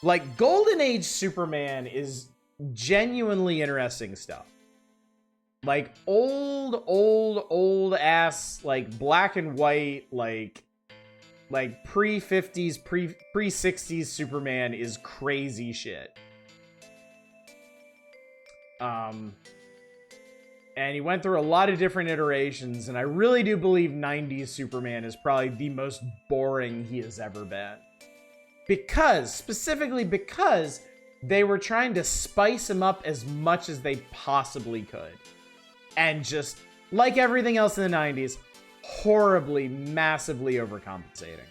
Like, Golden Age Superman is genuinely interesting stuff. Like, old ass, like, black and white, like pre-50s, pre-60s Superman is crazy shit. And he went through a lot of different iterations, and I really do believe 90s Superman is probably the most boring he has ever been. Specifically because they were trying to spice him up as much as they possibly could. And just, like everything else in the 90s, horribly, massively overcompensating.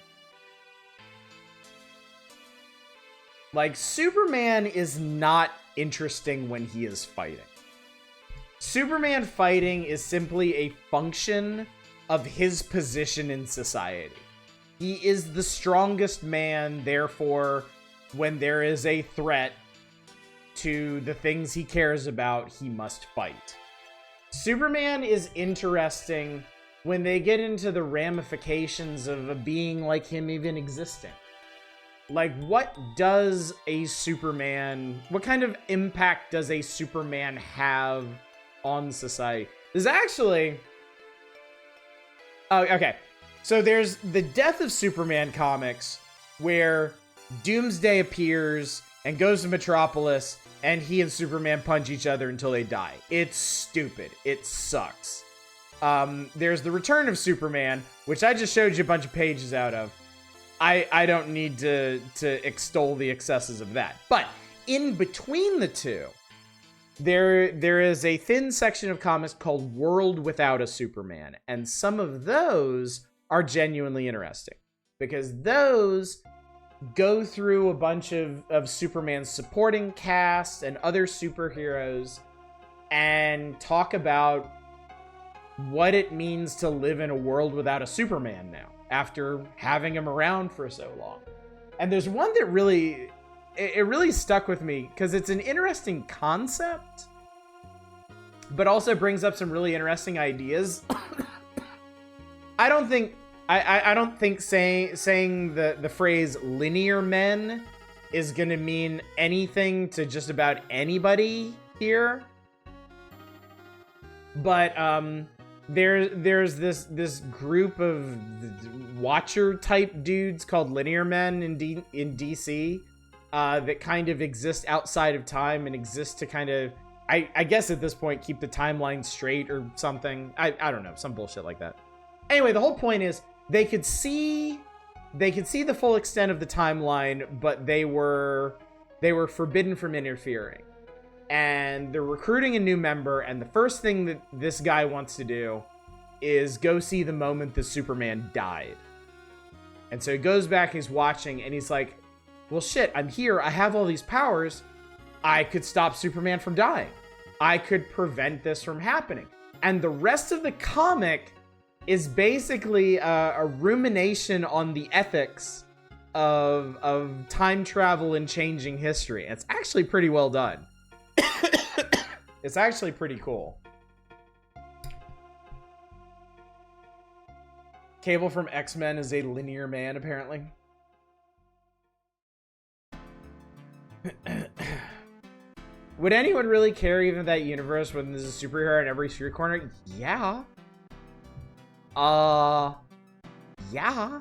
Like, Superman is not interesting when he is fighting. Superman fighting is simply a function of his position in society. He is the strongest man, therefore, when there is a threat to the things he cares about, he must fight. Superman is interesting when they get into the ramifications of a being like him even existing. Like, what does a Superman, what kind of impact does a Superman have on society? There's actually, oh, okay. So there's the Death of Superman comics where Doomsday appears and goes to Metropolis and he and Superman punch each other until they die. It's stupid. It sucks. There's the Return of Superman, which I just showed you a bunch of pages out of. I don't need to extol the excesses of that. But in between the two, there is a thin section of comics called World Without a Superman. And some of those are genuinely interesting. Because those go through a bunch of Superman's supporting cast and other superheroes and talk about what it means to live in a world without a Superman now, after having him around for so long. And there's one that really, it really stuck with me because it's an interesting concept, but also brings up some really interesting ideas. I don't think saying the phrase linear men is gonna mean anything to just about anybody here. But there's this group of Watcher type dudes called linear men in DC that kind of exist outside of time and exist to kind of, I guess at this point, keep the timeline straight or something. I don't know, some bullshit like that. Anyway, the whole point is they could see the full extent of the timeline, but they were forbidden from interfering. And they're recruiting a new member, and the first thing that this guy wants to do is go see the moment that Superman died. And so he goes back, he's watching, and he's like, well, shit, I'm here, I have all these powers, I could stop Superman from dying. I could prevent this from happening. And the rest of the comic is basically a rumination on the ethics of time travel and changing history. It's actually pretty well done. It's actually pretty cool. Cable from X-Men is a linear man, apparently. Would anyone really care even that universe when there's a superhero in every street corner? Yeah. Yeah.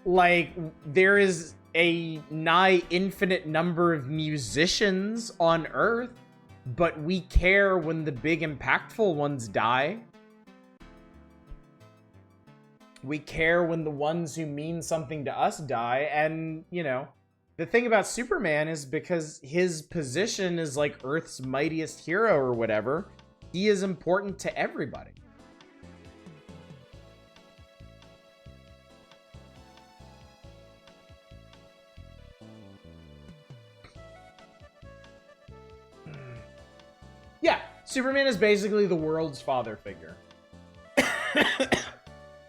Like, there is a nigh infinite number of musicians on Earth, but we care when the big impactful ones die. We care when the ones who mean something to us die, and, you know, the thing about Superman is because his position is like Earth's mightiest hero or whatever, he is important to everybody. Yeah, Superman is basically the world's father figure.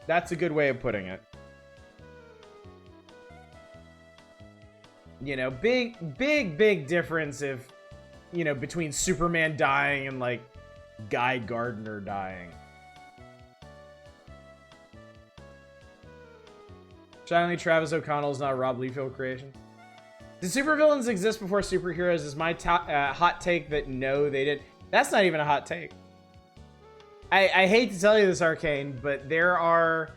That's a good way of putting it. You know, big difference if, you know, between Superman dying and, like, Guy Gardner dying. Finally, Travis O'Connell is not a Rob Liefeld creation. Did supervillains exist before superheroes? Is my hot take that no, they didn't. That's not even a hot take. I hate to tell you this, Arcane, but there are...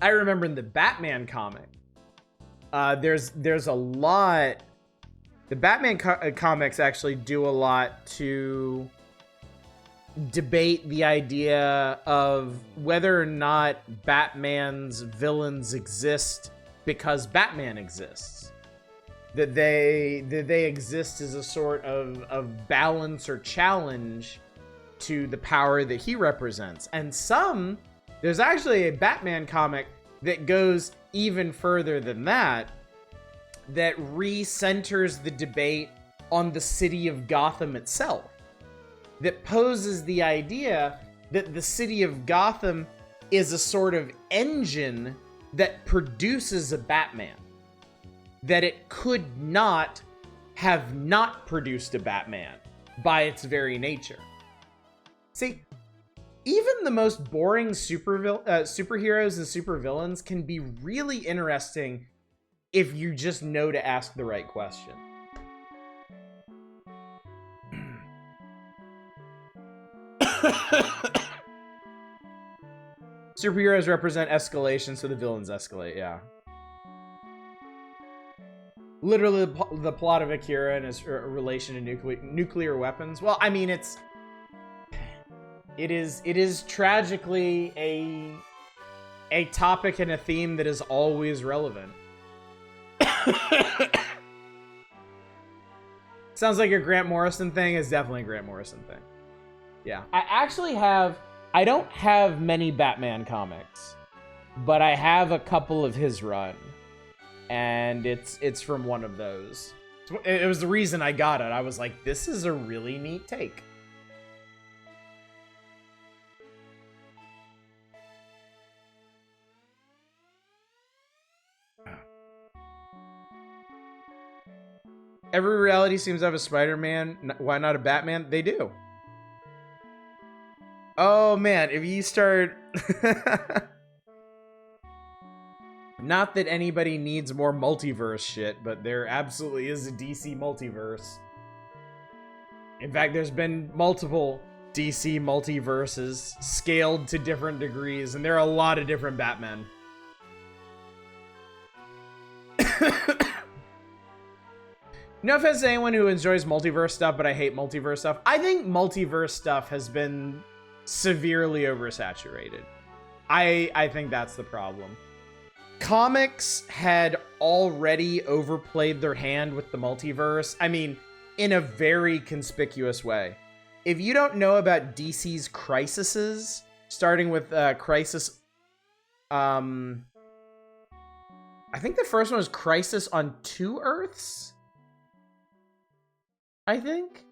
I remember in the Batman comic, there's a lot... The Batman comics actually do a lot to debate the idea of whether or not Batman's villains exist because Batman exists. That they exist as a sort of balance or challenge to the power that he represents. And there's actually a Batman comic that goes even further than that re-centers the debate on the city of Gotham itself. That poses the idea that the city of Gotham is a sort of engine that produces a Batman. That it could not have not produced a Batman by its very nature. See, even the most boring superheroes and supervillains can be really interesting if you just know to ask the right question. Superheroes represent escalation, so the villains escalate, yeah. Literally the plot of Akira and its relation to nuclear weapons. Well, I mean, it is tragically a topic and a theme that is always relevant. Sounds like your Grant Morrison thing is definitely a Grant Morrison thing. Yeah. I don't have many Batman comics, but I have a couple of his run. And it's from one of those. It was the reason I got it. I was like, this is a really neat take. Every reality seems to have a Spider-Man. Why not a Batman? They do. Oh man, if you start... Not that anybody needs more multiverse shit, but there absolutely is a DC multiverse. In fact, there's been multiple DC multiverses scaled to different degrees, and there are a lot of different Batmen. No offense to anyone who enjoys multiverse stuff, but I hate multiverse stuff. I think multiverse stuff has been severely oversaturated. I think that's the problem. Comics had already overplayed their hand with the multiverse. I mean, in a very conspicuous way. If you don't know about DC's crises, starting with Crisis... I think the first one was Crisis on 2 Earths? I think?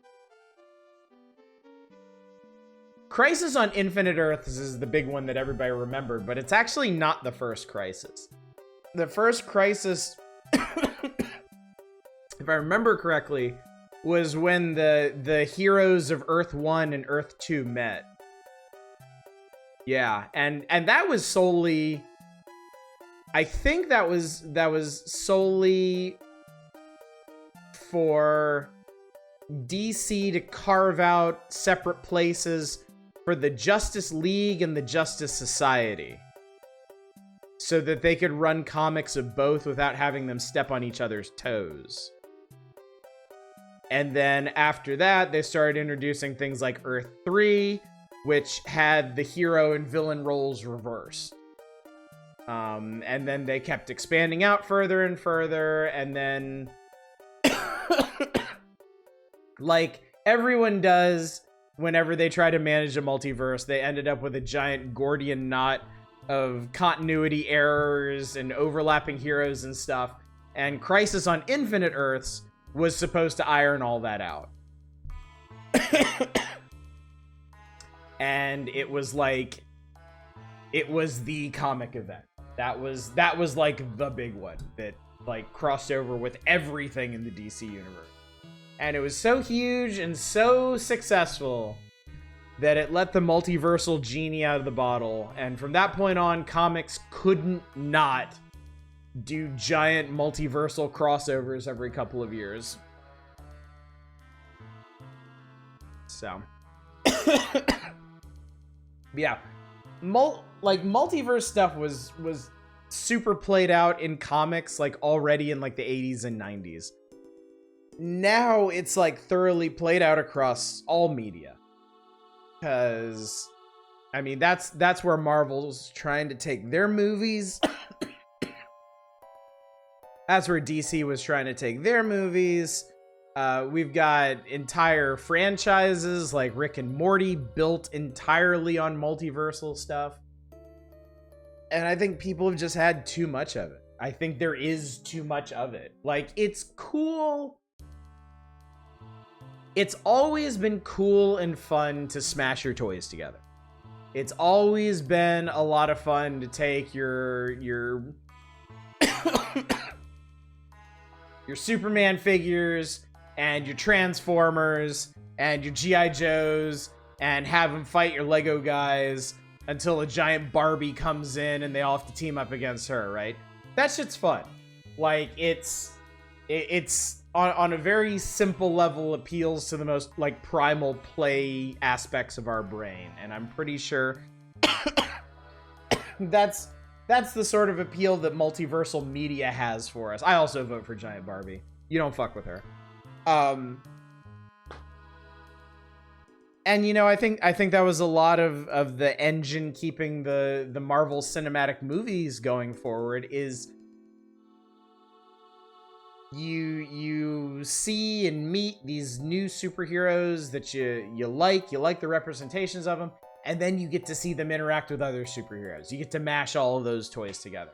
Crisis on Infinite Earths is the big one that everybody remembered, but it's actually not the first Crisis. The first Crisis, if I remember correctly, was when the heroes of Earth 1 and Earth 2 met. Yeah, and that was solely... I think that was solely for DC to carve out separate places for the Justice League and the Justice Society, so that they could run comics of both without having them step on each other's toes. And then after that, they started introducing things like Earth 3, which had the hero and villain roles reversed. And then they kept expanding out further and further, and then like everyone does whenever they try to manage a multiverse, they ended up with a giant Gordian knot of continuity errors and overlapping heroes and stuff. And Crisis on Infinite Earths was supposed to iron all that out. And it was like, it was the comic event. That was like the big one that like crossed over with everything in the DC universe. And it was so huge and so successful that it let the multiversal genie out of the bottle. And from that point on, comics couldn't not do giant multiversal crossovers every couple of years. So, yeah, multiverse stuff was super played out in comics like already in like the 80s and 90s. Now it's like thoroughly played out across all media. Because, I mean, that's where Marvel's trying to take their movies. That's where DC was trying to take their movies. We've got entire franchises like Rick and Morty built entirely on multiversal stuff. And I think people have just had too much of it. I think there is too much of it. Like, it's cool. It's always been cool and fun to smash your toys together. It's always been a lot of fun to take your your Superman figures and your Transformers and your G.I. Joes and have them fight your Lego guys until a giant Barbie comes in and they all have to team up against her, right? That shit's fun. Like, it's on a very simple level appeals to the most like primal play aspects of our brain, and I'm pretty sure that's the sort of appeal that multiversal media has for us. I also vote for Giant Barbie. You don't fuck with her. And you know, I think that was a lot of the engine keeping the Marvel Cinematic movies going forward is you see and meet these new superheroes that you like the representations of them, and then you get to see them interact with other superheroes. You get to mash all of those toys together.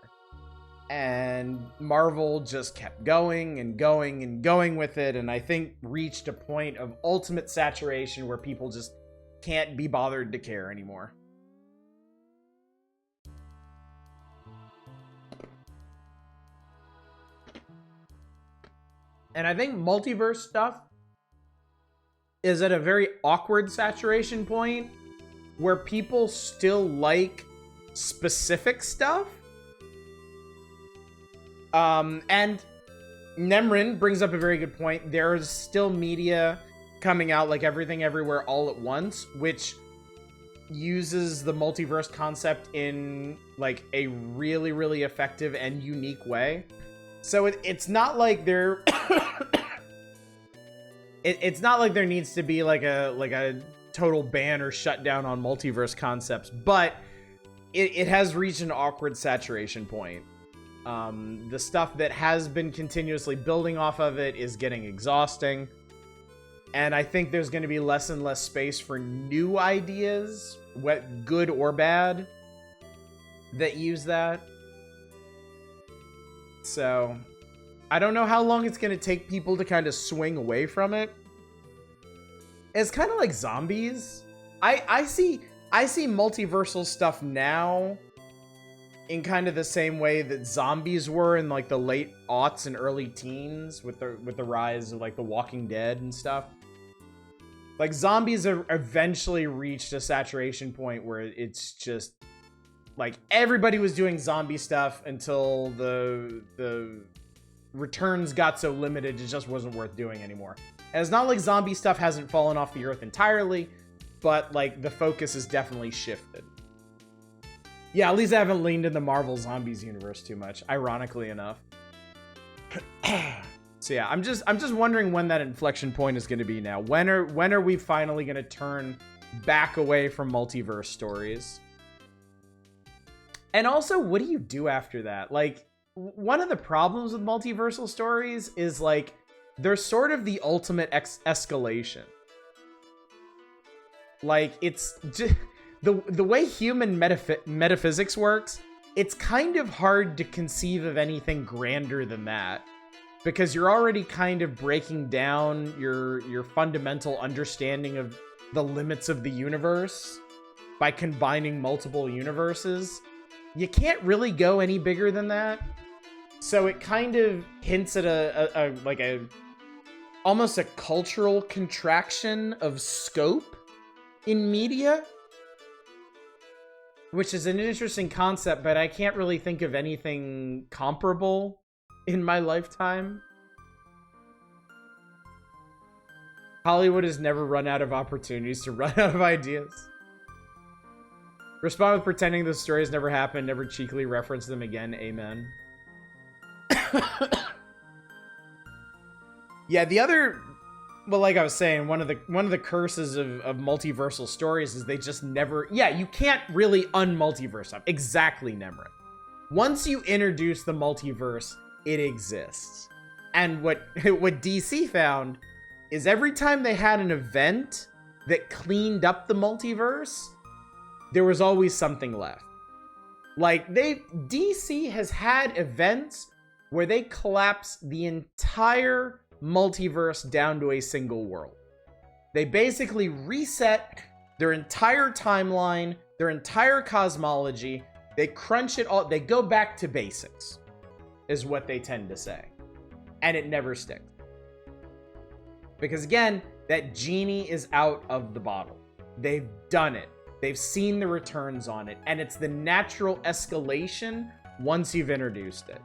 And Marvel just kept going and going and going with it, and I think reached a point of ultimate saturation where people just can't be bothered to care anymore. And I think multiverse stuff is at a very awkward saturation point where people still like specific stuff. And Nemrin brings up a very good point. There's still media coming out like Everything Everywhere All at Once, which uses the multiverse concept in like a really, really effective and unique way. So it's not like there it's not like there needs to be like a total ban or shutdown on multiverse concepts, but it has reached an awkward saturation point. The stuff that has been continuously building off of it is getting exhausting, and I think there's going to be less and less space for new ideas, good or bad, that use that. So, I don't know how long it's going to take people to kind of swing away from it. It's kind of like zombies. I see multiversal stuff now in kind of the same way that zombies were in like the late aughts and early teens with the rise of like The Walking Dead and stuff. Like, zombies have eventually reached a saturation point where it's just like everybody was doing zombie stuff until the returns got so limited it just wasn't worth doing anymore. And it's not like zombie stuff hasn't fallen off the earth entirely, but like the focus has definitely shifted. Yeah, at least I haven't leaned in the Marvel Zombies universe too much, ironically enough. So yeah, I'm just wondering when that inflection point is going to be now. When are we finally going to turn back away from multiverse stories? And also, what do you do after that? Like, one of the problems with multiversal stories is, like, they're sort of the ultimate escalation. Like, it's just, the way human metaphysics works, it's kind of hard to conceive of anything grander than that, because you're already kind of breaking down your fundamental understanding of the limits of the universe by combining multiple universes. You can't really go any bigger than that. So it kind of hints at a almost a cultural contraction of scope in media, which is an interesting concept, but I can't really think of anything comparable in my lifetime. Hollywood has never run out of opportunities to run out of ideas. Respond with pretending the stories never happened, never cheekily reference them again. Amen. Yeah, the other, well, like I was saying, one of the curses of multiversal stories is they just never, yeah, you can't really unmultiverse them. Exactly, Nemrit. Once you introduce the multiverse, it exists. And what DC found is every time they had an event that cleaned up the multiverse, there was always something left. Like, DC has had events where they collapse the entire multiverse down to a single world. They basically reset their entire timeline, their entire cosmology. They crunch it all. They go back to basics, is what they tend to say. And it never sticks. Because again, that genie is out of the bottle. They've done it. They've seen the returns on it. And it's the natural escalation once you've introduced it.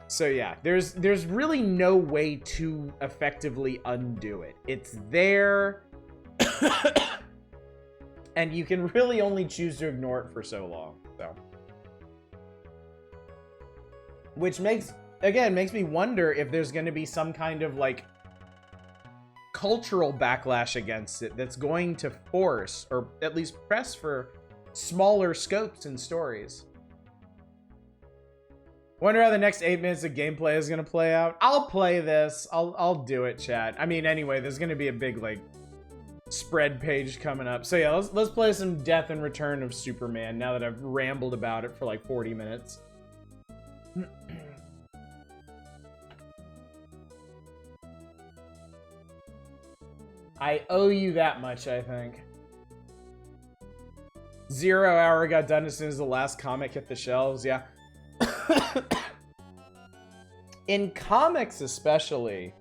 So yeah, there's really no way to effectively undo it. It's there. And you can really only choose to ignore it for so long. So, which makes me wonder if there's going to be some kind of like cultural backlash against it that's going to force or at least press for smaller scopes and stories. Wonder how the next 8 minutes of gameplay is gonna play out. I'll play this. I'll do it, chat. I mean, anyway, there's gonna be a big like spread page coming up. So yeah, let's play some Death and Return of Superman now that I've rambled about it for like 40 minutes. I owe you that much, I think. 0 Hour got done as soon as the last comic hit the shelves. Yeah. In comics especially,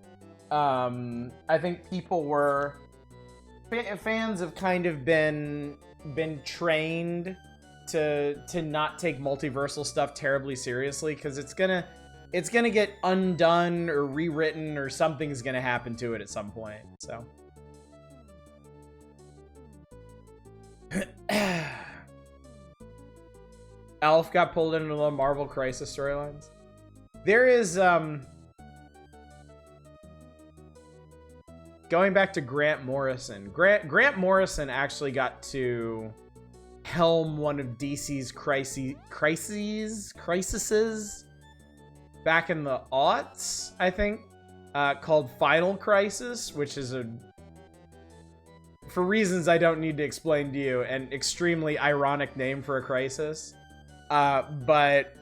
I think people were fans have kind of been trained to not take multiversal stuff terribly seriously, because it's gonna get undone or rewritten or something's gonna happen to it at some point. So Alf got pulled into the Marvel Crisis storylines. There is, going back to Grant Morrison. Grant Morrison actually got to helm one of DC's crises back in the aughts, I think, called Final Crisis, which is for reasons I don't need to explain to you, an extremely ironic name for a crisis. But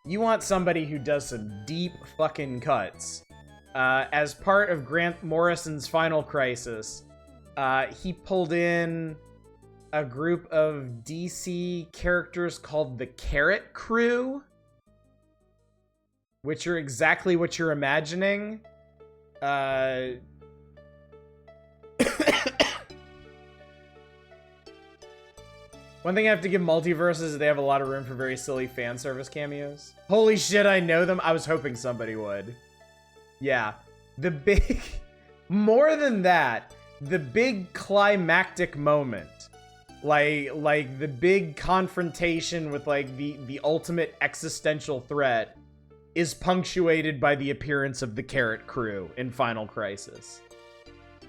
you want somebody who does some deep fucking cuts. As part of Grant Morrison's Final Crisis, he pulled in a group of DC characters called the Carrot Crew, which are exactly what you're imagining. One thing I have to give Multiverse is they have a lot of room for very silly fan service cameos. Holy shit, I know them. I was hoping somebody would. Yeah. More than that, the big climactic moment. Like the big confrontation with like the ultimate existential threat is punctuated by the appearance of the Carrot Crew in Final Crisis.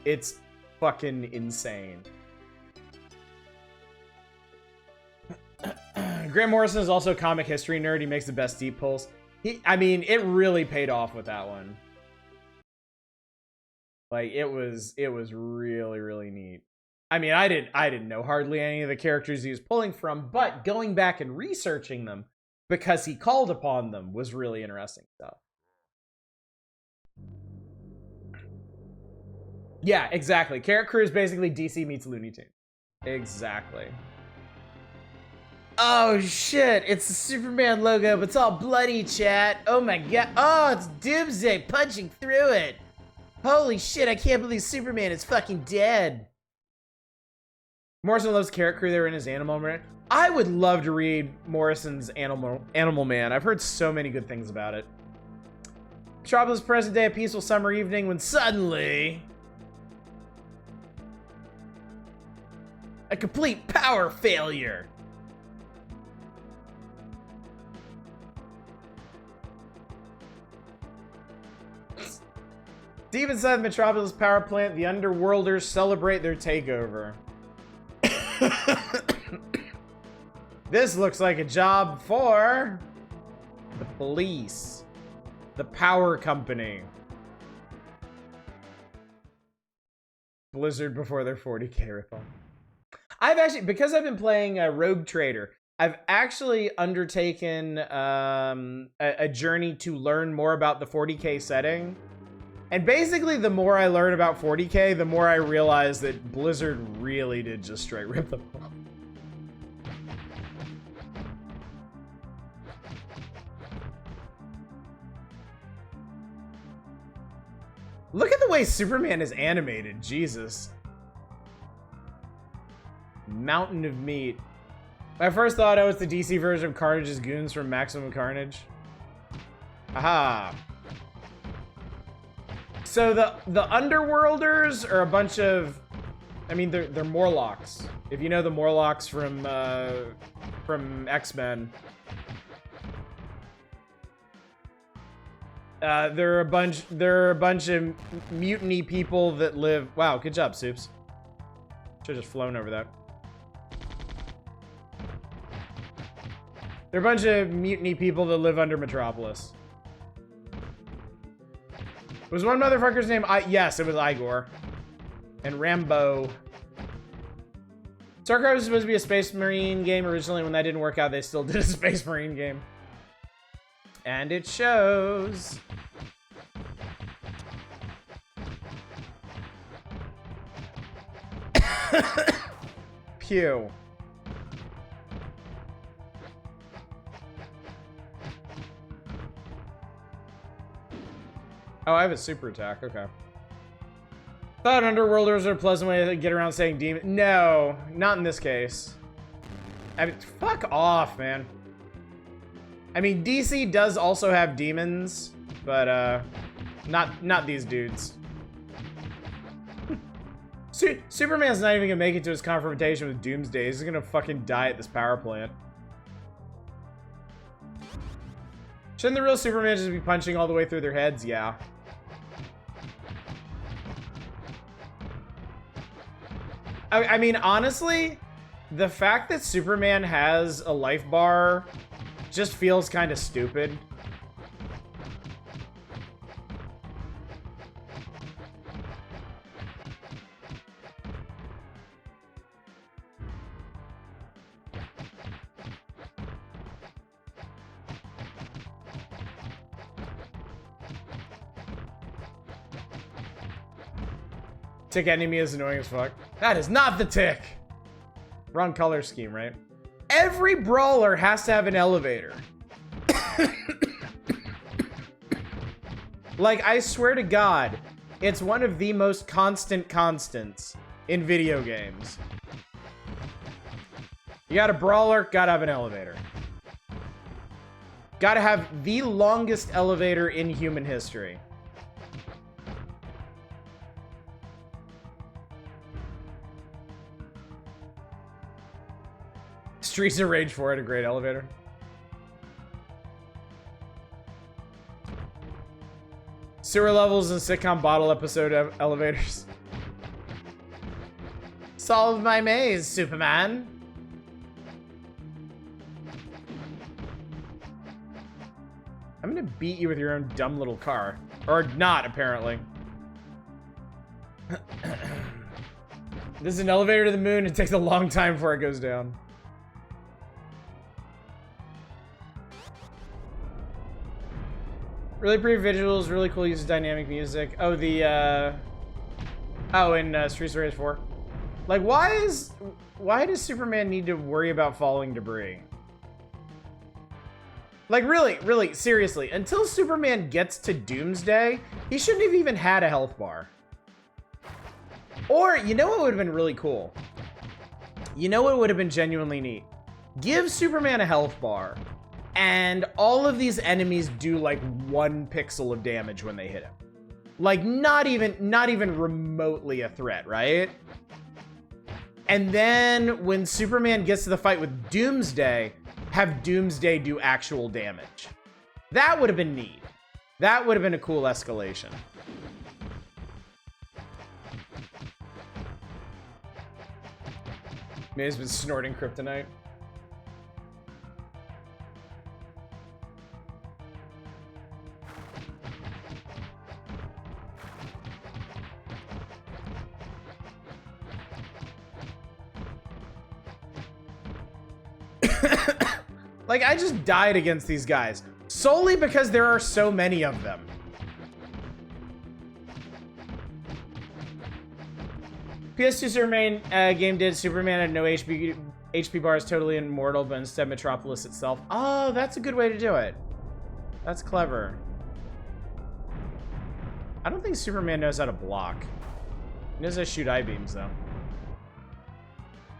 It's fucking insane. Grant Morrison is also a comic history nerd. He makes the best deep pulls. I mean, it really paid off with that one. Like, it was really, really neat. I mean, I didn't know hardly any of the characters he was pulling from, but going back and researching them because he called upon them was really interesting stuff. Yeah, exactly. Carrot Crew is basically DC meets Looney Tunes. Exactly. Oh shit, it's the Superman logo, but it's all bloody, chat. Oh my god. Oh, it's Doomsday punching through it. Holy shit, I can't believe Superman is fucking dead. Morrison loves Carrot Crew. They were in his Animal Man. I would love to read Morrison's Animal Man. I've heard so many good things about it. Metropolis present day, a peaceful summer evening when suddenly a complete power failure. Deep inside the Metropolis power plant, the Underworlders celebrate their takeover. This looks like a job for the police, the power company. Blizzard before their 40K ripoff. I've actually, because I've been playing Rogue Trader, I've actually undertaken a journey to learn more about the 40K setting. And basically, the more I learn about 40K, the more I realize that Blizzard really did just straight rip them off. Look at the way Superman is animated, Jesus. Mountain of meat. I first thought it was the DC version of Carnage's goons from Maximum Carnage. Aha. So the Underworlders are a bunch of, I mean, they're Morlocks. If you know the Morlocks from X-Men, they're a bunch of mutiny people that live. Wow, good job, Soups. Should've just flown over that. They're a bunch of mutiny people that live under Metropolis. Was one motherfucker's name? Yes, it was Igor. And Rambo. StarCraft was supposed to be a Space Marine game originally. When that didn't work out, they still did a Space Marine game. And it shows. Pew. Oh, I have a super attack. Okay. Thought Underworlders are a pleasant way to get around saying demon. No, not in this case. I mean, fuck off, man. I mean, DC does also have demons, but not these dudes. Superman's not even gonna make it to his confrontation with Doomsday. He's gonna fucking die at this power plant. Shouldn't the real Superman just be punching all the way through their heads? Yeah. I mean, honestly, the fact that Superman has a life bar just feels kind of stupid. Tick enemy is annoying as fuck. That is not the tick. Wrong color scheme, right? Every brawler has to have an elevator. Like, I swear to God, it's one of the most constant constants in video games. You got a brawler, gotta have an elevator. Gotta have the longest elevator in human history. Streets of Rage 4 had a great elevator. Sewer levels and sitcom bottle episode elevators. Solve my maze, Superman. I'm gonna beat you with your own dumb little car. Or not, apparently. This is an elevator to the moon. It takes a long time before it goes down. Really pretty visuals, really cool use of dynamic music. Oh, the, oh, in Streets of Rage 4. Like, why does Superman need to worry about falling debris? Like, really, seriously, until Superman gets to Doomsday, he shouldn't have even had a health bar. Or, you know what would have been really cool? You know what would have been genuinely neat? Give Superman a health bar, and all of these enemies do, like, 1 pixel of damage when they hit him. Like, not even remotely a threat, right? And then, when Superman gets to the fight with Doomsday, have Doomsday do actual damage. That would have been neat. That would have been a cool escalation. May has been snorting kryptonite. Like, I just died against these guys solely because there are so many of them. PS2 Superman game did Superman had no HP bars, totally immortal, but instead Metropolis itself. Oh, that's a good way to do it. That's clever. I don't think Superman knows how to block. He knows how to shoot I-beams, though.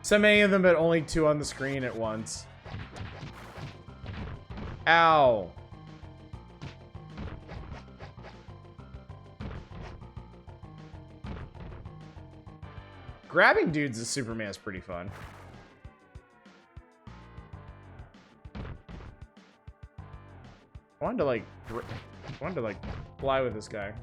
So many of them, but only 2 on the screen at once. Ow. Grabbing dudes as Superman is pretty fun. I wanted to like fly with this guy.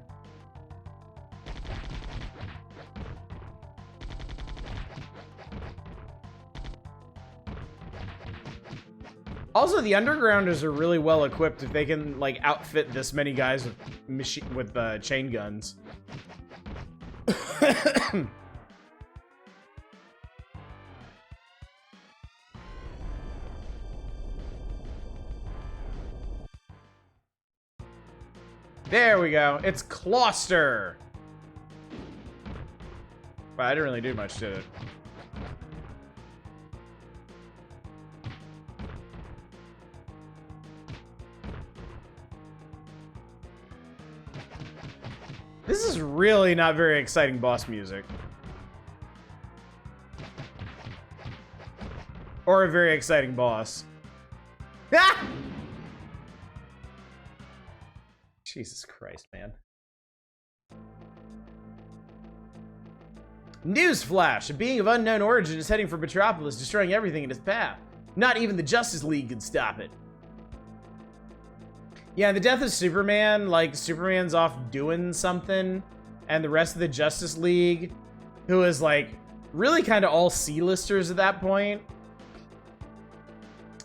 Also, the Undergrounders are really well equipped if they can like outfit this many guys with chain guns. There we go. It's Closter. But I didn't really do much to it. This is really not very exciting boss music. Or a very exciting boss. Ah! Jesus Christ, man. Newsflash! A being of unknown origin is heading for Metropolis, destroying everything in its path. Not even the Justice League can stop it. Yeah, the death of Superman, like, Superman's off doing something, and the rest of the Justice League, who is, like, really kind of all C-listers at that point,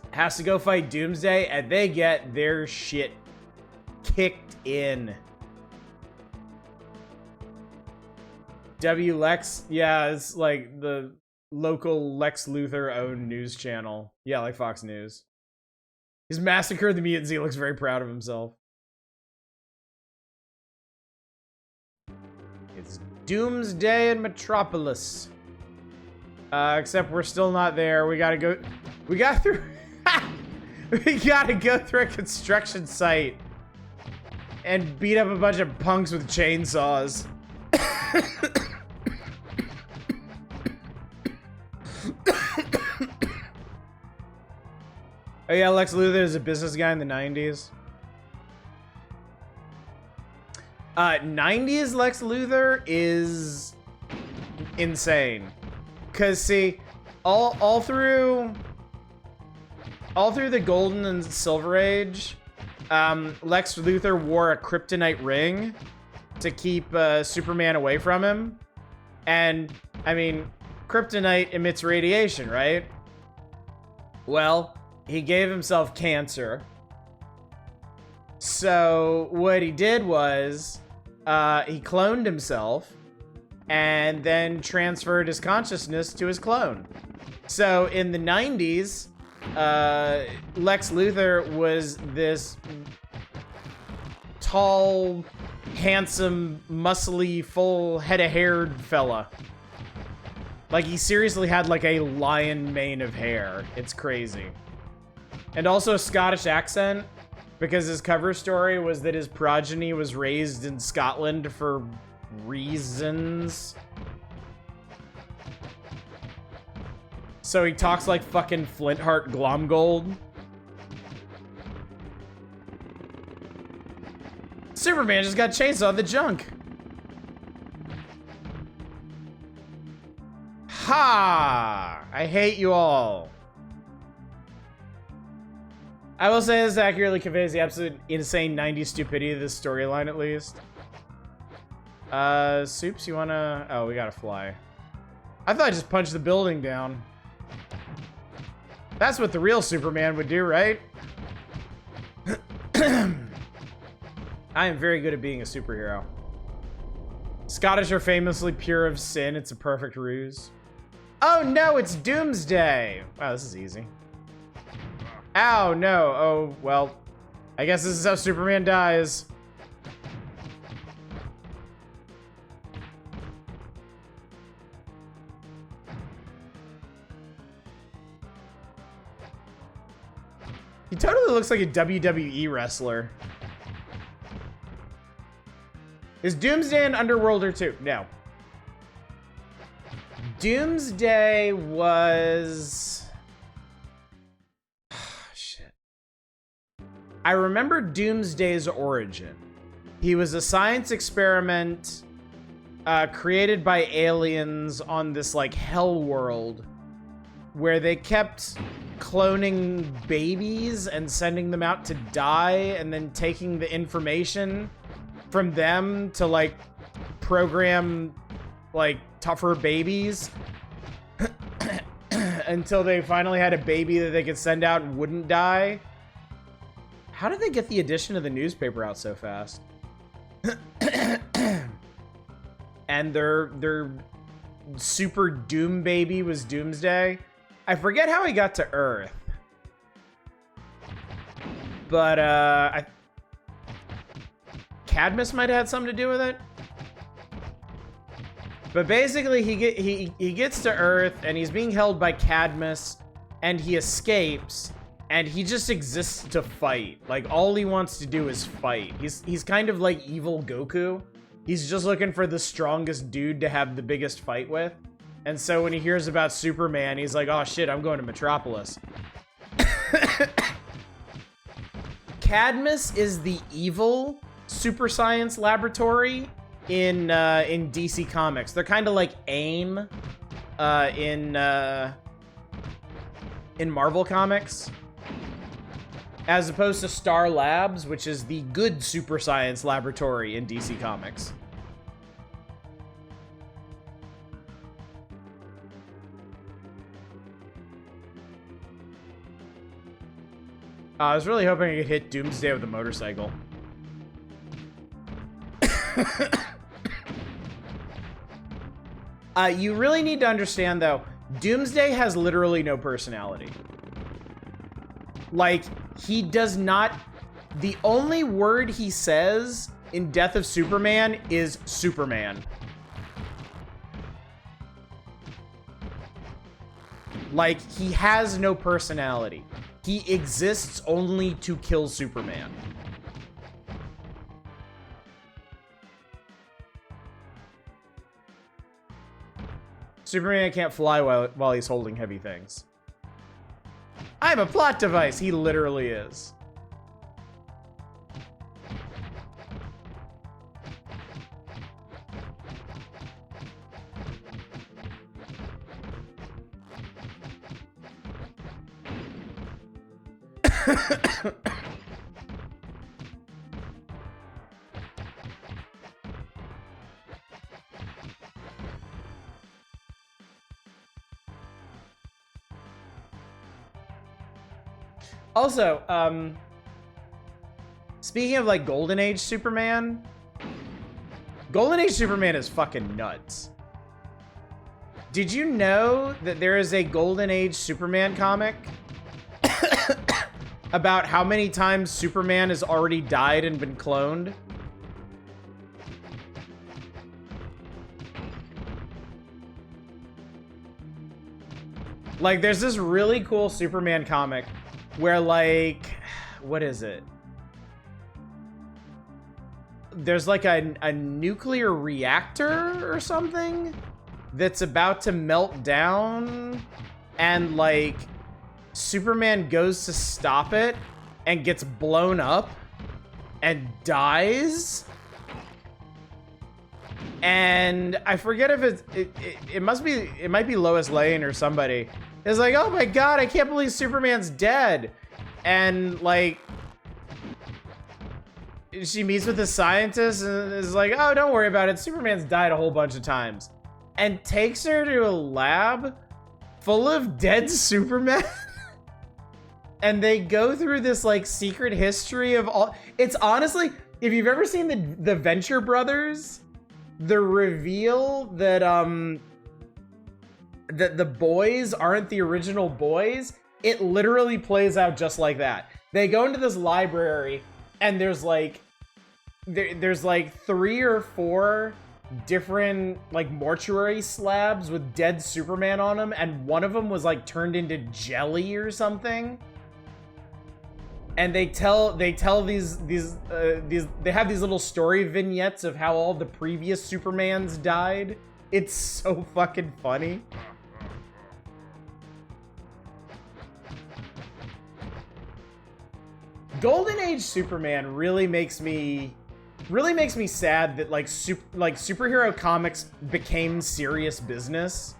has to go fight Doomsday, and they get their shit kicked in. WLex, yeah, it's like the local Lex Luthor-owned news channel. Yeah, like Fox News. He's massacred the mutants. He looks very proud of himself. It's Doomsday in Metropolis. Except we're still not there. We gotta go. We got through. We gotta go through a construction site and beat up a bunch of punks with chainsaws. Oh yeah, Lex Luthor is a business guy in the 90s. 90s Lex Luthor is insane. Cause see, all through the Golden and Silver Age, Lex Luthor wore a kryptonite ring to keep Superman away from him. And I mean, kryptonite emits radiation, right? Well, he gave himself cancer. So what he did was he cloned himself and then transferred his consciousness to his clone. So in the 90s, Lex Luthor was this tall, handsome, muscly, full head of haired fella. Like, he seriously had like a lion mane of hair. It's crazy. And also a Scottish accent, because his cover story was that his progeny was raised in Scotland for reasons. So he talks like fucking Flintheart Glomgold. Superman just got chased the junk. Ha! I hate you all. I will say this accurately conveys the absolute insane 90s stupidity of this storyline, at least. Soups, you wanna... Oh, we gotta fly. I thought I just punched the building down. That's what the real Superman would do, right? I am very good at being a superhero. Scottish are famously pure of sin. It's a perfect ruse. Oh no, it's Doomsday. Wow, this is easy. Ow, no. Oh, well. I guess this is how Superman dies. He totally looks like a WWE wrestler. Is Doomsday an Underworlder too? No. Doomsday was... Shit. I remember Doomsday's origin. He was a science experiment created by aliens on this, like, hell world where they kept cloning babies and sending them out to die and then taking the information from them to, like, program, like, tougher babies until they finally had a baby that they could send out and wouldn't die. How did they get the edition of the newspaper out so fast? And their super doom baby was Doomsday. I forget how he got to Earth. But, Cadmus might have had something to do with it. But basically, he gets to Earth, and he's being held by Cadmus, and he escapes, and he just exists to fight. Like, all he wants to do is fight. He's kind of like evil Goku. He's just looking for the strongest dude to have the biggest fight with. And so when he hears about Superman, he's like, oh shit, I'm going to Metropolis. Cadmus is the evil super science laboratory in DC Comics. They're kind of like AIM in Marvel Comics. As opposed to Star Labs, which is the good super science laboratory in DC Comics. I was really hoping I could hit Doomsday with a motorcycle. You really need to understand, though, Doomsday has literally no personality. Like, he does not... The only word he says in Death of Superman is Superman. Like, he has no personality. He exists only to kill Superman. Superman can't fly while he's holding heavy things. I'm a plot device. He literally is. Also, Speaking of like Golden Age Superman, Golden Age Superman is fucking nuts. Did you know that there is a Golden Age Superman comic about how many times Superman has already died and been cloned? Like, there's this really cool Superman comic where, like, what is it? There's like a nuclear reactor or something that's about to melt down, and like Superman goes to stop it and gets blown up and dies. And I forget if it might be Lois Lane or somebody. It's like, oh my god, I can't believe Superman's dead. And like she meets with the scientist and is like, oh, don't worry about it. Superman's died a whole bunch of times. And takes her to a lab full of dead Superman. And they go through this like secret history of all. It's honestly, if you've ever seen the Venture Brothers, the reveal that that the boys aren't the original boys, it literally plays out just like that. They go into this library and there's like there's 3 or 4 different like mortuary slabs with dead Superman on them, and one of them was like turned into jelly or something. And they tell these they have these little story vignettes of how all the previous Supermans died. It's so fucking funny. Golden Age Superman really makes me sad that like superhero comics became serious business.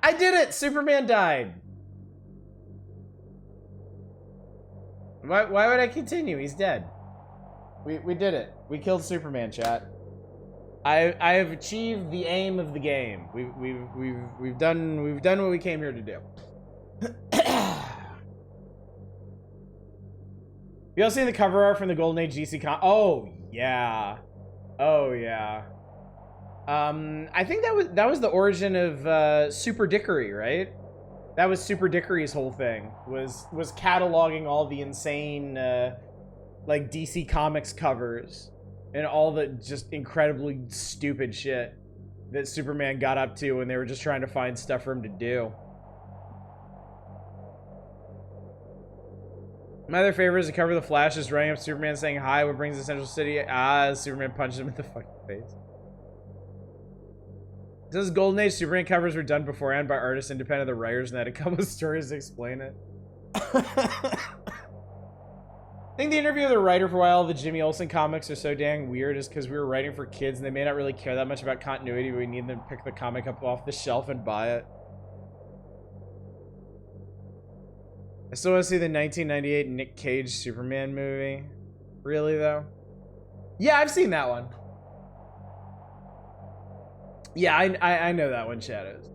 I did it! Superman died. Why would I continue? He's dead. We did it. We killed Superman, chat. I have achieved the aim of the game. We've done what we came here to do. You all seen the cover art from the Golden Age DC con? Oh yeah. Oh yeah. I think that was the origin of Super Dickory, right? That was Super Dickory's whole thing, was cataloging all the insane like DC Comics covers and all the just incredibly stupid shit that Superman got up to when they were just trying to find stuff for him to do. My other favorite is the cover of The Flash is running up Superman saying hi, what brings the Central City? Superman punches him in the fucking face. It says Golden Age Superman covers were done beforehand by artists independent of the writers and had a couple of stories to explain it. I think the interview of the writer for why all the Jimmy Olsen comics are so dang weird is because we were writing for kids and they may not really care that much about continuity, but we need them to pick the comic up off the shelf and buy it. I still want to see the 1998 Nick Cage Superman movie. Really, though? Yeah, I've seen that one. Yeah, I know that one, Shadows.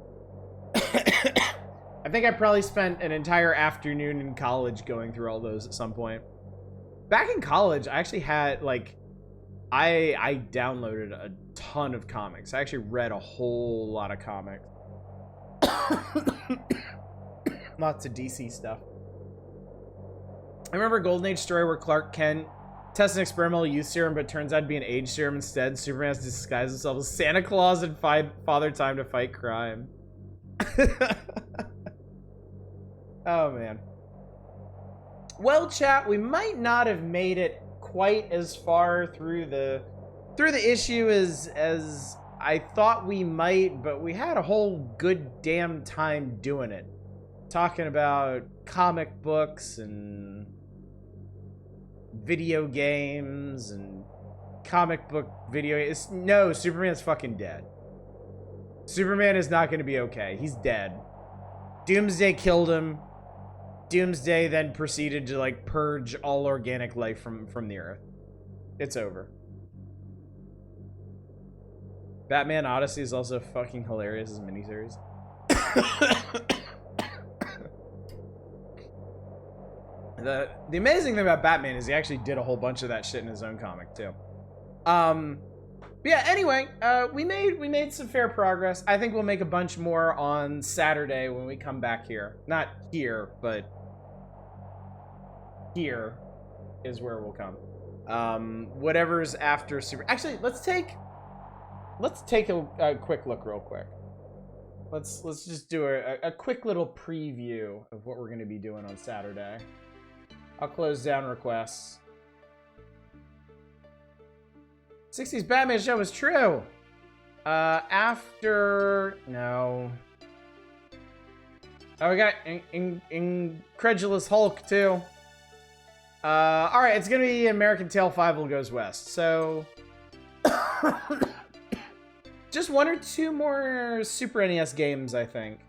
I think I probably spent an entire afternoon in college going through all those at some point. Back in college, I actually had, like, I downloaded a ton of comics. I actually read a whole lot of comics. Lots of DC stuff. I remember a Golden Age story where Clark Kent tests an experimental youth serum, but turns out to be an age serum instead. Superman has to disguise himself as Santa Claus and Father Time to fight crime. Oh, man. Well, chat, we might not have made it quite as far through the issue as I thought we might, but we had a whole good damn time doing it. Talking about comic books and video games and comic book video. No, Superman's fucking dead. Superman is not going to be okay. He's dead. Doomsday killed him. Doomsday then proceeded to like purge all organic life from the earth. It's over. Batman Odyssey is also fucking hilarious as a miniseries. The amazing thing about Batman is he actually did a whole bunch of that shit in his own comic too. But yeah, anyway, we made some fair progress. I think we'll make a bunch more on Saturday when we come back here. Not here, but here is where we'll come. Whatever's after Super. Actually, let's take a quick look real quick. Let's just do a quick little preview of what we're going to be doing on Saturday. I'll close down requests. 60s Batman show is true. No. Oh, we got Incredulous Hulk too. All right, it's gonna be American Tail 5 Will Goes West. So, just 1 or 2 more Super NES games, I think.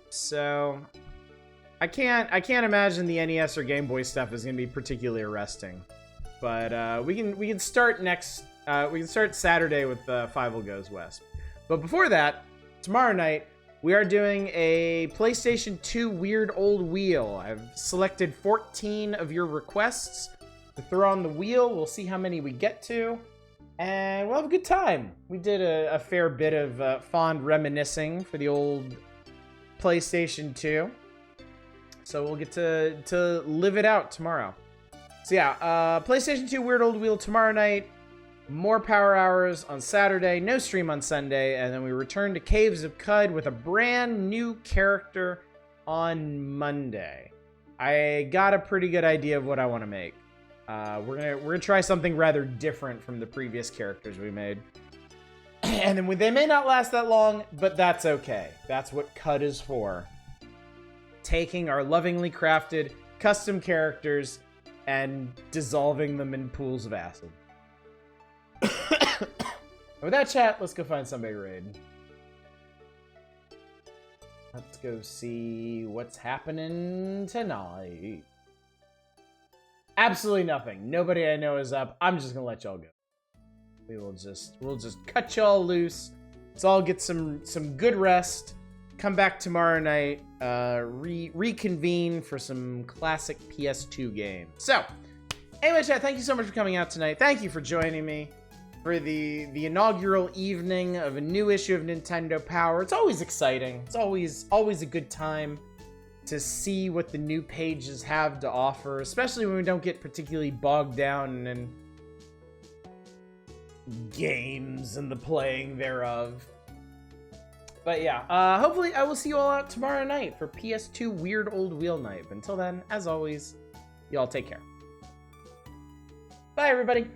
So, I can't imagine the NES or Game Boy stuff is gonna be particularly arresting. But we can start we can start Saturday with 5 Will Goes West. But before that, tomorrow night we are doing a PlayStation 2 Weird Old Wheel. I've selected 14 of your requests to throw on the wheel. We'll see how many we get to, and we'll have a good time. We did a fair bit of fond reminiscing for the old PlayStation 2, so we'll get to live it out tomorrow. So yeah, PlayStation 2 Weird Old Wheel tomorrow night, more Power Hours on Saturday, no stream on Sunday, and then we return to Caves of Cud with a brand new character on Monday. I got a pretty good idea of what I want to make. We're gonna try something rather different from the previous characters we made. And then they may not last that long, but that's okay. That's what Cud is for. Taking our lovingly crafted custom characters and dissolving them in pools of acid. With that, chat, let's go find somebody to raid. Let's go see what's happening tonight. Absolutely nothing. Nobody I know is up. I'm just gonna let y'all go. We'll just cut y'all loose. Let's all get some good rest. Come back tomorrow night, reconvene for some classic PS2 games. So, anyway, chat, thank you so much for coming out tonight. Thank you for joining me for the inaugural evening of a new issue of Nintendo Power. It's always exciting. It's always a good time to see what the new pages have to offer, especially when we don't get particularly bogged down in games and the playing thereof. But yeah, hopefully I will see you all out tomorrow night for PS2 Weird Old Wheel Night. But until then, as always, y'all take care. Bye, everybody.